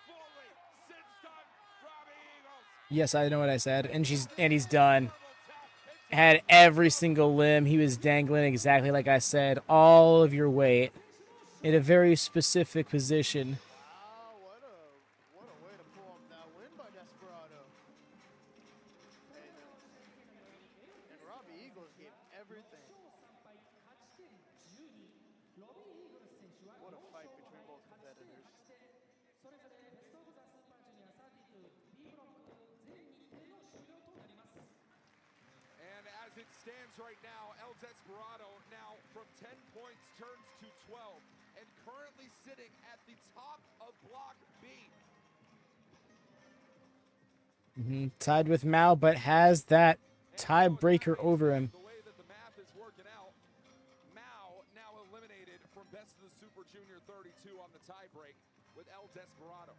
Speaker 3: Fully cinched on Robbie Eagles.
Speaker 1: Yes, I know what I said. And he's done.
Speaker 3: Double tap. It's
Speaker 1: Had every single limb. He was dangling exactly like I said. All of your weight in a very specific position.
Speaker 4: Wow, what a way to pull off that win by Desperado. And Robbie Eagles gave everything. What a fight between both competitors.
Speaker 3: And as it stands right now, El Desperado now from 10 points turns to 12 and currently sitting at the top of Block B.
Speaker 1: Tied with Mao, but has that tiebreaker over him.
Speaker 3: The way that the math is working out, Mao now eliminated from Best of the Super Junior 32 on the tiebreak with El Desperado.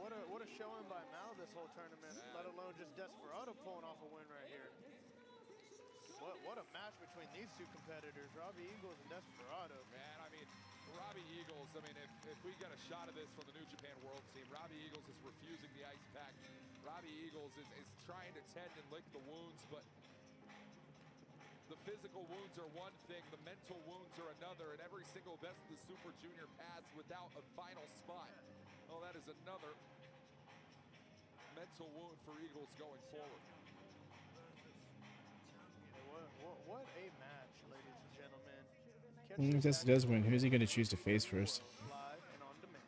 Speaker 4: What a showing by Mao this whole tournament, let alone just Desperado pulling off a win right here. What a match between these two competitors, Robbie Eagles and Desperado.
Speaker 3: Man, I mean, Robbie Eagles, I mean, if we get a shot of this from the New Japan World Team, Robbie Eagles is refusing the ice pack. Robbie Eagles is trying to tend and lick the wounds, but the physical wounds are one thing, the mental wounds are another, and every single Best of the Super Junior pass without a final spot. Oh, that is another mental wound for Eagles going forward.
Speaker 4: What a match, ladies and gentlemen. Catch
Speaker 1: If
Speaker 4: this
Speaker 1: this does win, who's he going to choose to face first?
Speaker 4: live and on demand.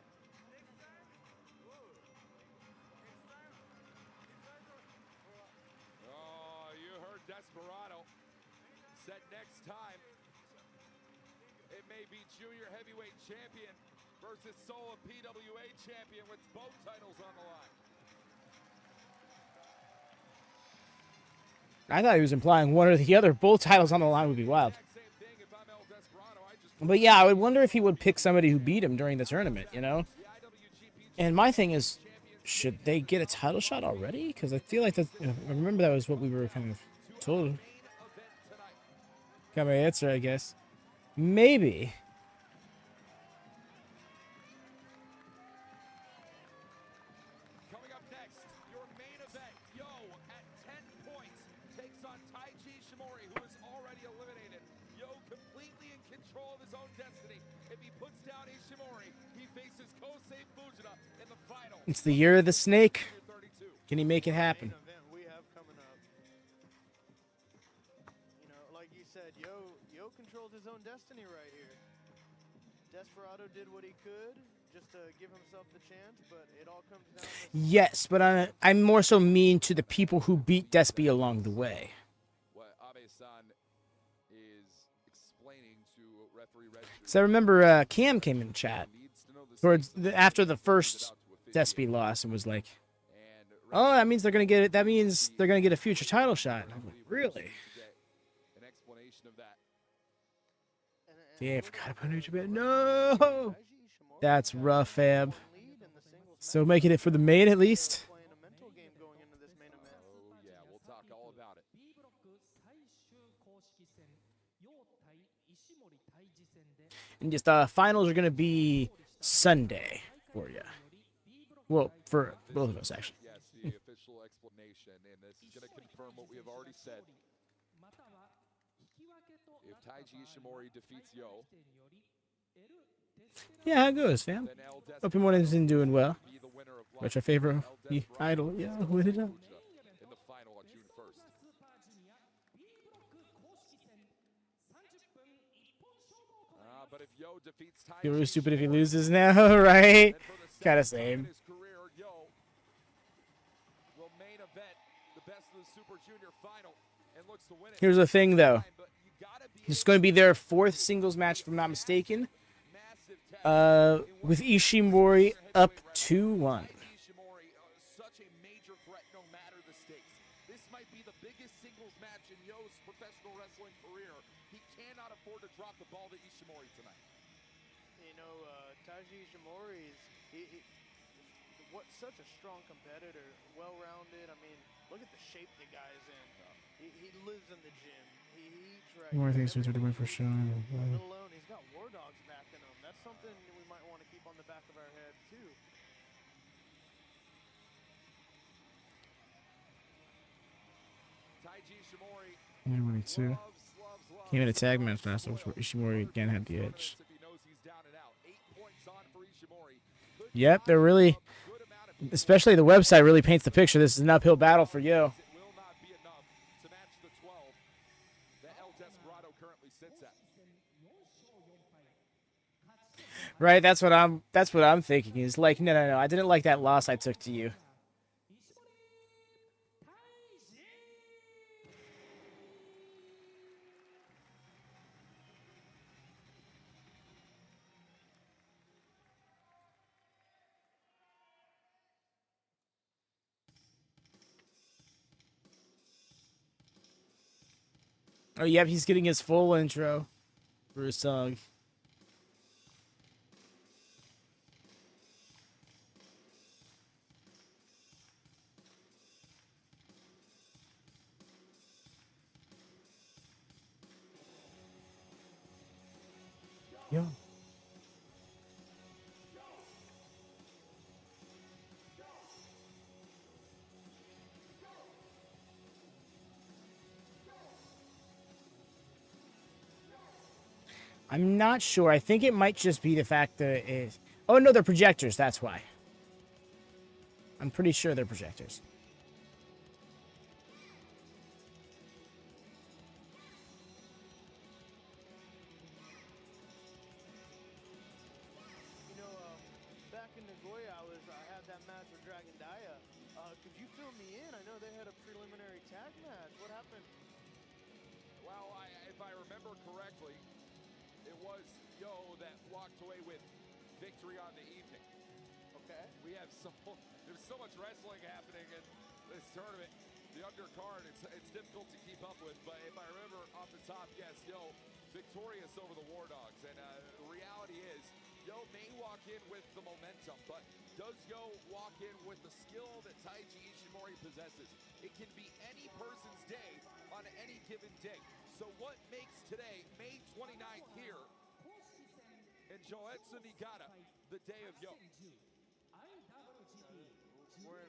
Speaker 3: Oh, you heard Desperado said next time it may be junior heavyweight champion versus solo PWA champion with both titles on the line.
Speaker 1: I thought he was implying one or the other. Both titles on the line would be wild.
Speaker 3: Exact same thing if I'm El Desperado. I just
Speaker 1: But yeah, I would wonder if he would pick somebody who beat him during the tournament, you know?
Speaker 3: the IWGP
Speaker 1: And my thing is, should they get a title shot already? Because I feel like that. I remember that was what we were kind of told.
Speaker 3: main event tonight.
Speaker 1: Got my answer, I guess. Maybe.
Speaker 3: Coming up next, your main event, Yo at 10 points takes on Taiji Shimori, who is already eliminated. Yo completely in control of his own destiny. If he puts down Ishimori, he faces Kosei Fujita in the final.
Speaker 1: It's the year of the snake.
Speaker 3: 32.
Speaker 1: Can he make it happen?
Speaker 4: Main event we have coming up. You know, like you said, Yo controls his own destiny right here. Desperado did what he could just to give himself the chance, but it all comes down to
Speaker 1: Yes, but I'm more so mean to the people who beat Despy along the way.
Speaker 3: What Abe-san is explaining to referee Red
Speaker 1: Because I remember Cam came in chat
Speaker 3: needs to know the
Speaker 1: towards
Speaker 3: stakes
Speaker 1: after the
Speaker 3: and
Speaker 1: first
Speaker 3: put it out to a 50.
Speaker 1: Despy loss and was like,
Speaker 3: And
Speaker 1: "Oh, that means they're gonna get it. That means they're gonna get a future title shot." And I'm like, "Really?"
Speaker 3: An explanation of that.
Speaker 1: Yeah, I forgot about New Japan. No, that's rough, Ab. So making it for the main at least.
Speaker 4: playing a mental game going into this main event.
Speaker 3: Oh yeah, we'll talk all about it.
Speaker 1: And just finals are gonna be Sunday for you. Well, for both of us actually.
Speaker 3: Yes, the official explanation, and this is going to confirm what we have already said. If Taiji Ishimori defeats Yo,
Speaker 1: Yeah, how it goes, fam?
Speaker 3: then El
Speaker 1: Hope everyone's been doing well.
Speaker 3: Desperado will be the winner of
Speaker 1: What's your favorite
Speaker 3: El Desperado
Speaker 1: idol? Yeah, what it up?
Speaker 3: in the final on June 1st. But if Yo defeats
Speaker 2: defeats
Speaker 1: Feel really
Speaker 2: Taiji
Speaker 1: stupid if he
Speaker 2: Shimori.
Speaker 1: loses now, right?
Speaker 2: And for the
Speaker 1: Kind of
Speaker 2: second time in
Speaker 1: same.
Speaker 2: his career, Yo will main event the best of the Super Junior final and looks to win it.
Speaker 1: Here's the thing, though.
Speaker 2: But you gotta be
Speaker 1: It's going to be their 4th singles match, if I'm not mistaken.
Speaker 2: massive test
Speaker 1: With Ishimori up 2-1.
Speaker 2: Taiji Shimori, such a major threat no matter the stakes. This might be the biggest singles match in Yo's professional wrestling career. He cannot afford to drop the ball to Ishimori tonight.
Speaker 4: You know, Taiji Ishimori is such a strong competitor, well-rounded. I mean, look at the shape the guy's in. He lives in the gym. He eats right.
Speaker 1: More
Speaker 4: He
Speaker 1: things
Speaker 4: never
Speaker 1: to do for
Speaker 4: goes
Speaker 1: sure.
Speaker 4: Let alone, he's got War Dogs backing him. That's something we might want to keep on the back of our head too.
Speaker 2: Taiji Shimori
Speaker 1: 22.
Speaker 2: loves
Speaker 1: Came in a tag match last week where Ishimori again had the edge.
Speaker 2: if he knows he's down and out. 8 points on for Ishimori. Good
Speaker 1: Yep, they're
Speaker 2: job,
Speaker 1: really,
Speaker 2: good amount of people.
Speaker 1: especially the website really paints the picture. This is an uphill battle for Yo.
Speaker 2: It will not be enough to match the 12 that El Desperado currently sits at.
Speaker 1: Right, that's what I'm thinking. Is like, no. I didn't like that loss I took to you. Oh, yep, he's getting his full intro for his song. Yo. I'm not sure. I think it might just be the fact that it is. Oh, no, they're projectors. That's why. I'm pretty sure they're projectors.
Speaker 4: You know, back in Nagoya, I had that match with Dragon Daya. Could you fill me in? I know they had a preliminary tag match. What happened?
Speaker 2: Well, if I remember correctly, it was Yo that walked away with victory on the evening.
Speaker 4: Okay.
Speaker 2: There's so much wrestling happening in this tournament. The undercard, it's difficult to keep up with, but if I remember off the top, yes, Yo victorious over the War Dogs. And the reality is, Yo may walk in with the momentum, but does Yo walk in with the skill that Taiji Ishimori possesses? It can be any person's day on any given day. So what makes today, May 29th here in Joetsu, Niigata, the day of Yo?
Speaker 4: We're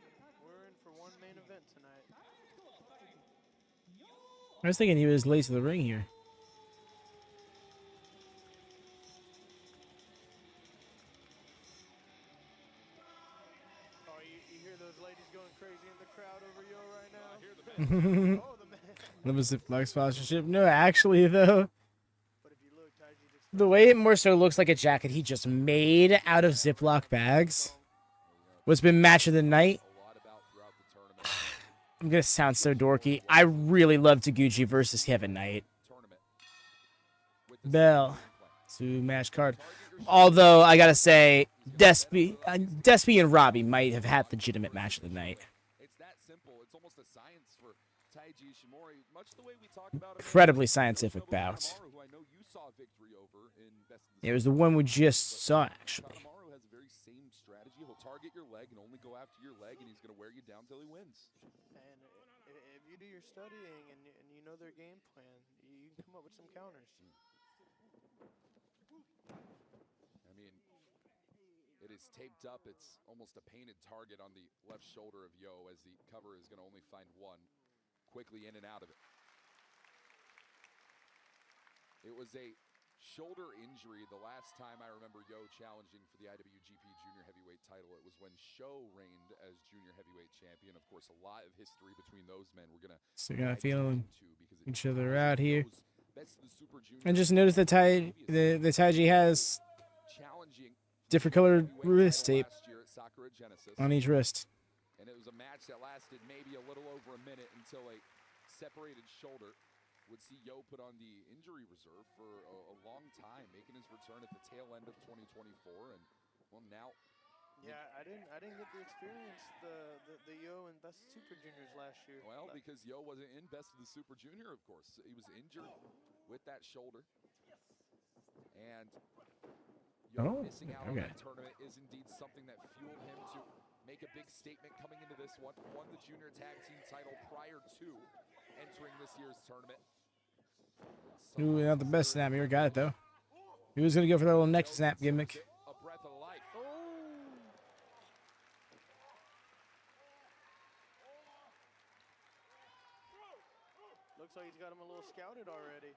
Speaker 4: in for one main event tonight.
Speaker 1: I was thinking he was late to the ring here.
Speaker 4: Oh, you hear those ladies going crazy in the crowd over Yo right now? I hear the oh, the man.
Speaker 1: That was Ziploc sponsorship. No, actually, though,
Speaker 4: But if you look, Taiji just
Speaker 1: the way it more so looks like a jacket he just made out of Ziploc bags. What's been match of the night?
Speaker 2: A lot about throughout the tournament.
Speaker 1: I'm gonna sound so dorky. I really love Taguchi versus Kevin Knight.
Speaker 2: Tournament. With the
Speaker 1: Bell. To match card. Although I gotta say, Despy and Robbie might have had legitimate match of the night.
Speaker 2: It's that simple. It's almost a science for Taiji Ishimori, much the way we talk about
Speaker 1: Incredibly scientific
Speaker 2: Yoshinobu
Speaker 1: bout.
Speaker 2: Kanemaru, who I know you saw victory over in Best of the
Speaker 1: It was the one we just saw, actually.
Speaker 2: Kanemaru has the very same strategy. He'll target your leg and only go after your leg, and he's going to wear you down till he wins.
Speaker 4: And if you do your studying and you know their game plan, you can come up with some counters.
Speaker 2: I mean, it is taped up. It's almost a painted target on the left shoulder of Yo, as the cover is going to only find one. Quickly in and out of it. It was a shoulder injury the last time I remember Yo challenging for the IWGP Junior Heavyweight title. It was when Sho reigned as Junior Heavyweight Champion. Of course, a lot of history between those men. We're gonna
Speaker 1: So got
Speaker 2: dive deep
Speaker 1: feeling
Speaker 2: into because it
Speaker 1: each other
Speaker 2: ties
Speaker 1: out here.
Speaker 2: those best of the Super Junior
Speaker 1: And just notice that the Taiji has
Speaker 2: challenging
Speaker 1: Different colored
Speaker 2: heavyweight
Speaker 1: wrist
Speaker 2: title
Speaker 1: tape
Speaker 2: last year at Sakura Genesis.
Speaker 1: on each wrist.
Speaker 2: And it was a match that lasted maybe a little over a minute until a separated shoulder would see Yo put on the injury reserve for a long time, making his return at the tail end of 2024. And well, now.
Speaker 4: Yeah, I didn't get to experience the Yo and Best of Super Juniors last year.
Speaker 2: Well, because Yo wasn't in Best of the Super Junior, of course. He was injured with that shoulder. And Yo missing out on that tournament is indeed something that fueled him to make a big statement coming into this one. Won the junior tag team title prior to entering this year's tournament.
Speaker 1: Ooh, not the best snap here. Got it though. He was gonna go for that little neck snap gimmick.
Speaker 2: A breath of life.
Speaker 4: Looks like he's got him a little scouted already.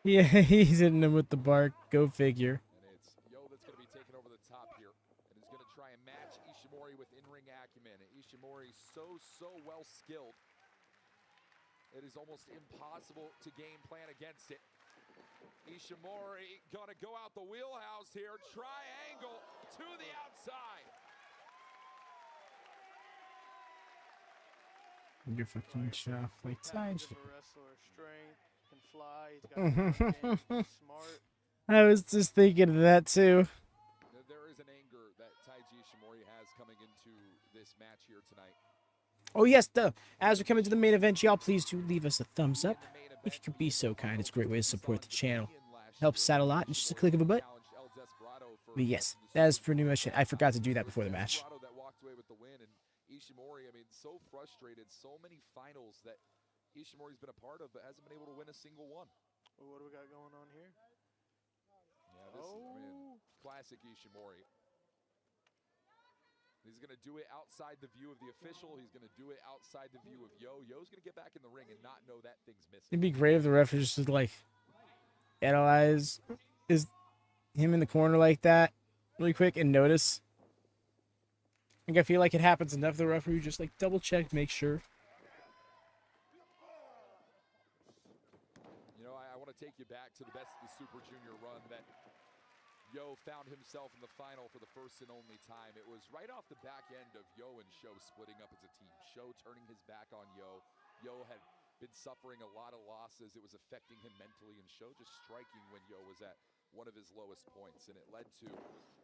Speaker 1: Yeah, he's hitting him with the bark. Go figure.
Speaker 2: And it's Yo that's going to be taking over the top here. And is going to try and match Ishimori with in-ring acumen. And Ishimori so well skilled. It is almost impossible to game plan against it. Ishimori going to go out the wheelhouse here. Triangle to the outside.
Speaker 1: You're fucking shuff like time.
Speaker 4: Wrestler, strength, can fly. He's got smart.
Speaker 1: I was just thinking of that too.
Speaker 2: There is an anger that Taiji Ishimori has coming into this match here tonight.
Speaker 1: Oh yes, as we come into the main event, y'all please do leave us a thumbs up. If you could be so kind, it's a great way to support the channel. Helps out a lot, and just a click of a button. But yes, that is pretty much it. I forgot to do that before the match.
Speaker 2: Ishimori, I mean, so frustrated, so many finals that Ishimori's been a part of, but hasn't been able to win a single one.
Speaker 4: Well, what do we got going on here?
Speaker 2: Yeah, this is, I mean, classic Ishimori. He's going to do it outside the view of the official. He's going to do it outside the view of Yo. Yo's going to get back in the ring and not know that thing's missing.
Speaker 1: It'd be great if the ref just would, like, analyze him in the corner like that really quick and notice. Like, I feel like it happens enough. The referee just like double check, make sure.
Speaker 2: You know, I want to take you back to the Best of the Super Junior run that Yo found himself in the final for the first and only time. It was right off the back end of Yo and Sho splitting up as a team. Sho turning his back on Yo. Yo had been suffering a lot of losses. It was affecting him mentally, and Sho just striking when Yo was at one of his lowest points, and it led to,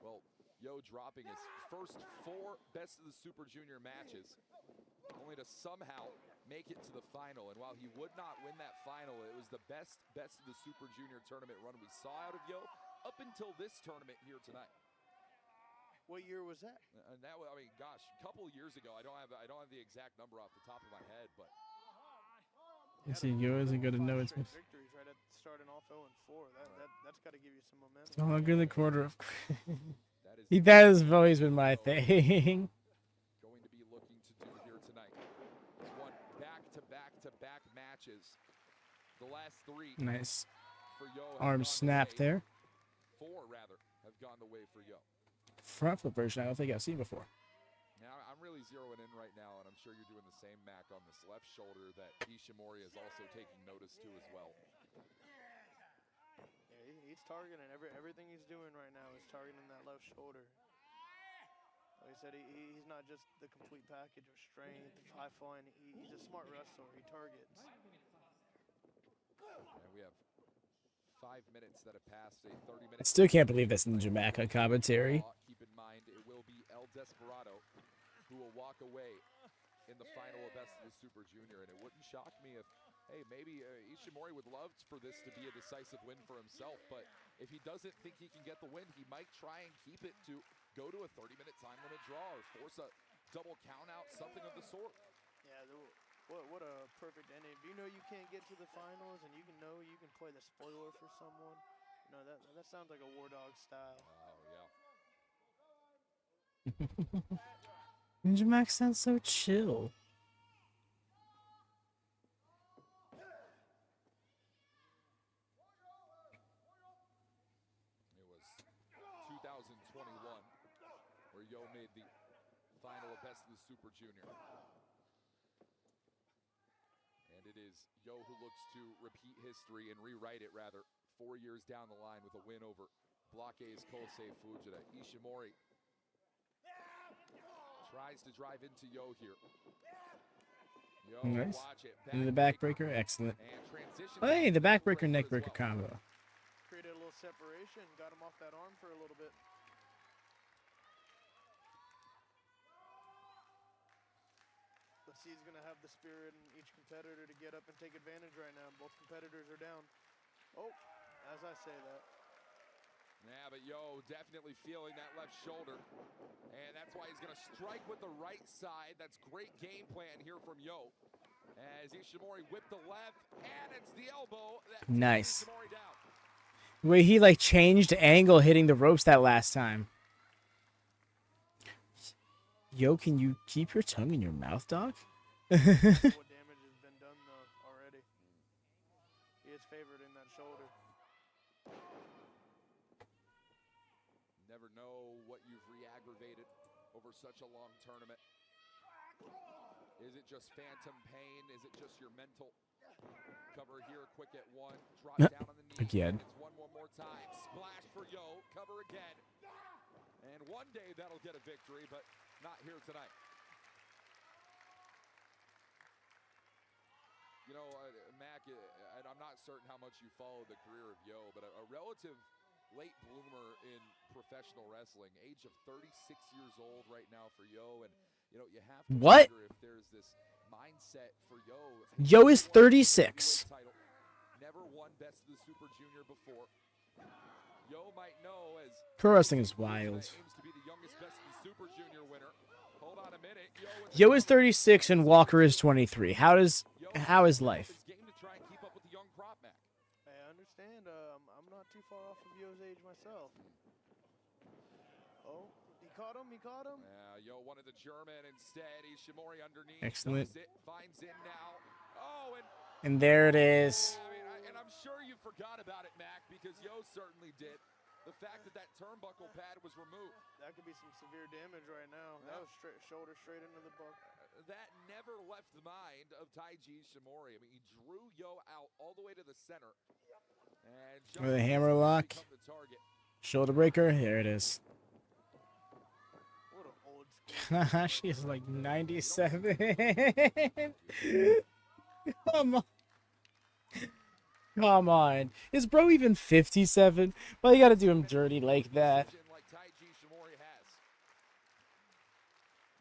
Speaker 2: well, Yo dropping his first 4 Best of the Super Junior matches, only to somehow make it to the final. And while he would not win that final, it was the best of the Super Junior tournament run we saw out of Yo up until this tournament here tonight.
Speaker 4: What year was that?
Speaker 2: And that, I mean, gosh, a couple of years ago. I don't have the exact number off the top of my head, but
Speaker 1: You see, Yo isn't going to know it's missed.
Speaker 4: Victories right at starting off 0-4. That's got to give you some momentum.
Speaker 1: No longer in the quarter of.
Speaker 2: that
Speaker 1: That has always been my thing.
Speaker 2: going to be looking to do here tonight. He's won back-to-back matches. The last 3
Speaker 1: Nice.
Speaker 2: for Yo have
Speaker 1: Arm
Speaker 2: gone
Speaker 1: snap
Speaker 2: the way,
Speaker 1: there.
Speaker 2: 4 rather have gone the way for Yo.
Speaker 1: Front flip version, I don't think I've seen before.
Speaker 2: Now I'm really zeroing in right now, and I'm sure you're doing the same, Mac, on this left shoulder that Ishimori is also taking notice to as well.
Speaker 4: Yeah, he's targeting everything he's doing right now is targeting that left shoulder. Like I said, he's not just the complete package of strength, high flying. He's a smart wrestler. He targets.
Speaker 2: And we have 5 minutes that have passed. A 30-minute.
Speaker 1: I still can't believe that's Ninja Mack on commentary.
Speaker 2: Keep in mind, it will be El Desperado who will walk away in the final of Best of the Super Junior, and it wouldn't shock me if, hey, maybe Ishimori would love for this to be a decisive win for himself, but if he doesn't think he can get the win, he might try and keep it to go to a 30-minute time limit draw or force a double count out, something of the sort.
Speaker 4: Yeah, what a perfect ending. If you know you can't get to the finals and you can play the spoiler for someone, you know, that sounds like a War Dog style.
Speaker 2: Oh, yeah.
Speaker 1: Ninja Mack sounds so chill.
Speaker 2: It was 2021 where Yo made the final of Best of the Super Junior. And it is Yo who looks to repeat history and rewrite it, rather, 4 years down the line with a win over Block A's Kosei Fujita. Ishimori tries to drive into Yo here. Yo,
Speaker 1: Nice.
Speaker 2: watch it.
Speaker 1: Into the backbreaker. Excellent.
Speaker 2: And transition.
Speaker 1: Hey, the backbreaker, neckbreaker combo.
Speaker 4: Created a little separation, got him off that arm for a little bit. Let's see, he's going to have the spirit in each competitor to get up and take advantage right now. Both competitors are down. Oh, as I say that.
Speaker 2: Yeah, but Yo definitely feeling that left shoulder. And that's why he's going to strike with the right side. That's great game plan here from Yo. As Ishimori whipped the left, and it's the elbow that
Speaker 1: Nice.
Speaker 2: takes Ishimori down.
Speaker 1: The way he like changed angle hitting the ropes that last time. Yo, can you keep your tongue in your mouth, dog?
Speaker 4: What damage has been done though already. He is favored in that shoulder.
Speaker 2: Never know what you've re-aggravated over such a long tournament. Is it just phantom pain? Is it just your mental? Cover here, quick at one. Drop down on the knee.
Speaker 1: Again.
Speaker 2: It's one more time. Splash for Yo. Cover again. And one day that'll get a victory, but not here tonight. You know, Mack, I'm not certain how much you follow the career of Yo, but a relative late bloomer in professional wrestling, age of 36 years old right now for Yo, and you know you have to
Speaker 1: What?
Speaker 2: wonder if there's this mindset for Yo.
Speaker 1: Yo is 36.
Speaker 2: Title. Never won Best of the Super Junior before. Yo might know as
Speaker 1: Pro wrestling is wild.
Speaker 2: aims to be the youngest Best of the Super Junior winner. Hold on a minute.
Speaker 1: Yo is 36 and Walker is 23. How is life?
Speaker 2: It's game to try and keep up with the young crop, Mack.
Speaker 4: I understand. I'm not too far off of Yo's age myself. Oh, he caught him. He caught him.
Speaker 2: Yo wanted the German instead. Ishimori underneath.
Speaker 1: Excellent.
Speaker 2: Knows it, finds in now. Oh, and
Speaker 1: And there it is.
Speaker 2: I mean, and I'm sure you forgot about it, Mack, because Yo certainly did. The fact that that turnbuckle pad was removed.
Speaker 4: That could be some severe damage right now. That was shoulder straight into the buck.
Speaker 2: That never left the mind of Taiji Ishimori. I mean, he drew Yo out all the way to the center. And just
Speaker 1: With a hammer lock.
Speaker 2: become the target.
Speaker 1: Shoulder breaker. There it is.
Speaker 4: What an old school.
Speaker 1: She's like 97. Come on. Come on. Is bro even 57? Well, you gotta do him dirty like that.
Speaker 2: Like Taiji Ishimori has.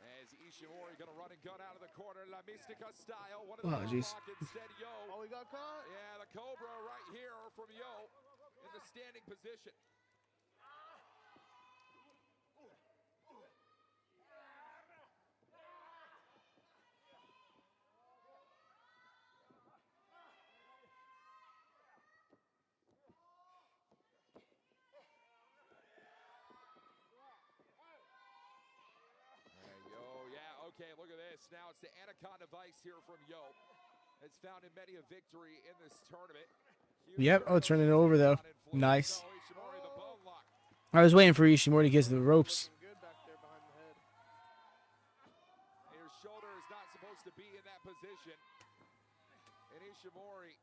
Speaker 2: As Ishimori gonna run and gun out of the corner, La Mystica style. One of the
Speaker 1: Oh, jeez.
Speaker 2: instead, Yo.
Speaker 4: Oh, he got caught.
Speaker 2: Yeah, the Cobra right here from Yo in the standing position. Okay, look at this. Now it's the Anaconda Vice here from Yo. It's found in many a victory in this tournament.
Speaker 1: Yep. Oh, turning it over though. Nice. I was waiting for Ishimori to get to the ropes.
Speaker 4: Good back there behind the head.
Speaker 2: Your shoulder is not supposed to be in that position. And Ishimori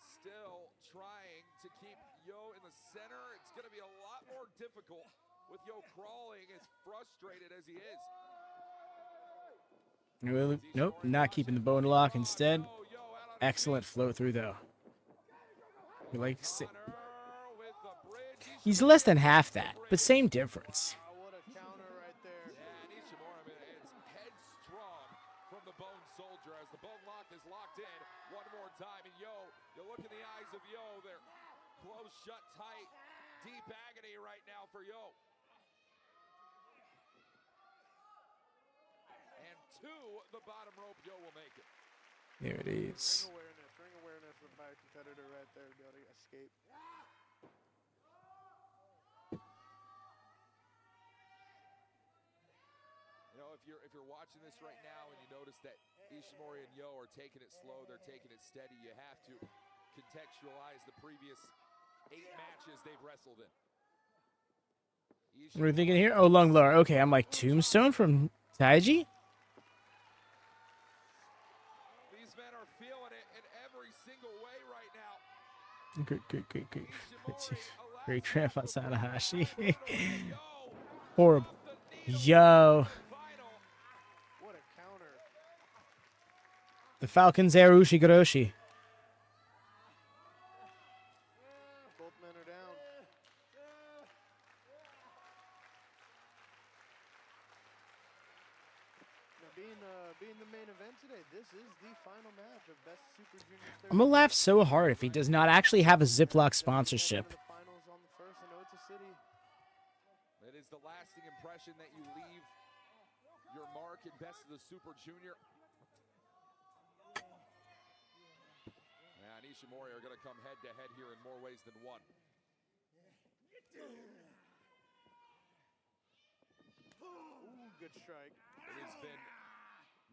Speaker 2: still trying to keep Yo in the center. It's going to be a lot more difficult with Yo crawling as frustrated as he is.
Speaker 1: Nope, not keeping the bone lock instead. Excellent flow through though. He's less than half that, but same difference.
Speaker 4: What a counter right there.
Speaker 2: Yeah, and Ishimori, I mean, it's headstrong from the Bone Soldier as the bone lock is locked in one more time. And Yo, you look in the eyes of Yo, they're closed shut tight. Deep agony right now for Yo. And to the bottom rope, Yo will make it.
Speaker 1: There it is.
Speaker 4: Ring awareness with my competitor right there to be able to escape.
Speaker 2: You know, if you're watching this right now and you notice that Ishimori and Yo are taking it slow, they're taking it steady, you have to contextualize the previous 8 matches they've wrestled in.
Speaker 1: What are we thinking here? Oh, lung lower. Okay, I'm like Tombstone from Taiji?
Speaker 2: These men are feeling it, and
Speaker 1: Great grandpa Takahashi. Horrible. Yo.
Speaker 4: What a counter.
Speaker 1: The Falcons air Ushigoroshi.
Speaker 4: Both men are down. Now, being the main event today, this is the final match of Best Super Juniors.
Speaker 1: I'm gonna laugh so hard if he does not actually have a Ziploc sponsorship.
Speaker 4: Finals on the first in Ota City.
Speaker 2: It is the lasting impression that you leave your mark in Best of the Super Junior. And Ishimori are going to come head to head here in more ways than one.
Speaker 4: Ooh, good strike.
Speaker 2: It has been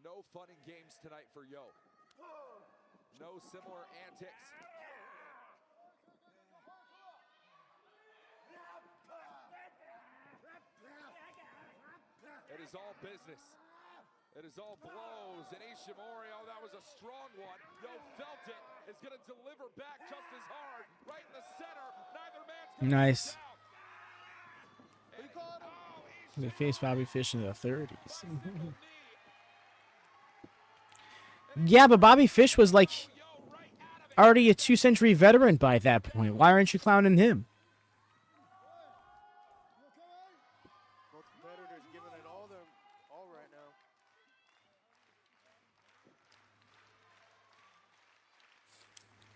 Speaker 2: no fun and games tonight for Yo. No similar antics. It is all business. It is all blows. And Ishimori, oh, that was a strong one. Yo felt it. Is going to deliver back just as hard. Right in the center. Neither man's going to
Speaker 1: Nice.
Speaker 2: he caught him.
Speaker 1: They faced Bobby Fish in the 30s. Yeah, but Bobby Fish was like already a 2-century veteran by that point. Why aren't you clowning him?
Speaker 4: Both competitors giving it all right now.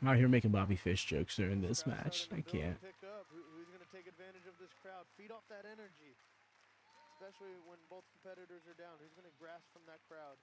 Speaker 1: I'm out here making Bobby Fish jokes during this match. I can't.
Speaker 4: Pick up. Who's going to take advantage of this crowd? Feed off that energy. Especially when both competitors are down. Who's going to grasp from that crowd?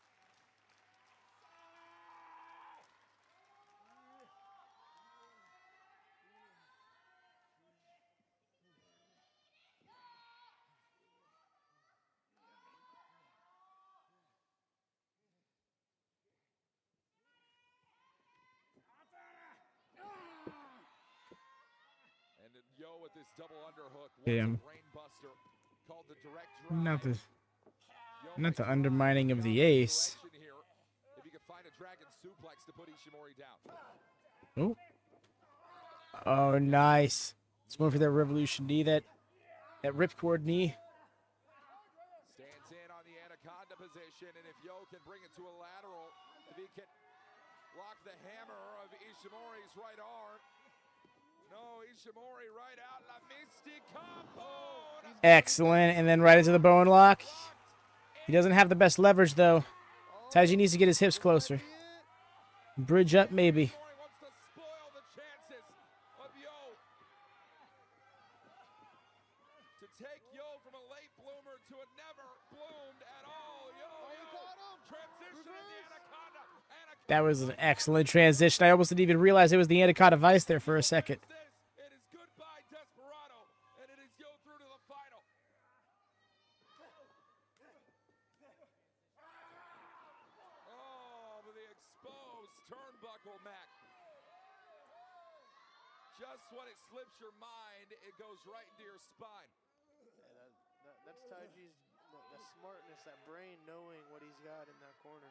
Speaker 2: And then Yo with this double underhook.
Speaker 1: Damn.
Speaker 2: Brain buster called the direct
Speaker 1: Not
Speaker 2: drive.
Speaker 1: the
Speaker 2: Yo
Speaker 1: not
Speaker 2: makes
Speaker 1: the
Speaker 2: a
Speaker 1: undermining of the ace.
Speaker 2: direction here. If he could find a dragon suplex to put Ishimori down.
Speaker 1: Oh. Oh, nice. It's going for that revolution knee, that ripcord knee.
Speaker 2: Stands in on the anaconda position, and if Yo can bring it to a lateral, if he can lock the hammer of Ishimori's right arm. No, Ishimori right out. La Mystica.
Speaker 1: Excellent. And then right into the bone lock. He doesn't have the best leverage, though. Taiji needs to get his hips closer. Bridge up, maybe.
Speaker 2: Ishimori wants to spoil the chances of Yo. To take Yo from a late bloomer to a never bloomed at all. Yo, transition in the anaconda.
Speaker 1: That was an excellent transition. I almost didn't even realize it was the Anaconda Vice there for a second.
Speaker 2: It is goodbye Desperado, and it is Yo through to the final. Oh, but the exposed turnbuckle, Mack. Just when it slips your mind, it goes right into your spine.
Speaker 4: Yeah, that's Taiji's the smartness, that brain knowing what he's got in that corner.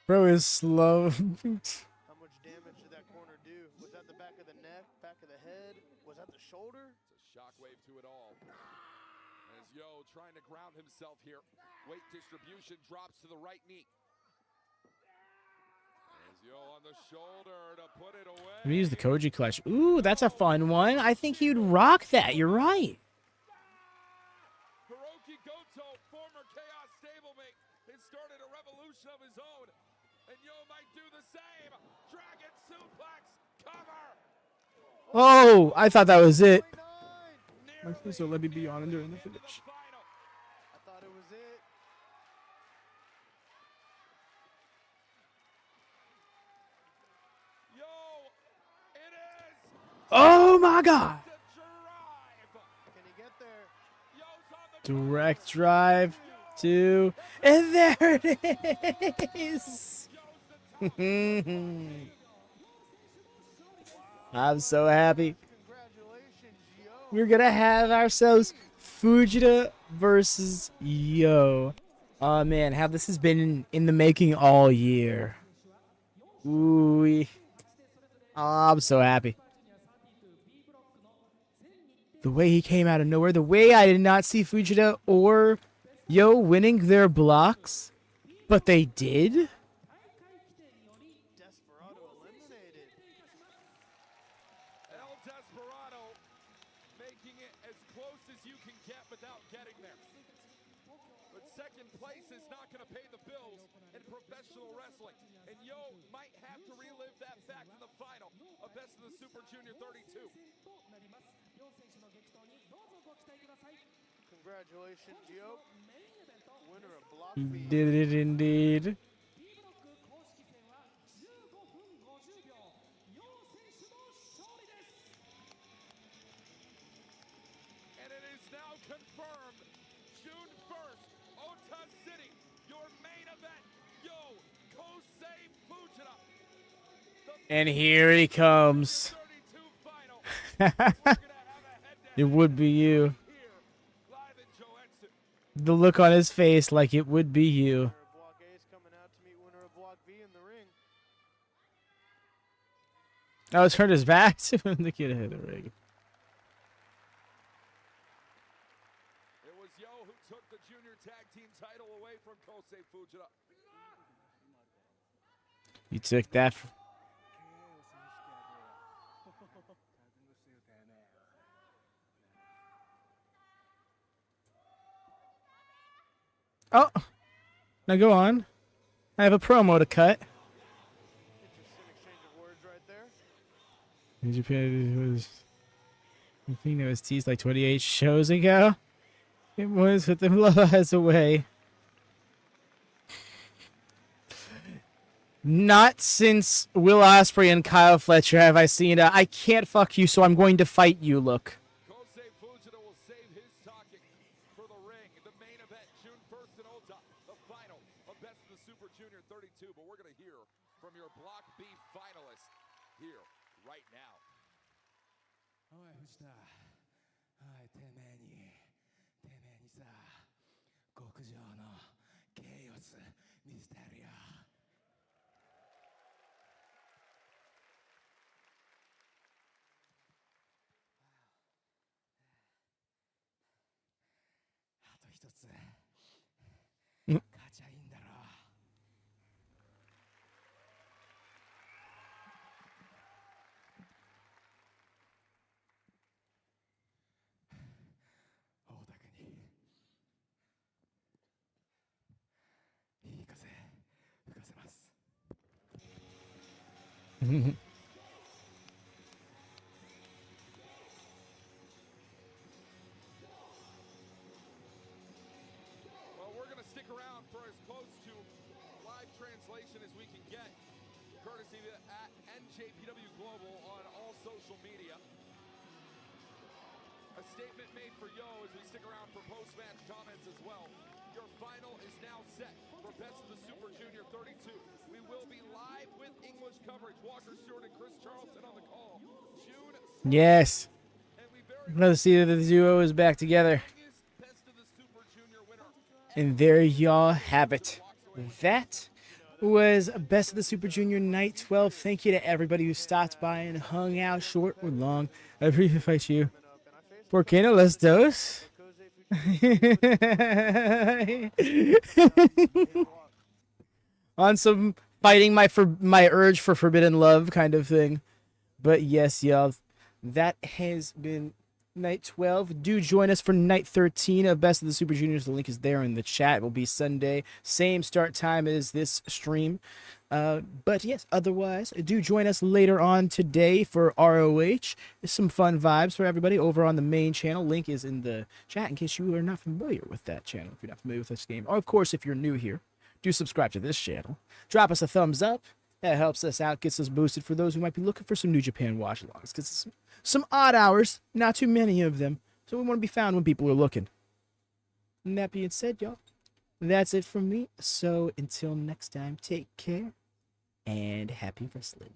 Speaker 1: Bro is slow.
Speaker 4: How much damage did that corner do? Was that the back of the neck, back of the head? Was that the shoulder?
Speaker 2: It's a shockwave to it all. As Yo trying to ground himself here. Weight distribution drops to the right knee. As Yo on the shoulder to put it away.
Speaker 1: Let me use the Koji clutch. Ooh, that's a fun one. I think he'd rock that. You're right.
Speaker 2: Hiroki Goto, former Chaos stablemate, has started a revolution of his own. And Yo might do the same. Dragon suplex cover.
Speaker 1: Oh, I thought that was it.
Speaker 2: Nearly
Speaker 1: So let me be on during the
Speaker 2: into
Speaker 1: finish.
Speaker 2: final.
Speaker 4: I thought it was it.
Speaker 2: Yo, it is
Speaker 1: Oh my God.
Speaker 2: the drive.
Speaker 4: Can he get there?
Speaker 2: Yo's on the
Speaker 1: Direct drive to, and there it is. I'm so happy.
Speaker 4: Congratulations, Yo.
Speaker 1: We're gonna have ourselves Fujita versus Yo. Oh man, how this has been in the making all year. Ooh. Oh, I'm so happy. The way he came out of nowhere, the way I did not see Fujita or Yo winning their blocks, but they did.
Speaker 4: Desperado eliminated.
Speaker 3: El Desperado making it as close as you can get without getting there. But second place is not going to pay the bills in professional wrestling. And Yo might have to relive that fact in the final of Best of the Super Junior 32.
Speaker 4: Congratulations, Yo. Winner of Block B.
Speaker 1: Did it indeed.
Speaker 3: And it is now confirmed, June 1st, Ota City, your main event, Yo, Kosei Fujita.
Speaker 1: And here he comes.
Speaker 3: 32 final. We're gonna have a head-to-head
Speaker 1: It would be you.
Speaker 3: here, live in Joetsu.
Speaker 1: The look on his face like it would be you.
Speaker 4: Winner of Block A is coming out to meet winner of Block B in the ring.
Speaker 1: Oh, it's turned his back to him to get ahead of the ring.
Speaker 3: It was Yo who took the junior tag team title away from Kosei Fujita.
Speaker 1: You took that. Oh, now go on. I have a promo to cut.
Speaker 4: Interesting exchange of words right there.
Speaker 1: In Japan, it was. I think that was teased like 28 shows ago. It was with the love has away. Not since Will Ospreay and Kyle Fletcher have I seen I can't fuck you, so I'm going to fight you look.
Speaker 3: Kosei Fujita will save his talking for the ring. The main event, June 1st in Ota, the final of Best of the Super Junior 32. But we're going to hear from your Block B finalists here right now.
Speaker 5: おい藤田、おいてめえにさ、極上のケイオス見せてやるよ。あと一つ、勝ちゃいいんだろう。大田区にいい風吹かせます。
Speaker 3: Well, we're going to stick around for as close to live translation as we can get, courtesy at NJPW Global on all social media. A statement made for Yo as we stick around for post-match comments as well. Your final is now set for Best of the Super Junior 32. We will be live with English coverage. Walker Stewart and Chris Charlton on the call. June 1st.
Speaker 1: Yes.
Speaker 3: And we very
Speaker 1: Glad to see that the duo is back together.
Speaker 3: youngest Best of the Super Junior winner.
Speaker 1: And there y'all have it. That was Best of the Super Junior Night 12. Thank you to everybody who stopped by and hung out, short or long. I appreciate you. ¿Por qué no los dos? On some fighting my urge for forbidden love kind of thing. But yes, y'all, that has been night 12. Do join us for night 13 of Best of the Super Juniors. The link is there in the chat. It will be Sunday. Same start time as this stream. But yes, otherwise, do join us later on today for ROH. There's some fun vibes for everybody over on the main channel. Link is in the chat in case you are not familiar with that channel, if you're not familiar with this game. Or, of course, if you're new here, do subscribe to this channel. Drop us a thumbs up. That helps us out, gets us boosted for those who might be looking for some New Japan watch-alongs. Because it's some odd hours, not too many of them. So we want to be found when people are looking. And that being said, y'all, that's it from me. So until next time, take care and happy wrestling.